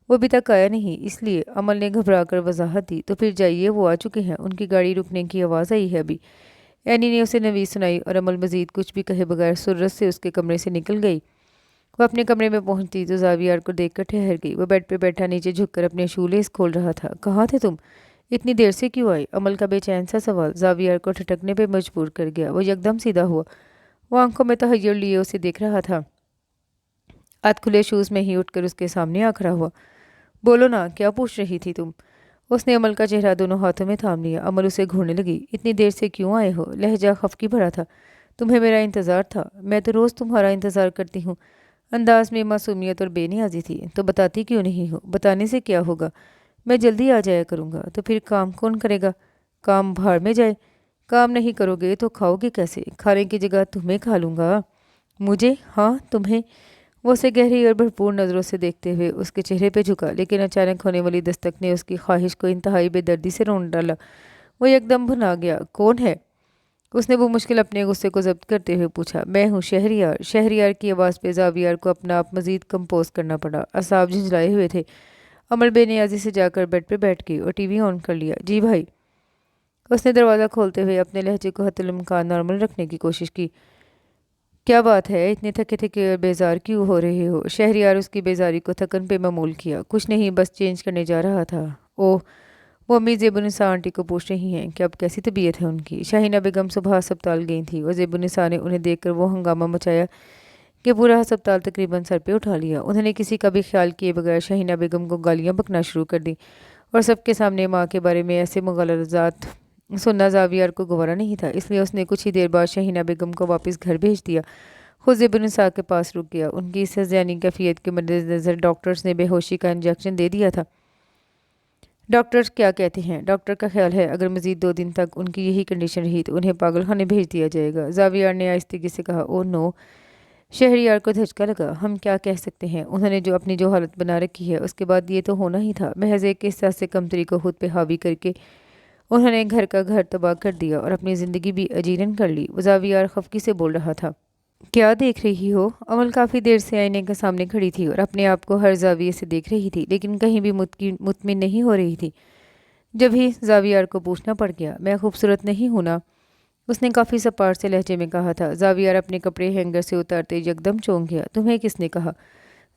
वो अभी तक आया नहीं, इसलिए। अमल ने घबरा कर वजाहत दी। तो फिर जाइए, वो आ चुके हैं। उनकी गाड़ी रुकने की आवाज़ आई है अभी। एनी ने उसे नवीस सुनाई और अमल मजीद कुछ भी कहे बगैर सुर्रत से उसके कमरे से निकल गई। वो अपने कमरे में पहुंचती तो जावियार को देखकर ठहर गई। वो बेड पे बैठा नीचे झुककर अपने शूलेस खोल रहा था। कहाँ थे तुम? इतनी देर से क्यों आई? अमल का बेचैन सा सवाल जावियार को ठटकने पे मजबूर कर गया। वो यकदम सीधा हुआ। वो आंखों में तहय्युर लिए उसे देख रहा था। हाथ खुले शूज़ में ही उठकर उसके सामने आ खड़ा हुआ। बोलो ना, क्या पूछ रही थी तुम? उसने अमल का चेहरा दोनों हाथों में थाम लिया। अमल उसे घूरने लगी। इतनी देर से क्यों आए हो? लहजा खफकी भरा था। तुम्हें मेरा इंतज़ार था। मैं तो रोज़ तुम्हारा इंतज़ार करती हूँ। अंदाज में मासूमियत और बेनियाजी थी। तो बताती क्यों नहीं हो? बताने से क्या होगा? मैं जल्दी आ जाया करूँगा। तो फिर काम कौन करेगा? काम भाड़ में जाए। काम नहीं करोगे तो खाओगे कैसे? खाने की जगह तुम्हें खा लूँगा। मुझे? हाँ तुम्हें। वो उसे गहरी और भरपूर नज़रों से देखते हुए उसके चेहरे पे झुका, लेकिन अचानक होने वाली दस्तक ने उसकी ख्वाहिश को इंतहाई बेदर्दी से रोन डाला। वो एकदम भुना गया। कौन है? उसने वो मुश्किल अपने गुस्से को जब्त करते हुए पूछा। मैं हूँ शहरियार। शहरियार की आवाज़ पे जावियार को अपना आप मजीद कंपोज करना पड़ा। असाब झंझलाए हुए थे। अमल बेनियाजी से जाकर बेड पे बैठ गई और टीवी ऑन कर लिया। जी भाई। उसने दरवाज़ा खोलते हुए अपने लहजे को हतुल-इम्कान नॉर्मल रखने की कोशिश की। क्या बात है, इतने थके थके और बेजार क्यों हो रहे हो? शहरियार उसकी बेजारी को थकन पे मामूल किया। कुछ नहीं, बस चेंज करने जा रहा था। ओह, वो अम्मी ज़ेबुन्निसा आंटी को पूछ रही हैं कि अब कैसी तबीयत है उनकी। शाहीना बेगम सुबह अस्पताल गई थी और ज़ेबुन्निसा ने उन्हें देखकर वो हंगामा मचाया कि पूरा अस्पताल तकरीबन सर पे उठा लिया। उन्होंने किसी का भी ख्याल किए बगैर शाहीना बेगम को गालियाँ बकना शुरू कर दी और सबके सामने माँ के बारे में ऐसे मुग़लज़ात सुनना जावियार को गवारा नहीं था। इसलिए उसने कुछ ही देर बाद शाहीना बेगम को वापस घर भेज दिया। खुद ज़ेबुन्निसा के पास रुक गया। उनकी इस ज़हनी कैफियत के मद्देनज़र डॉक्टर्स ने बेहोशी का इंजेक्शन दे दिया था। डॉक्टर्स क्या कहते हैं? डॉक्टर का ख्याल है अगर मज़ीद 2 दिन तक उनकी यही कंडीशन रही तो उन्हें पागल खाने भेज दिया जाएगा। जावियार ने आहिस्तगी से कहा। Oh no. शहरियार को धचका लगा। हम क्या कह सकते हैं? उन्होंने जो हालत बना रखी है उसके बाद ये तो होना ही था। महज एक एहसास से कमतरी को खुद पे हावी करके उन्होंने घर तबाह कर दिया और अपनी ज़िंदगी भी अजीरन कर ली। जावियार खफकी से बोल रहा था। क्या देख रही हो? अमल काफ़ी देर से आईने के सामने खड़ी थी और अपने आप को हर जाविये से देख रही थी, लेकिन कहीं भी मुतमिन नहीं हो रही थी। जब ही जावियार को पूछना पड़ गया। मैं खूबसूरत नहीं हूँ ना? उसने काफ़ी सपाट से लहजे में कहा था। जावियार अपने कपड़े हैंगर से उतारते यकदम चौंक गया। तुम्हें किसने कहा?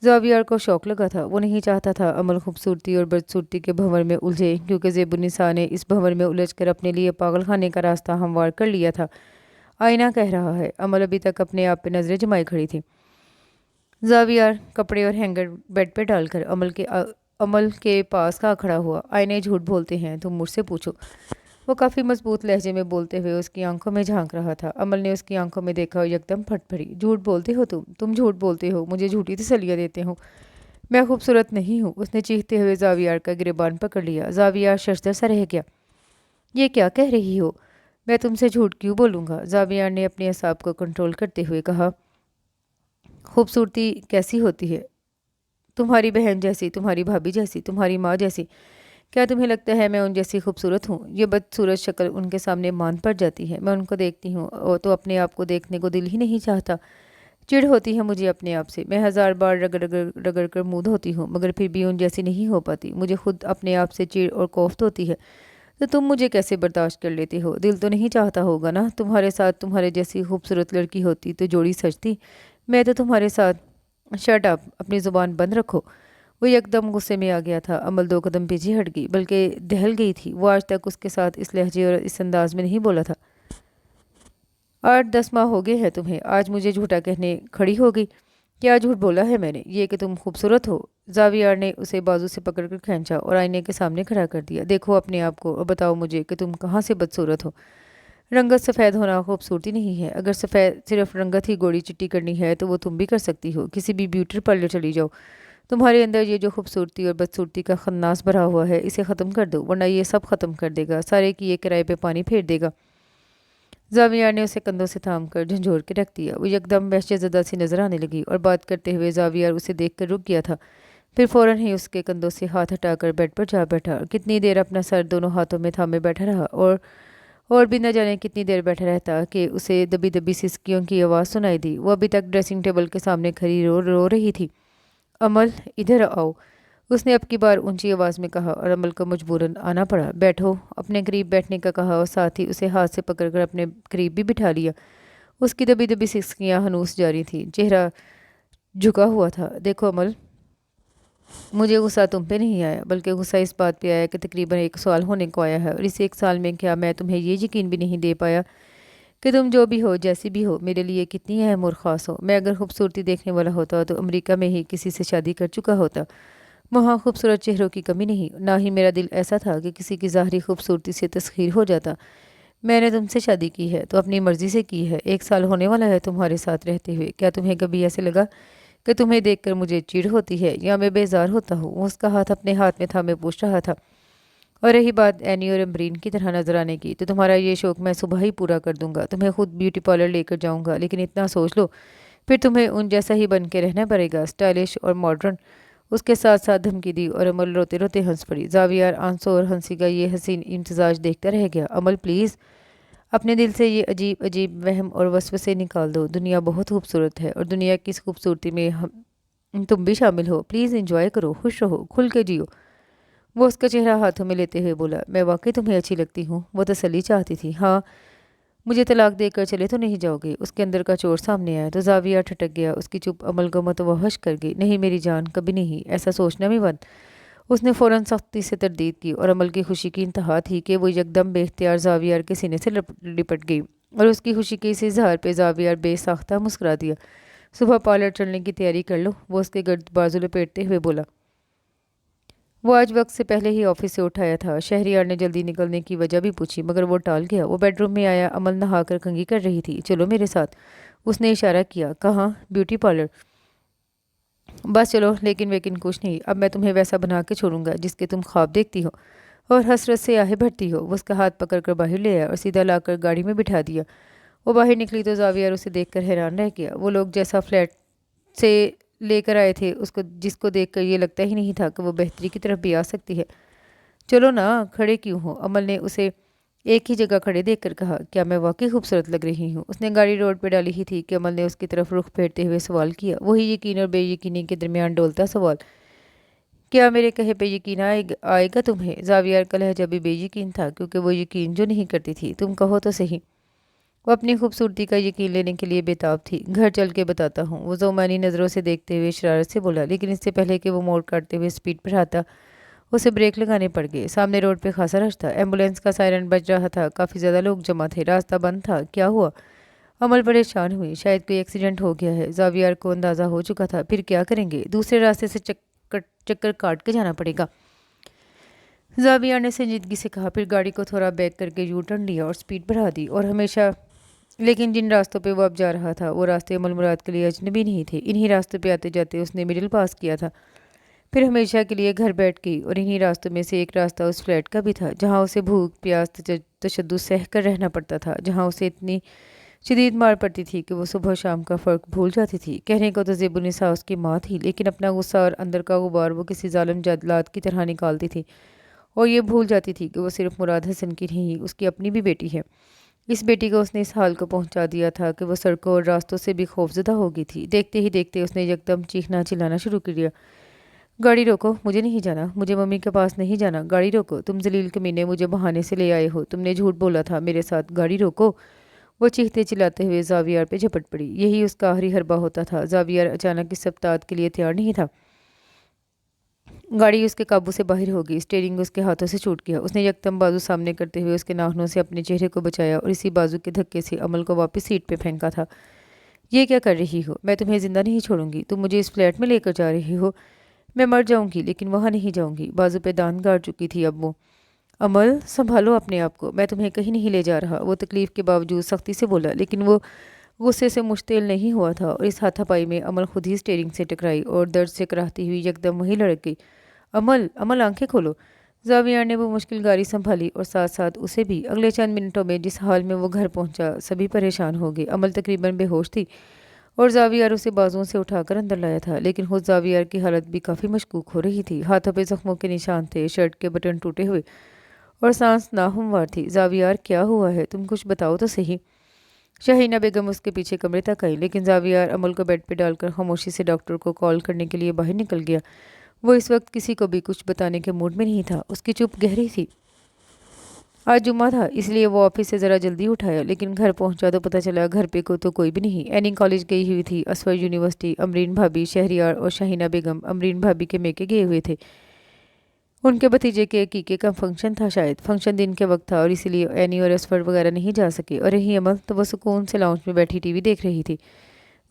जावियार को शौक लगा था। वो नहीं चाहता था अमल खूबसूरती और बदसूरती के भंवर में उलझे, क्योंकि ज़ेबुन्निसा ने इस भंवर में उलझ कर अपने लिए पागल खाने का रास्ता हमवार कर लिया था। आईना कह रहा है। अमल अभी तक अपने आप पे नजरें जमाई खड़ी थी। जावियार कपड़े और हैंगर बेड पे डालकर अमल के पास का खड़ा हुआ। आईने झूठ बोलते हैं, तुम मुझसे पूछो। वो काफ़ी मजबूत लहजे में बोलते हुए उसकी आंखों में झांक रहा था। अमल ने उसकी आंखों में देखा और एकदम फट पड़ी। झूठ बोलते हो तुम झूठ बोलते हो, मुझे झूठी तसल्लियाँ देते हो। मैं खूबसूरत नहीं हूँ। उसने चीखते हुए जावियार का गिरबान पकड़ लिया। जावियार शर्मसार सा रह गया। ये क्या कह रही हो? मैं तुमसे झूठ क्यों बोलूँगा? जावियार ने अपने असाब को कंट्रोल करते हुए कहा। खूबसूरती कैसी होती है? तुम्हारी बहन जैसी, तुम्हारी भाभी जैसी, तुम्हारी माँ जैसी। क्या तुम्हें लगता है मैं उन जैसी खूबसूरत हूँ? ये बदसूरत शक्ल उनके सामने मान पड़ जाती है। मैं उनको देखती हूँ और तो अपने आप को देखने को दिल ही नहीं चाहता। चिढ़ होती है मुझे अपने आप से। मैं 1000 बार रगड़ कर मुँह धोती हूँ, मगर फिर भी उन जैसी नहीं हो पाती। मुझे खुद अपने आप से चिढ़ और कोफ्त होती है। तो तुम मुझे कैसे बर्दाश्त कर लेते हो? दिल तो नहीं चाहता होगा ना? तुम्हारे साथ तुम्हारे जैसी खूबसूरत लड़की होती तो जोड़ी सजती। मैं तो तुम्हारे साथ। शट अप, अपनी ज़ुबान बंद रखो। वो एकदम गुस्से में आ गया था। अमल 2 कदम पीछे हट गई, बल्कि दहल गई थी। वो आज तक उसके साथ इस लहजे और इस अंदाज में नहीं बोला था। 8-10 माह हो गए हैं तुम्हें, आज मुझे झूठा कहने खड़ी हो गई। क्या झूठ बोला है मैंने? ये कि तुम खूबसूरत हो? जावियार ने उसे बाजू से पकड़कर खींचा और आईने के सामने खड़ा कर दिया। देखो अपने आप को और बताओ मुझे कि तुम कहाँ से बदसूरत हो। रंगत सफ़ेद होना खूबसूरती नहीं है। अगर सफ़ेद सिर्फ रंगत ही गोरी चिट्टी करनी है तो वो तुम भी कर सकती हो। किसी भी ब्यूटी पार्लर चली जाओ। तुम्हारे अंदर ये जो खूबसूरती और बदसूरती का खन्नास भरा हुआ है इसे ख़त्म कर दो, वरना ये सब ख़त्म कर देगा, सारे की ये किराए पे पानी फेर देगा। जावियार ने उसे कंधों से थाम कर झंझोर के रख दिया। वो एकदम वहशतज़दा सी नजर आने लगी और बात करते हुए जावियार उसे देखकर रुक गया था। फिर फौरन ही उसके कंधों से हाथ हटाकर बेड पर जा बैठा और कितनी देर अपना सर दोनों हाथों में थामे बैठा रहा और भी न जाने कितनी देर बैठा रहता कि उसे दबी दबी सिसकियों की आवाज़ सुनाई दी। वो अभी तक ड्रेसिंग टेबल के सामने खड़ी रो रो रही थी। अमल, इधर आओ, उसने अब की बार ऊंची आवाज़ में कहा और अमल को मजबूरन आना पड़ा। बैठो, अपने करीब बैठने का कहा और साथ ही उसे हाथ से पकड़कर अपने करीब भी बिठा लिया। उसकी दबी दबी सिसकियां हनूस जारी थी, चेहरा झुका हुआ था। देखो अमल, मुझे गुस्सा तुम पे नहीं आया, बल्कि गुस्सा इस बात पे आया कि तकरीबन 1 साल होने को आया है और इस 1 साल में क्या मैं तुम्हें ये यकीन भी नहीं दे पाया कि तुम जो भी हो, जैसी भी हो, मेरे लिए कितनी अहम और ख़ास हो। मैं अगर खूबसूरती देखने वाला होता तो अमेरिका में ही किसी से शादी कर चुका होता। वहाँ खूबसूरत चेहरों की कमी नहीं, ना ही मेरा दिल ऐसा था कि किसी की ज़ाहरी खूबसूरती से तस्खीर हो जाता। मैंने तुमसे शादी की है तो अपनी मर्ज़ी से की है। 1 साल होने वाला है तुम्हारे साथ रहते हुए। क्या तुम्हें कभी ऐसे लगा कि तुम्हें देखकर मुझे चिढ़ होती है या मैं बेजार होता हूँ? वो उसका हाथ अपने हाथ में थामे पूछ रहा था। और रही बात एनी और अम्बरीन की तरह नजर आने की, तो तुम्हारा ये शौक मैं सुबह ही पूरा कर दूंगा। तुम्हें खुद ब्यूटी पार्लर लेकर जाऊंगा, लेकिन इतना सोच लो, फिर तुम्हें उन जैसा ही बन के रहना पड़ेगा, स्टाइलिश और मॉडर्न। उसके साथ साथ धमकी दी और अमल रोते रोते हंस पड़ी। जावियार आंसू और हंसी का ये हसीन इम्तजाज देखता रह गया। अमल प्लीज़, अपने दिल से ये अजीब अजीब वहम और वसवसे निकाल दो। दुनिया बहुत खूबसूरत है और दुनिया की इस खूबसूरती में हम तुम भी शामिल हो। प्लीज़ इंजॉय करो, खुश रहो, खुल के जियो। वो उसका चेहरा हाथों में लेते हुए बोला, मैं वाकई तुम्हें अच्छी लगती हूँ। वो तसल्ली चाहती थी। हाँ, मुझे तलाक देकर चले तो नहीं जाओगे? उसके अंदर का चोर सामने आया तो जाविया ठटक गया। उसकी चुप अमल को मतवहश कर गई। नहीं मेरी जान, कभी नहीं, ऐसा सोचना भी बंद। उसने फ़ौरन सख्ती से तरदीद की और अमल की खुशी की इंतहा थी कि वो एकदम बेख्तियार जावियार के सीने से लिपट गई और उसकी खुशी के इस इजहार पे जावियार बेसाख्ता मुस्कुरा दिया। सुबह पार्लर चलने की तैयारी कर लो, वो उसके गर्द बाजू लपेटते हुए बोला। वो आज वक्त से पहले ही ऑफिस से उठाया था। शहरियार ने जल्दी निकलने की वजह भी पूछी, मगर वो टाल गया। वो बेडरूम में आया। अमल नहाकर कंघी कर रही थी। चलो मेरे साथ, उसने इशारा किया। कहाँ? Beauty parlour. बस चलो, लेकिन वेकिन कुछ नहीं। अब मैं तुम्हें वैसा बना के छोड़ूंगा जिसके तुम ख्वाब देखती हो और हसरत से आहें भरती हो। वो उसका हाथ पकड़कर बाहर ले आया और सीधा लाकर गाड़ी में बिठा दिया। वो बाहर निकली तो जावियर उसे देखकर हैरान रह गया। वो लोग जैसा फ्लैट से लेकर आए थे, उसको जिसको देखकर ये लगता ही नहीं था कि वो बेहतरी की तरफ भी आ सकती है। चलो ना, खड़े क्यों हो? अमल ने उसे एक ही जगह खड़े देखकर कहा। क्या मैं वाकई खूबसूरत लग रही हूँ? उसने गाड़ी रोड पर डाली ही थी कि अमल ने उसकी तरफ रुख फेरते हुए सवाल किया। वही यकीन और बेयकीनी के दरमियान डोलता सवाल। क्या मेरे कहे पे यकीन आएगा तुम्हें? जावियर का लहजा भी बेयकीन था, क्योंकि वो यकीन जो नहीं करती थी। तुम कहो तो सही। वो अपनी खूबसूरती का यकीन लेने के लिए बेताब थी। घर चल के बताता हूँ, वो जोमानी नज़रों से देखते हुए शरारत से बोला। लेकिन इससे पहले कि वो मोड़ काटते हुए स्पीड पर आता, उसे ब्रेक लगाने पड़ गए। सामने रोड पे खासा रश था। एम्बुलेंस का सायरन बज रहा था। काफ़ी ज़्यादा लोग जमा थे। रास्ता बंद था। क्या हुआ? अमल परेशान हुई। शायद कोई एक्सीडेंट हो गया है। जावियर को अंदाज़ा हो चुका था। फिर क्या करेंगे? दूसरे रास्ते से चक्कर काट के जाना पड़ेगा, जावियर ने संजीदगी से कहा। फिर गाड़ी को थोड़ा बैक करके यू टर्न लिया और स्पीड बढ़ा दी। और हमेशा लेकिन जिन रास्तों पे वो अब जा रहा था, वो रास्ते अमल मुराद के लिए अजनबी नहीं थे। इन्हीं रास्तों पे आते जाते उसने मिडिल पास किया था। फिर हमेशा के लिए घर बैठ गई। और इन्हीं रास्तों में से एक रास्ता उस फ्लैट का भी था, जहाँ उसे भूख प्यास तशद्दुद सह कर रहना पड़ता था, जहाँ उसे इतनी शदीद मार पड़ती थी कि वो सुबह शाम का फ़र्क भूल जाती थी। कहने को तो ज़ेबुनिसा उसकी माँ थी, लेकिन अपना गुस्सा और अंदर का गुबार वो किसी जालिम जादलात की तरह निकालती थी और ये भूल जाती थी कि वो सिर्फ मुराद हसन की नहीं, उसकी अपनी भी बेटी है। इस बेटी को उसने इस हाल को पहुंचा दिया था कि वो सड़कों और रास्तों से भी खौफजदा हो गई थी। देखते ही देखते उसने यकदम चीखना चिल्लाना शुरू कर दिया। गाड़ी रोको, मुझे नहीं जाना, मुझे मम्मी के पास नहीं जाना। गाड़ी रोको, तुम जलील कमीने मुझे बहाने से ले आए हो। तुमने झूठ बोला था मेरे साथ। गाड़ी रोको। वो चीखते चिल्लाते हुए जावियर पे झपट पड़ी। यही उसका आखिरी हरबा होता था। जावियर अचानक इस सप्ताह के लिए तैयार नहीं था। गाड़ी उसके काबू से बाहर हो गई। स्टीयरिंग उसके हाथों से छूट गया। उसने यकदम बाजू सामने करते हुए उसके नाखूनों से अपने चेहरे को बचाया और इसी बाजू के धक्के से अमल को वापस सीट पे फेंका था। یہ کیا کر رही ہو؟ میں تمہیں زندہ نہیں چھوڑوں گی، تم مجھے اس فلیٹ میں لے کر جا رہی ہو؟ میں مر جاؤں گی لیکن وہاں نہیں جاؤں گی۔ بازو پہ دان گاڑ چکی تھی اب وہ۔ عمل سنبھالو اپنے آپ کو، میں تمہیں کہیں نہیں لے جا رہا، وہ تکلیف کے باوجود سختی سے بولا، لیکن وہ غصے سے مشتعل نہیں ہوا تھا، اور اس ہاتھا پائی میں عمل خود ہی اسٹیئرنگ سے ٹکرائی اور درد سے کراہتی ہوئی یکدم وہیں لڑک گئی۔ عمل آنکھیں کھولو۔ زاویار نے وہ مشکل گاڑی سنبھالی اور ساتھ ساتھ اسے بھی۔ اگلے چند منٹوں میں جس حال میں وہ گھر پہنچا سبھی پریشان ہو گئے۔ عمل تقریباً بے ہوش تھی اور زاویار اسے بازوؤں سے اٹھا کر اندر لایا تھا، لیکن خود زاویار کی حالت بھی کافی مشکوک ہو رہی تھی۔ ہاتھوں پہ زخموں کے نشان تھے، شرٹ کے بٹن ٹوٹے ہوئے اور سانس ناہموار تھی۔ زاویار کیا ہوا ہے؟ تم کچھ بتاؤ تو صحیح۔ شاہینہ بیگم اس کے پیچھے کمرے تک آئی، لیکن زاویار عمل کو بیڈ پہ ڈال کر خاموشی سے ڈاکٹر کو کال کرنے کے لیے باہر نکل گیا۔ وہ اس وقت کسی کو بھی کچھ بتانے کے موڈ میں نہیں تھا۔ اس کی چپ گہری تھی۔ آج جمعہ تھا اس لیے وہ آفس سے ذرا جلدی اٹھایا، لیکن گھر پہنچا تو پتہ چلا گھر پہ تو کوئی بھی نہیں۔ اینی کالج گئی ہوئی تھی، اسور یونیورسٹی امرین بھابی، شہریار اور شاہینہ بیگم امرین بھابی کے میکے گئے ہوئے تھے۔ ان کے بھتیجے کے عقیقے کا فنکشن تھا، شاید فنکشن دن کے وقت تھا اور اسی لیے اینی اور اسفر وغیرہ نہیں جا سکے۔ اور رہی عمل تو وہ سکون سے لاؤنج میں بیٹھی ٹی وی دیکھ رہی تھی۔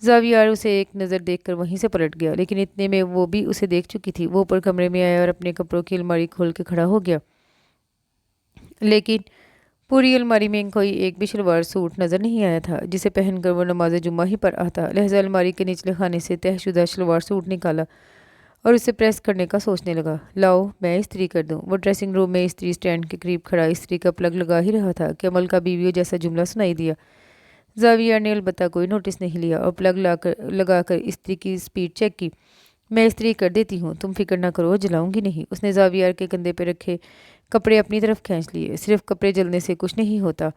زاویار اسے ایک نظر دیکھ کر وہیں سے پلٹ گیا، لیکن اتنے میں وہ بھی اسے دیکھ چکی تھی۔ وہ اوپر کمرے میں آیا اور اپنے کپڑوں کی الماری کھول کے کھڑا ہو گیا، لیکن پوری الماری میں کوئی ایک بھی شلوار سوٹ نظر نہیں آیا تھا جسے پہن کر وہ نماز جمعہ ہی پر آتا۔ لہذا الماری کے نچلے خانے سے طے شدہ شلوار سوٹ نکالا اور اسے پریس کرنے کا سوچنے لگا۔ لاؤ میں استری کر دوں۔ وہ ڈریسنگ روم میں استری سٹینڈ کے قریب کھڑا استری کا پلگ لگا ہی رہا تھا کہ عمل کا بیویوں جیسا جملہ سنائی دیا۔ زاویار نے البتہ کوئی نوٹس نہیں لیا اور پلگ لگا کر استری کی سپیڈ چیک کی۔ میں استری کر دیتی ہوں، تم فکر نہ کرو، جلاؤں گی نہیں۔ اس نے زاویار کے کندھے پہ رکھے کپڑے اپنی طرف کھینچ لیے۔ صرف کپڑے جلنے سے کچھ نہیں ہوتا،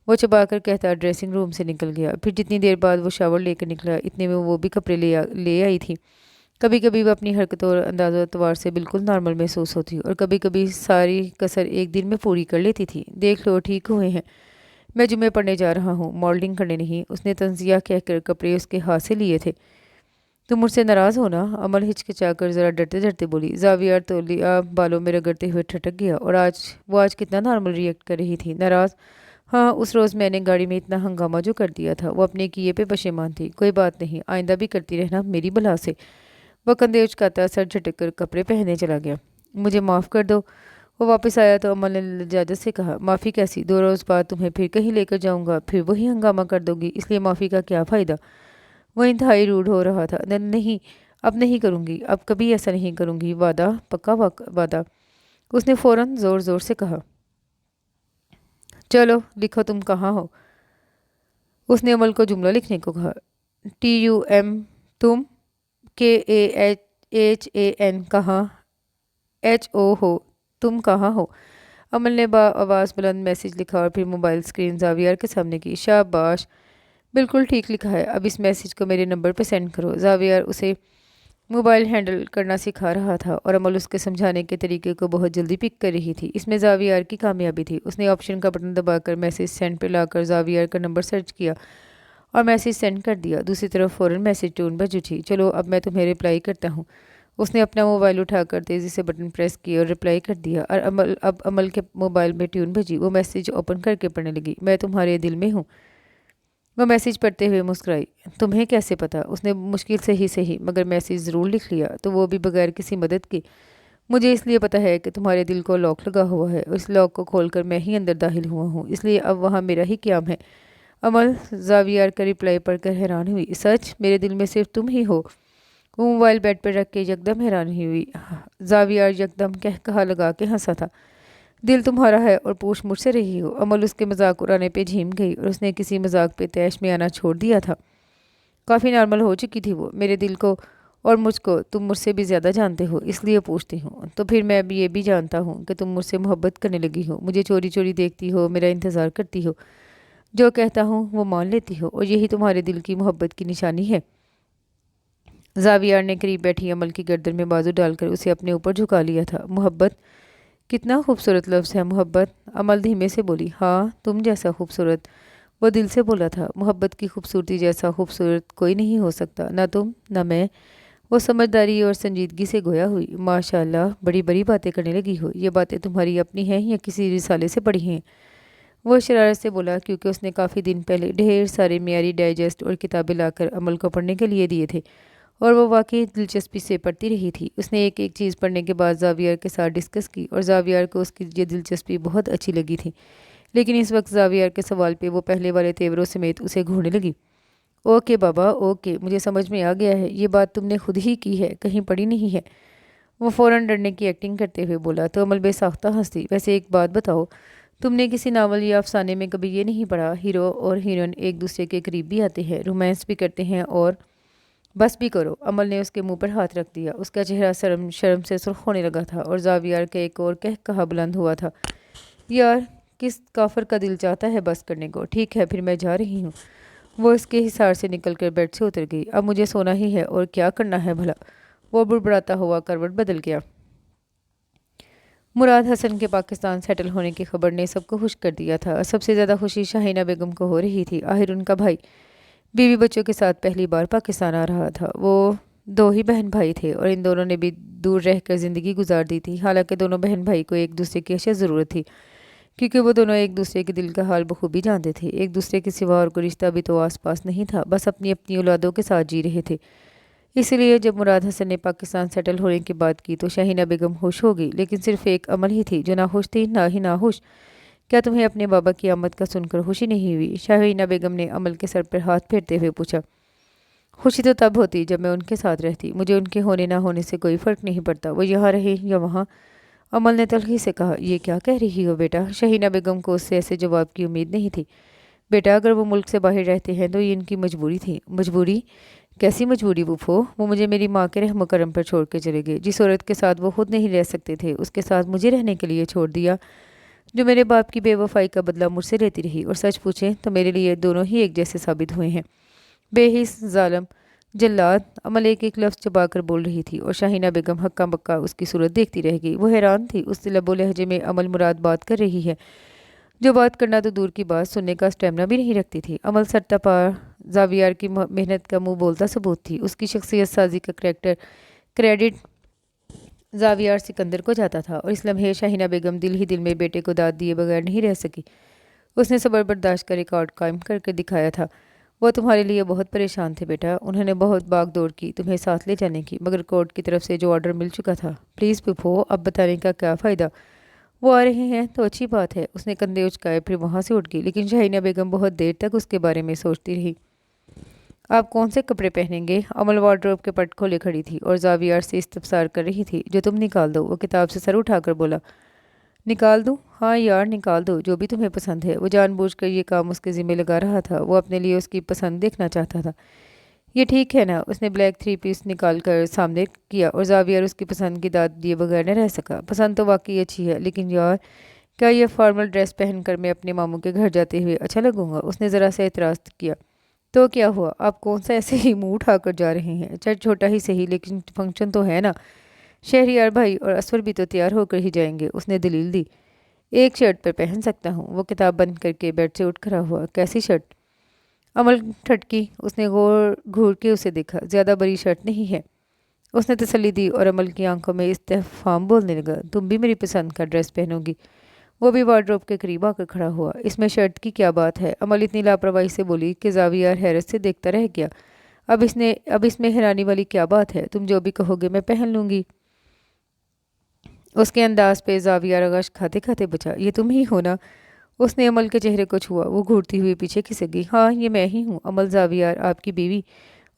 وہ چبا کر کہتا ڈریسنگ روم سے نکل گیا۔ پھر جتنی دیر بعد وہ شاور لے کر نکلا اتنے میں وہ بھی کپڑے لے آئی تھی۔ کبھی کبھی وہ اپنی حرکتوں اور انداز و اعتبار سے بالکل نارمل محسوس ہوتی اور کبھی کبھی ساری کسر ایک دن میں پوری کر لیتی تھی۔ دیکھ لو ٹھیک ہوئے ہیں، میں جمعے پڑھنے جا رہا ہوں، ماڈلنگ کرنے نہیں۔ اس نے تنزیہ کہہ کر کپڑے اس کے ہاتھ سے لیے تھے۔ تم مجھ سے ناراض ہو نا؟ عمل ہچکچا کر ذرا ڈرتے ڈرتے بولی۔ زاویار تولیہ بالوں میں رگڑتے ہوئے ٹھٹک گیا اور آج کتنا نارمل ریئیکٹ کر رہی تھی۔ ناراض؟ ہاں، اس روز میں نے گاڑی میں اتنا ہنگامہ جو کر دیا تھا، وہ اپنے کیے پہ پشیمان تھی۔ کوئی بات نہیں، آئندہ بھی کرتی رہنا میری بلا سے۔ وہ کندھے اچکاتا سر جھٹک کر کپڑے پہننے چلا گیا۔ مجھے معاف کر دو۔ وہ واپس آیا تو عمل نے لجاجت سے کہا، معافی کیسی؟ 2 روز بعد تمہیں پھر کہیں لے کر جاؤں گا، پھر وہی ہنگامہ کر دو گی، اس لیے معافی کا کیا فائدہ؟ وہ انتہائی روڈ ہو رہا تھا۔ نہیں، اب نہیں کروں گی، اب کبھی ایسا نہیں کروں گی، وعدہ؟ پکا وعدہ؟ اس نے فوراً زور زور سے کہا۔ چلو لکھو تم کہاں ہو؟ اس نے عمل کو جملہ لکھنے کو کہا۔ TUM تم، KAHAN کہاں، HO ہو، تم کہاں ہو؟ عمل نے آواز بلند میسج لکھا اور پھر موبائل سکرین زاویار کے سامنے کی۔ شاباش، بالکل ٹھیک لکھا ہے، اب اس میسج کو میرے نمبر پہ سینڈ کرو۔ زاویار اسے موبائل ہینڈل کرنا سکھا رہا تھا اور عمل اس کے سمجھانے کے طریقے کو بہت جلدی پک کر رہی تھی۔ اس میں زاویار کی کامیابی تھی۔ اس نے آپشن کا بٹن دبا کر میسج سینڈ پہ لا کر زاویار کا نمبر سرچ کیا اور میسج سینڈ کر دیا۔ دوسری طرف فوراً میسج ٹون بج اٹھی۔ چلو اب میں تمہیں رپلائی کرتا ہوں۔ اس نے اپنا موبائل اٹھا کر تیزی سے بٹن پریس کیا اور رپلائی کر دیا۔ اور اب عمل کے موبائل میں ٹیون بجی۔ وہ میسج اوپن کر کے پڑھنے لگی۔ میں تمہارے دل میں ہوں۔ وہ میسج پڑھتے ہوئے مسکرائی۔ تمہیں کیسے پتا؟ اس نے مشکل سے ہی صحیح مگر میسج ضرور لکھ لیا، تو وہ بھی بغیر کسی مدد کے۔ مجھے اس لیے پتا ہے کہ تمہارے دل کو لاک لگا ہوا ہے، اس لاک کو کھول کر میں ہی اندر داخل ہوا ہوں، اس لیے اب وہاں میرا ہی قیام ہے۔ عمل زاویار کا رپلائی پڑھ کر حیران ہوئی۔ سچ؟ میرے دل میں صرف تم ہی ہو؟ وہ موبائل بیڈ پر رکھ کے یکدم حیران ہی ہوئی۔ زاویار یکدم کہا لگا کے ہنسا تھا۔ دل تمہارا ہے اور پوچھ مجھ سے رہی ہو؟ عمل اس کے مذاق اڑانے پہ جھیم گئی اور اس نے کسی مذاق پہ تیش میں آنا چھوڑ دیا تھا۔ کافی نارمل ہو چکی تھی وہ۔ میرے دل کو اور مجھ کو تم مجھ سے بھی زیادہ جانتے ہو، اس لیے پوچھتی ہوں۔ تو پھر میں یہ بھی جانتا ہوں کہ تم مجھ سے محبت کرنے لگی ہو، مجھے چوری چوری دیکھتی ہو، میرا انتظار کرتی ہو، جو کہتا ہوں وہ مان لیتی ہو، اور یہی تمہارے دل کی محبت کی نشانی ہے۔ زاویار نے قریب بیٹھی عمل کی گردن میں بازو ڈال کر اسے اپنے اوپر جھکا لیا تھا۔ محبت؟ کتنا خوبصورت لفظ ہے محبت۔ عمل دھیمے سے بولی۔ ہاں، تم جیسا خوبصورت۔ وہ دل سے بولا تھا۔ محبت کی خوبصورتی جیسا خوبصورت کوئی نہیں ہو سکتا، نہ تم نہ میں۔ وہ سمجھداری اور سنجیدگی سے گویا ہوئی۔ ماشاءاللہ، بڑی بڑی باتیں کرنے لگی ہو۔ یہ باتیں تمہاری اپنی ہیں یا کسی رسالے سے پڑھی ہیں؟ وہ شرارت سے بولا کیونکہ اس نے کافی دن پہلے ڈھیر سارے معیاری ڈائجسٹ اور کتابیں لا کر عمل کو پڑھنے کے لیے دیے تھے اور وہ واقعی دلچسپی سے پڑھتی رہی تھی۔ اس نے ایک ایک چیز پڑھنے کے بعد زاویار کے ساتھ ڈسکس کی اور زاویار کو اس کی یہ دلچسپی بہت اچھی لگی تھی، لیکن اس وقت زاویار کے سوال پہ وہ پہلے والے تیوروں سمیت اسے گھورنے لگی۔ اوکے بابا اوکے، مجھے سمجھ میں آ گیا ہے، یہ بات تم نے خود ہی کی ہے، کہیں پڑھی نہیں ہے۔ وہ فوراً ڈرنے کی ایکٹنگ کرتے ہوئے بولا تو عمل بے ساختہ ہنسی۔ ویسے ایک بات بتاؤ، تم نے کسی ناول یا افسانے میں کبھی یہ نہیں پڑھا ہیرو اور ہیروئن ایک دوسرے کے قریب بھی آتے ہیں، رومانس بھی کرتے ہیں اور بس بھی کرو۔ عمل نے اس کے منہ پر ہاتھ رکھ دیا۔ اس کا چہرہ شرم سے سرخ ہونے لگا تھا اور زاویار کا ایک اور کہا بلند ہوا تھا، یار کس کافر کا دل چاہتا ہے بس کرنے کو۔ ٹھیک ہے پھر میں جا رہی ہوں۔ وہ اس کے حصار سے نکل کر بیڈ سے اتر گئی۔ اب مجھے سونا ہی ہے اور کیا کرنا ہے بھلا۔ وہ بڑبڑاتا ہوا کروٹ بدل گیا۔ مراد حسن کے پاکستان سیٹل ہونے کی خبر نے سب کو خوش کر دیا تھا۔ سب سے زیادہ خوشی شاہینہ بیگم کو ہو رہی تھی۔ آخر ان کا بھائی بیوی بچوں کے ساتھ پہلی بار پاکستان آ رہا تھا۔ وہ دو ہی بہن بھائی تھے اور ان دونوں نے بھی دور رہ کر زندگی گزار دی تھی، حالانکہ دونوں بہن بھائی کو ایک دوسرے کی اشد ضرورت تھی، کیونکہ وہ دونوں ایک دوسرے کے دل کا حال بخوبی جانتے تھے۔ ایک دوسرے کے سوا اور کوئی رشتہ بھی تو آس پاس نہیں تھا، بس اپنی اپنی اولادوں کے ساتھ جی رہے تھے۔ اس لیے جب مراد حسن نے پاکستان سیٹل ہونے کی بات کی تو شاہینہ بیگم خوش ہو گئی، لیکن صرف ایک عمل ہی تھی جو نہ خوش تھی نہ ہی نہ خوش۔ کیا تمہیں اپنے بابا کی آمد کا سن کر خوشی نہیں ہوئی؟ شاہینہ بیگم نے عمل کے سر پر ہاتھ پھیرتے ہوئے پوچھا۔ خوشی تو تب ہوتی جب میں ان کے ساتھ رہتی، مجھے ان کے ہونے نہ ہونے سے کوئی فرق نہیں پڑتا، وہ یہاں رہے یا وہاں۔ عمل نے تلخی سے کہا، یہ کیا کہہ رہی ہو بیٹا؟ شاہینہ بیگم کو اس سے ایسے جواب کی امید نہیں تھی۔ بیٹا اگر وہ ملک سے باہر رہتے ہیں تو یہ ان کی مجبوری تھی۔ مجبوری؟ کیسی مجبوری پھوپھو؟ وہ مجھے میری ماں کے رحم و کرم پر چھوڑ کے چلے گئے، جس عورت کے ساتھ وہ خود نہیں رہ سکتے تھے اس کے ساتھ مجھے رہنے کے لیے چھوڑ دیا، جو میرے باپ کی بے وفائی کا بدلہ مجھ سے لیتی رہی، اور سچ پوچھیں تو میرے لیے دونوں ہی ایک جیسے ثابت ہوئے ہیں۔ بے حس، ظالم، جلاد۔ عمل ایک ایک لفظ چبا کر بول رہی تھی اور شاہینہ بیگم ہکا بکا اس کی صورت دیکھتی رہ گئی۔ وہ حیران تھی، اس لب و لہجے میں عمل مراد بات کر رہی ہے جو بات کرنا تو دور کی بات، سننے کا اسٹیمنا بھی نہیں رکھتی تھی۔ عمل سرتا پار زاویار کی محنت کا منہ بولتا ثبوت تھی۔ اس کی شخصیت سازی کا کریڈٹ زاویار سکندر کو جاتا تھا، اور اس لمحے شاہینہ بیگم دل ہی دل میں بیٹے کو داد دیے بغیر نہیں رہ سکی۔ اس نے صبر برداشت کا ریکارڈ قائم کر کے دکھایا تھا۔ وہ تمہارے لیے بہت پریشان تھے بیٹا، انہوں نے بہت باغ دوڑ کی تمہیں ساتھ لے جانے کی، مگر کورٹ کی طرف سے جو آرڈر مل چکا تھا۔ پلیز پھوپھو اب بتانے کا کیا فائدہ؟ وہ آ رہے ہیں تو اچھی بات ہے۔ اس نے کندھے اچکائے، پھر وہاں سے اٹھ گئی، لیکن شاہینہ بیگم بہت دیر تک اس کے بارے میں سوچتی رہی۔ آپ کون سے کپڑے پہنیں گے؟ عمل وارڈروب کے پٹ کھولے کھڑی تھی اور زاویار سے استفسار کر رہی تھی۔ جو تم نکال دو۔ وہ کتاب سے سر اٹھا کر بولا۔ نکال دوں؟ ہاں یار نکال دو، جو بھی تمہیں پسند ہے۔ وہ جان بوجھ کر یہ کام اس کے ذمہ لگا رہا تھا، وہ اپنے لیے اس کی پسند دیکھنا چاہتا تھا۔ یہ ٹھیک ہے نا؟ اس نے بلیک 3 پیس نکال کر سامنے کیا اور زاویار اس کی پسند کی داد دیے بغیر نہ رہ سکا۔ پسند تو واقعی اچھی ہے، لیکن یار کیا یہ فارمل ڈریس پہن کر میں اپنے ماموں کے گھر جاتے ہوئے اچھا لگوں گا؟ اس نے ذرا سے اعتراض کیا۔ تو کیا ہوا؟ آپ کون سا ایسے ہی منہ اٹھا کر جا رہے ہیں؟ چرچ چھوٹا ہی صحیح، لیکن فنکشن تو ہے نا۔ شہریار بھائی اور اسور بھی تو تیار ہو کر ہی جائیں گے، اس نے دلیل دی۔ ایک شرٹ پر پہن سکتا ہوں۔ وہ کتاب بند کر کے بیڈ سے اٹھ کھڑا ہوا۔ کیسی شرٹ؟ عمل ٹھٹکی۔ اس نے گھور کے اسے دیکھا۔ زیادہ بڑی شرٹ نہیں ہے، اس نے تسلی دی، اور عمل کی آنکھوں میں استفہام بولنے لگا۔ تم بھی میری پسند کا ڈریس پہنو گی؟ وہ بھی وارڈروب کے قریب آ کر کھڑا ہوا۔ اس میں شرٹ کی کیا بات ہے؟ عمل اتنی لاپرواہی سے بولی کہ زاویار حیرت سے دیکھتا رہ گیا۔ اب اس میں حیرانی والی کیا بات ہے؟ تم جو بھی کہو گے میں پہن لوں گی۔ اس کے انداز پہ زاویار غش کھاتے کھاتے بچا۔ یہ تم ہی ہو نا؟ اس نے عمل کے چہرے کو چھوا۔ وہ گھورتی ہوئی پیچھے کھسک گئی۔ ہاں یہ میں ہی ہوں عمل، زاویار آپ کی بیوی۔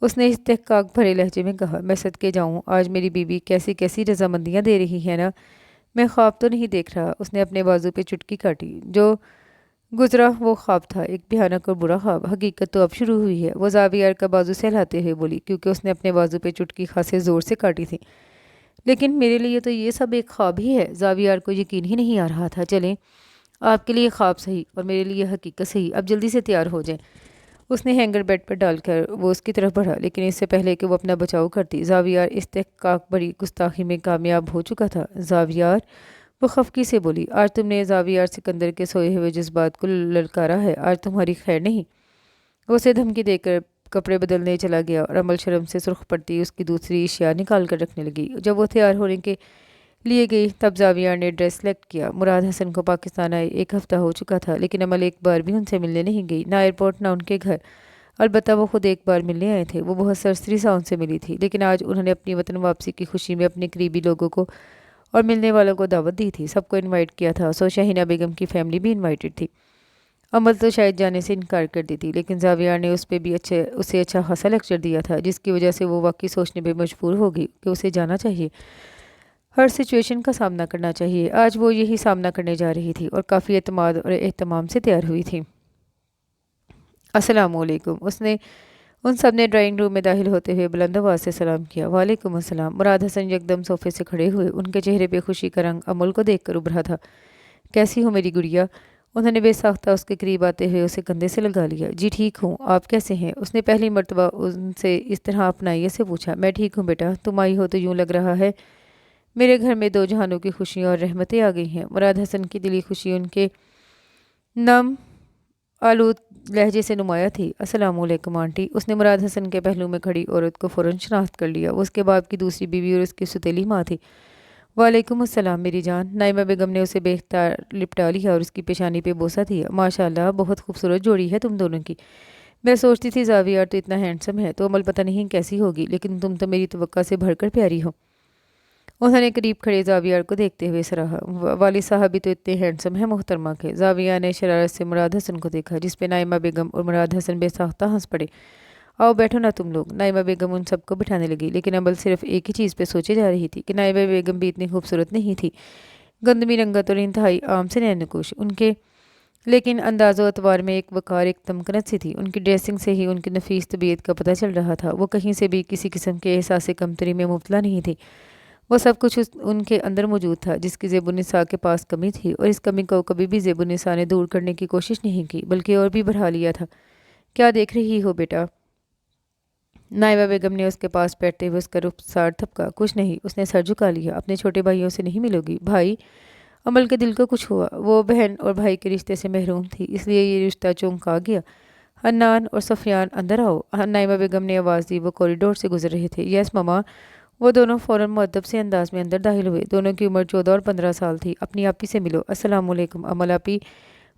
اس نے استحقاق بھرے لہجے میں کہا۔ میں صدقے جاؤں، آج میری بیوی کیسی کیسی رضامندیاں دے رہی ہے نا۔ میں خواب تو نہیں دیکھ رہا؟ اس نے اپنے بازو پہ چٹکی کاٹی۔ جو گزرا وہ خواب تھا، ایک بھیانک اور برا خواب، حقیقت تو اب شروع ہوئی ہے۔ وہ زاویار کا بازو سہلاتے ہوئے بولی، کیونکہ اس نے اپنے بازو پہ چٹکی خاصے زور سے کاٹی تھی۔ لیکن میرے لیے تو یہ سب ایک خواب ہی ہے۔ زاویار کو یقین ہی نہیں آ رہا تھا۔ چلیں، آپ کے لیے خواب صحیح اور میرے لیے حقیقت صحیح، اب جلدی سے تیار ہو جائیں۔ اس نے ہینگر بیڈ پر ڈال کر وہ اس کی طرف بڑھا، لیکن اس سے پہلے کہ وہ اپنا بچاؤ کرتی، زاویار استحقاق بڑی گستاخی میں کامیاب ہو چکا تھا۔ زاویار، وہ خفگی سے بولی، آج تم نے زاویار سکندر کے سوئے ہوئے جذبات کو للکارا ہے، آج تمہاری خیر نہیں۔ وہ اسے دھمکی دے کر کپڑے بدلنے چلا گیا اور عمل شرم سے سرخ پڑتی اس کی دوسری اشیاء نکال کر رکھنے لگی۔ جب وہ تیار ہونے کے لیے گئی۔ تب زاویار نے ڈریس سلیکٹ کیا۔ مراد حسن کو پاکستان آئے 1 ہفتہ ہو چکا تھا، لیکن عمل ایک بار بھی ان سے ملنے نہیں گئی، نہ ایئرپورٹ نہ ان کے گھر۔ البتہ وہ خود ایک بار ملنے آئے تھے۔ وہ بہت سرسری سا ان سے ملی تھی، لیکن آج انہوں نے اپنی وطن واپسی کی خوشی میں اپنے قریبی لوگوں کو اور ملنے والوں کو دعوت دی تھی، سب کو انوائٹ کیا تھا۔ سو شاہینہ بیگم کی فیملی بھی انوائٹڈ تھی۔ عمل تو شاید جانے سے انکار کر دیتی، لیکن زاویار نے اسے اچھا خاصا لیکچر دیا تھا، جس کی وجہ سے وہ واقعی سوچنے پہ مجبور ہو گئی کہ اسے جانا چاہیے، ہر سچویشن کا سامنا کرنا چاہیے۔ آج وہ یہی سامنا کرنے جا رہی تھی اور کافی اعتماد اور اہتمام سے تیار ہوئی تھی۔ السلام علیکم، ان سب نے ڈرائنگ روم میں داخل ہوتے ہوئے بلند آواز سے سلام کیا۔ وعلیکم السلام۔ مراد حسن یکدم صوفے سے کھڑے ہوئے، ان کے چہرے پہ خوشی کا رنگ عمل کو دیکھ کر ابھرا تھا۔ کیسی ہو میری گڑیا؟ انہوں نے بے ساختہ اس کے قریب آتے ہوئے اسے کندھے سے لگا لیا۔ جی ٹھیک ہوں، آپ کیسے ہیں؟ اس نے پہلی مرتبہ ان سے اس طرح اپنائیت سے پوچھا۔ میں ٹھیک ہوں بیٹا، تم آئی ہو تو یوں لگ رہا ہے میرے گھر میں 2 جہانوں کی خوشیاں اور رحمتیں آ گئی ہیں۔ مراد حسن کی دلی خوشی ان کے نم آلود لہجے سے نمایاں تھی۔ السلام علیکم آنٹی۔ اس نے مراد حسن کے پہلو میں کھڑی عورت کو فوراً شناخت کر لیا۔ وہ اس کے باپ کی دوسری بیوی اور اس کی ستیلی ماں تھی۔ وعلیکم السلام میری جان۔ نائمہ بیگم نے اسے بے اختیار لپٹا لیا اور اس کی پیشانی پہ بوسہ دیا۔ ماشاءاللہ، بہت خوبصورت جوڑی ہے تم دونوں کی۔ میں سوچتی تھی زاویار تو اتنا ہینڈسم ہے تو عمل پتہ نہیں کیسی ہوگی، لیکن تم تو میری توقع سے بڑھ کر پیاری ہو۔ انہوں نے قریب کھڑے زاویار کو دیکھتے ہوئے سراہا۔ والد صاحب بھی تو اتنے ہینڈسم ہیں محترمہ کے۔ زاویار نے شرارت سے مراد حسن کو دیکھا، جس پہ نائمہ بیگم اور مراد حسن بے ساختہ ہنس پڑے۔ آؤ بیٹھو نا تم لوگ۔ نائمہ بیگم ان سب کو بٹھانے لگی، لیکن عمل صرف ایک ہی چیز پہ سوچے جا رہی تھی کہ نائمہ بیگم بھی اتنی خوبصورت نہیں تھی۔ گندمی رنگت اور انتہائی عام سے نینوکوش ان کے، لیکن انداز و اطوار میں ایک وقار، ایک تمکنت سی تھی۔ ان کی ڈریسنگ سے ہی ان کی نفیس طبیعت کا پتہ چل رہا تھا۔ وہ کہیں سے بھی کسی قسم کے احساس کمتری میں مبتلا نہیں تھی۔ وہ سب کچھ ان کے اندر موجود تھا جس کی زیب النساء کے پاس کمی تھی، اور اس کمی کو کبھی بھی زیب النساء نے دور کرنے کی کوشش نہیں کی، بلکہ اور بھی بڑھا لیا تھا۔ کیا دیکھ رہی ہو بیٹا؟ نائبہ بیگم نے اس کے پاس بیٹھتے ہوئے اس کا رخسار تھپکا۔ کچھ نہیں، اس نے سر جھکا لیا۔ اپنے چھوٹے بھائیوں سے نہیں ملو گی؟ بھائی؟ عمل کے دل کو کچھ ہوا۔ وہ بہن اور بھائی کے رشتے سے محروم تھی، اس لیے یہ رشتہ چونکا گیا۔ حنان اور سفیان اندر آؤ، نائمہ بیگم نے آواز دی۔ وہ کوریڈور سے گزر رہے تھے۔ یس ماما۔ وہ دونوں فوراً مؤدب سے انداز میں اندر داخل ہوئے۔ دونوں کی عمر 14 اور 15 سال تھی۔ اپنی آپی سے ملو۔ السلام علیکم عمل آپی۔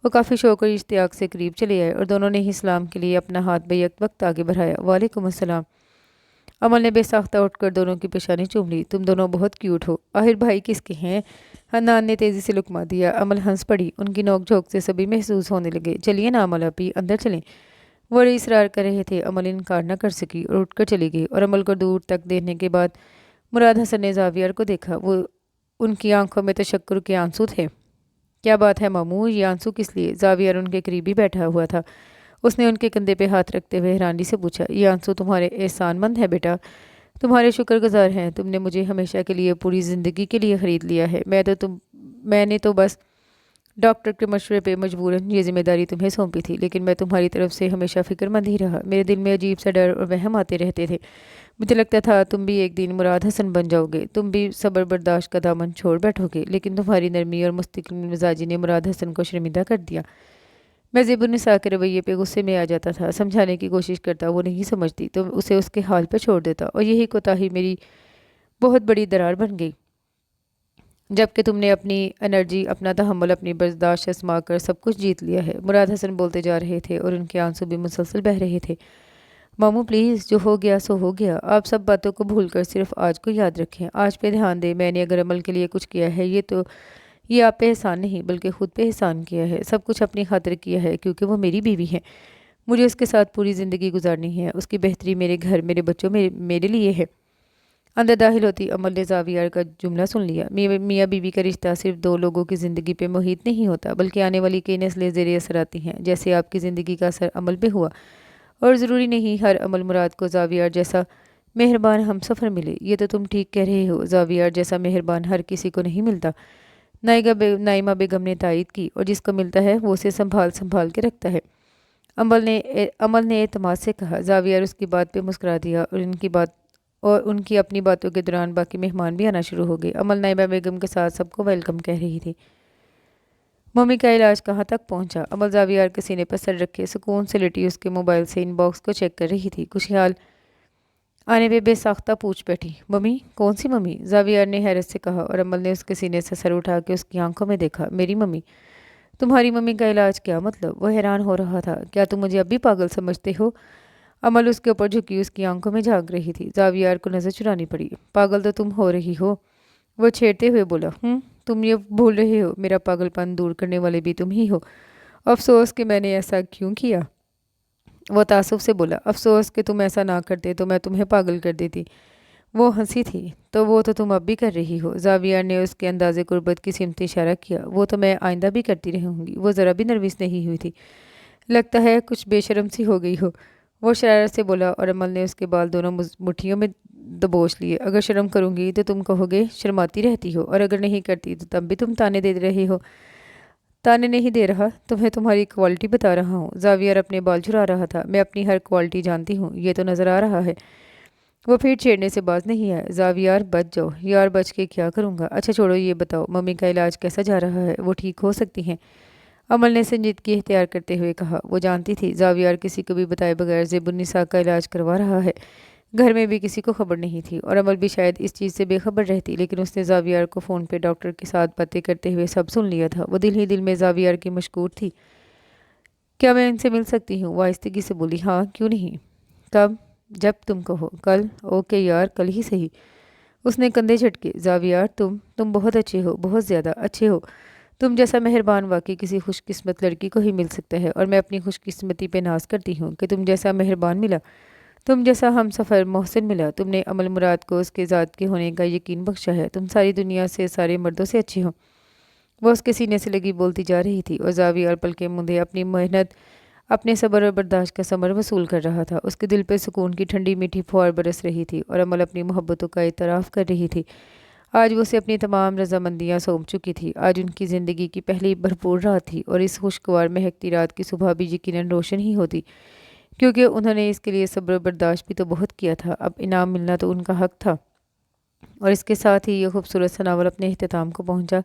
وہ کافی شوق اور اشتیاق سے قریب چلے آئے اور دونوں نے ہی سلام کے لیے اپنا ہاتھ بیک وقت آگے بڑھایا۔ وعلیکم السلام۔ عمل نے بے ساختہ اٹھ کر دونوں کی پیشانی چوم لی۔ تم دونوں بہت کیوٹ ہو۔ آخر بھائی کس کے ہیں؟ حنان نے تیزی سے لقمہ دیا۔ عمل ہنس پڑی۔ ان کی نوک جھونک سے سبھی محسوس ہونے لگے۔ چلیے نا عمل آپی، اندر چلیں۔ وہ اصرار کر رہے تھے۔ عمل انکار نہ کر سکی اور اٹھ کر چلی گئی، اور عمل کو دور تک دیکھنے کے بعد مراد حسن نے زاویار کو دیکھا۔ وہ ان کی آنکھوں میں تشکر کے آنسو تھے۔ کیا بات ہے ماموں، یہ آنسو کس لیے؟ زاویار ان کے قریب ہی بیٹھا ہوا تھا۔ اس نے ان کے کندھے پہ ہاتھ رکھتے ہوئے حیرانی سے پوچھا۔ یہ آنسو تمہارے احسان مند ہے بیٹا، تمہارے شکر گزار ہیں۔ تم نے مجھے ہمیشہ کے لیے، پوری زندگی کے لیے خرید لیا ہے۔ میں نے تو بس ڈاکٹر کے مشورے پہ مجبوراً یہ ذمہ داری تمہیں سونپی تھی، لیکن میں تمہاری طرف سے ہمیشہ فکر مند ہی رہا۔ میرے دل میں عجیب سا ڈر اور وہم آتے رہتے تھے۔ مجھے لگتا تھا تم بھی ایک دن مراد حسن بن جاؤ گے، تم بھی صبر برداشت کا دامن چھوڑ بیٹھو گے، لیکن تمہاری نرمی اور مستقل مزاجی نے مراد حسن کو شرمندہ کر دیا۔ میں زیب النساء کے رویے پہ غصے میں آ جاتا تھا، سمجھانے کی کوشش کرتا، وہ نہیں سمجھتی تو اسے اس کے حال پہ چھوڑ دیتا، اور یہی کوتاہی میری بہت بڑی درار بن گئی۔ جبکہ تم نے اپنی انرجی، اپنا تحمل، اپنی برداشت آزما کر سب کچھ جیت لیا ہے۔ مراد حسن بولتے جا رہے تھے اور ان کے آنسو بھی مسلسل بہہ رہے تھے۔ ماموں پلیز، جو ہو گیا سو ہو گیا، آپ سب باتوں کو بھول کر صرف آج کو یاد رکھیں، آج پہ دھیان دیں۔ میں نے اگر عمل کے لیے کچھ کیا ہے، یہ آپ پہ احسان نہیں بلکہ خود پہ احسان کیا ہے، سب کچھ اپنی خاطر کیا ہے، کیونکہ وہ میری بیوی ہے۔ مجھے اس کے ساتھ پوری زندگی گزارنی ہے، اس کی بہتری میرے گھر، میرے بچوں، میرے لیے ہے۔ اندر داخل ہوتی عمل نے زاویار کا جملہ سن لیا۔ میاں بیوی کا رشتہ صرف 2 لوگوں کی زندگی پہ محیط نہیں ہوتا، بلکہ آنے والی کئی نسلیں زیر اثر آتی ہیں، جیسے آپ کی زندگی کا اثر عمل پہ ہوا۔ اور ضروری نہیں ہر عمل مراد کو زاویار جیسا مہربان ہم سفر ملے۔ یہ تو تم ٹھیک کہہ رہے ہو، زاویار جیسا مہربان ہر کسی کو نہیں ملتا۔ نائمہ بیگم نے تائید کی، اور جس کو ملتا ہے وہ اسے سنبھال کے رکھتا ہے۔ عمل نے اعتماد سے کہا۔ زاویار اس کی بات پہ مسکرا دیا، اور ان کی اپنی باتوں کے دوران باقی مہمان بھی آنا شروع ہو گئے۔ عمل نائمہ بیگم کے ساتھ سب کو ویلکم کہہ رہی تھی۔ ممی کا علاج کہاں تک پہنچا؟ عمل زاویار کے سینے پر سر رکھے سکون سے لیٹی اس کے موبائل سے ان باکس کو چیک کر رہی تھی۔ کچھ خیال आने पे बेसाख्ता पूछ बैठी, मम्मी? कौन सी मम्मी? जावियर ने हैरत से कहा और अमल ने उसके सीने से सर उठा के उसकी आंखों में देखा। मेरी मम्मी? तुम्हारी मम्मी का इलाज क्या मतलब? वो हैरान हो रहा था। क्या तुम मुझे अब भी पागल समझते हो? अमल उसके ऊपर झुकी उसकी आंखों में झांक रही थी। जावियर को नजर चुरानी पड़ी। पागल तो तुम हो रही हो, वो छेड़ते हुए बोला। तुम ये भूल रहे हो, मेरा पागलपन दूर करने वाले भी तुम ही हो। अफसोस कि मैंने ऐसा क्यों किया, वो तासुब से बोला। अफसोस कि तुम ऐसा ना करते तो मैं तुम्हें पागल कर देती। वो हंसी थी। तो वो तो तुम अब भी कर रही हो। जावियर ने उसके अंदाजे कुर्बत की सिमत इशारा किया। वो तो मैं आइंदा भी करती रहूंगी। वो ज़रा भी नर्वस नहीं हुई थी। लगता है कुछ बेशर्म सी हो गई हो, वो शरारत से बोला और अमल ने उसके बाल दोनों मुट्ठियों में दबोच लिए। अगर शर्म करूंगी तो तुम कहोगे शर्माती रहती हो, और अगर नहीं करती तो तब भी तुम ताने दे रहे हो। ताने नहीं दे रहा, तुम्हें तुम्हारी क्वालिटी बता रहा हूँ। जावियर अपने बाल झुरा रहा था। मैं अपनी हर क्वालिटी जानती हूँ, ये तो नज़र आ रहा है। वो फिर छेड़ने से बाज नहीं आया। जावियर बच जाओ। यार बच के क्या करूँगा? अच्छा छोड़ो, ये बताओ मम्मी का इलाज कैसा जा रहा है? वो ठीक हो सकती हैं? अमल ने संजीदगी इख्तियार करते हुए कहा। वो जानती थी जावियर किसी को भी बताए बगैर ज़ेबुन्निसा का इलाज करवा रहा है। घर में भी किसी को खबर नहीं थी और अमल भी शायद इस चीज़ से बेखबर रहती, लेकिन उसने जावियर को फ़ोन पे डॉक्टर के साथ बातें करते हुए सब सुन लिया था। वो दिल ही दिल में जावियर की मशकूर थी। क्या मैं इनसे मिल सकती हूँ? वो आहिस्तगी से बोली। हाँ, क्यों नहीं? कब? जब तुम कहो। कल? ओके यार, कल ही सही। उसने कंधे झटके। जावियर तुम बहुत अच्छे हो, बहुत ज़्यादा अच्छे हो। तुम जैसा मेहरबान वाकई किसी खुशकिस्मत लड़की को ही मिल सकता है, और मैं अपनी खुशकिस्मती पे नाज करती हूँ कि तुम जैसा मेहरबान मिला, तुम जैसा हम सफ़र मोहसिन मिला। तुमने अमल मुराद को उसके ज़ात के होने का यकीन बख्शा है। तुम सारी दुनिया से, सारे मर्दों से अच्छे हो। वह उसके सीने से लगी बोलती जा रही थी और जावियर पल के मुंदे अपनी मेहनत, अपने सब्र और बर्दाश्त का समर वसूल कर रहा था। उसके दिल पे सुकून की ठंडी मीठी फुहार बरस रही थी और अमल अपनी मोहब्बतों का इतराफ़ कर रही थी। आज वो उसे अपनी तमाम रजामंदियाँ सौंप चुकी थी। आज उनकी ज़िंदगी की पहली भरपूर रात थी और इस खुशगवार महकती रात की सुबह भी यकीनन रोशन ही होती, क्योंकि उन्होंने इसके लिए सब्र और बर्दाश्त भी तो बहुत किया था। अब इनाम मिलना तो उनका हक था। और इसके साथ ही ये खूबसूरत सा नावल अपने अख्ताम को पहुंचा।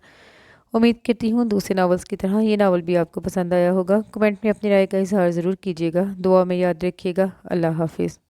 उम्मीद करती हूँ दूसरे नावल्स की तरह ये नावल भी आपको पसंद आया होगा। कमेंट में अपनी राय का इजहार ज़रूर कीजिएगा। दुआ में याद रखिएगा। अल्लाह हाफिज़।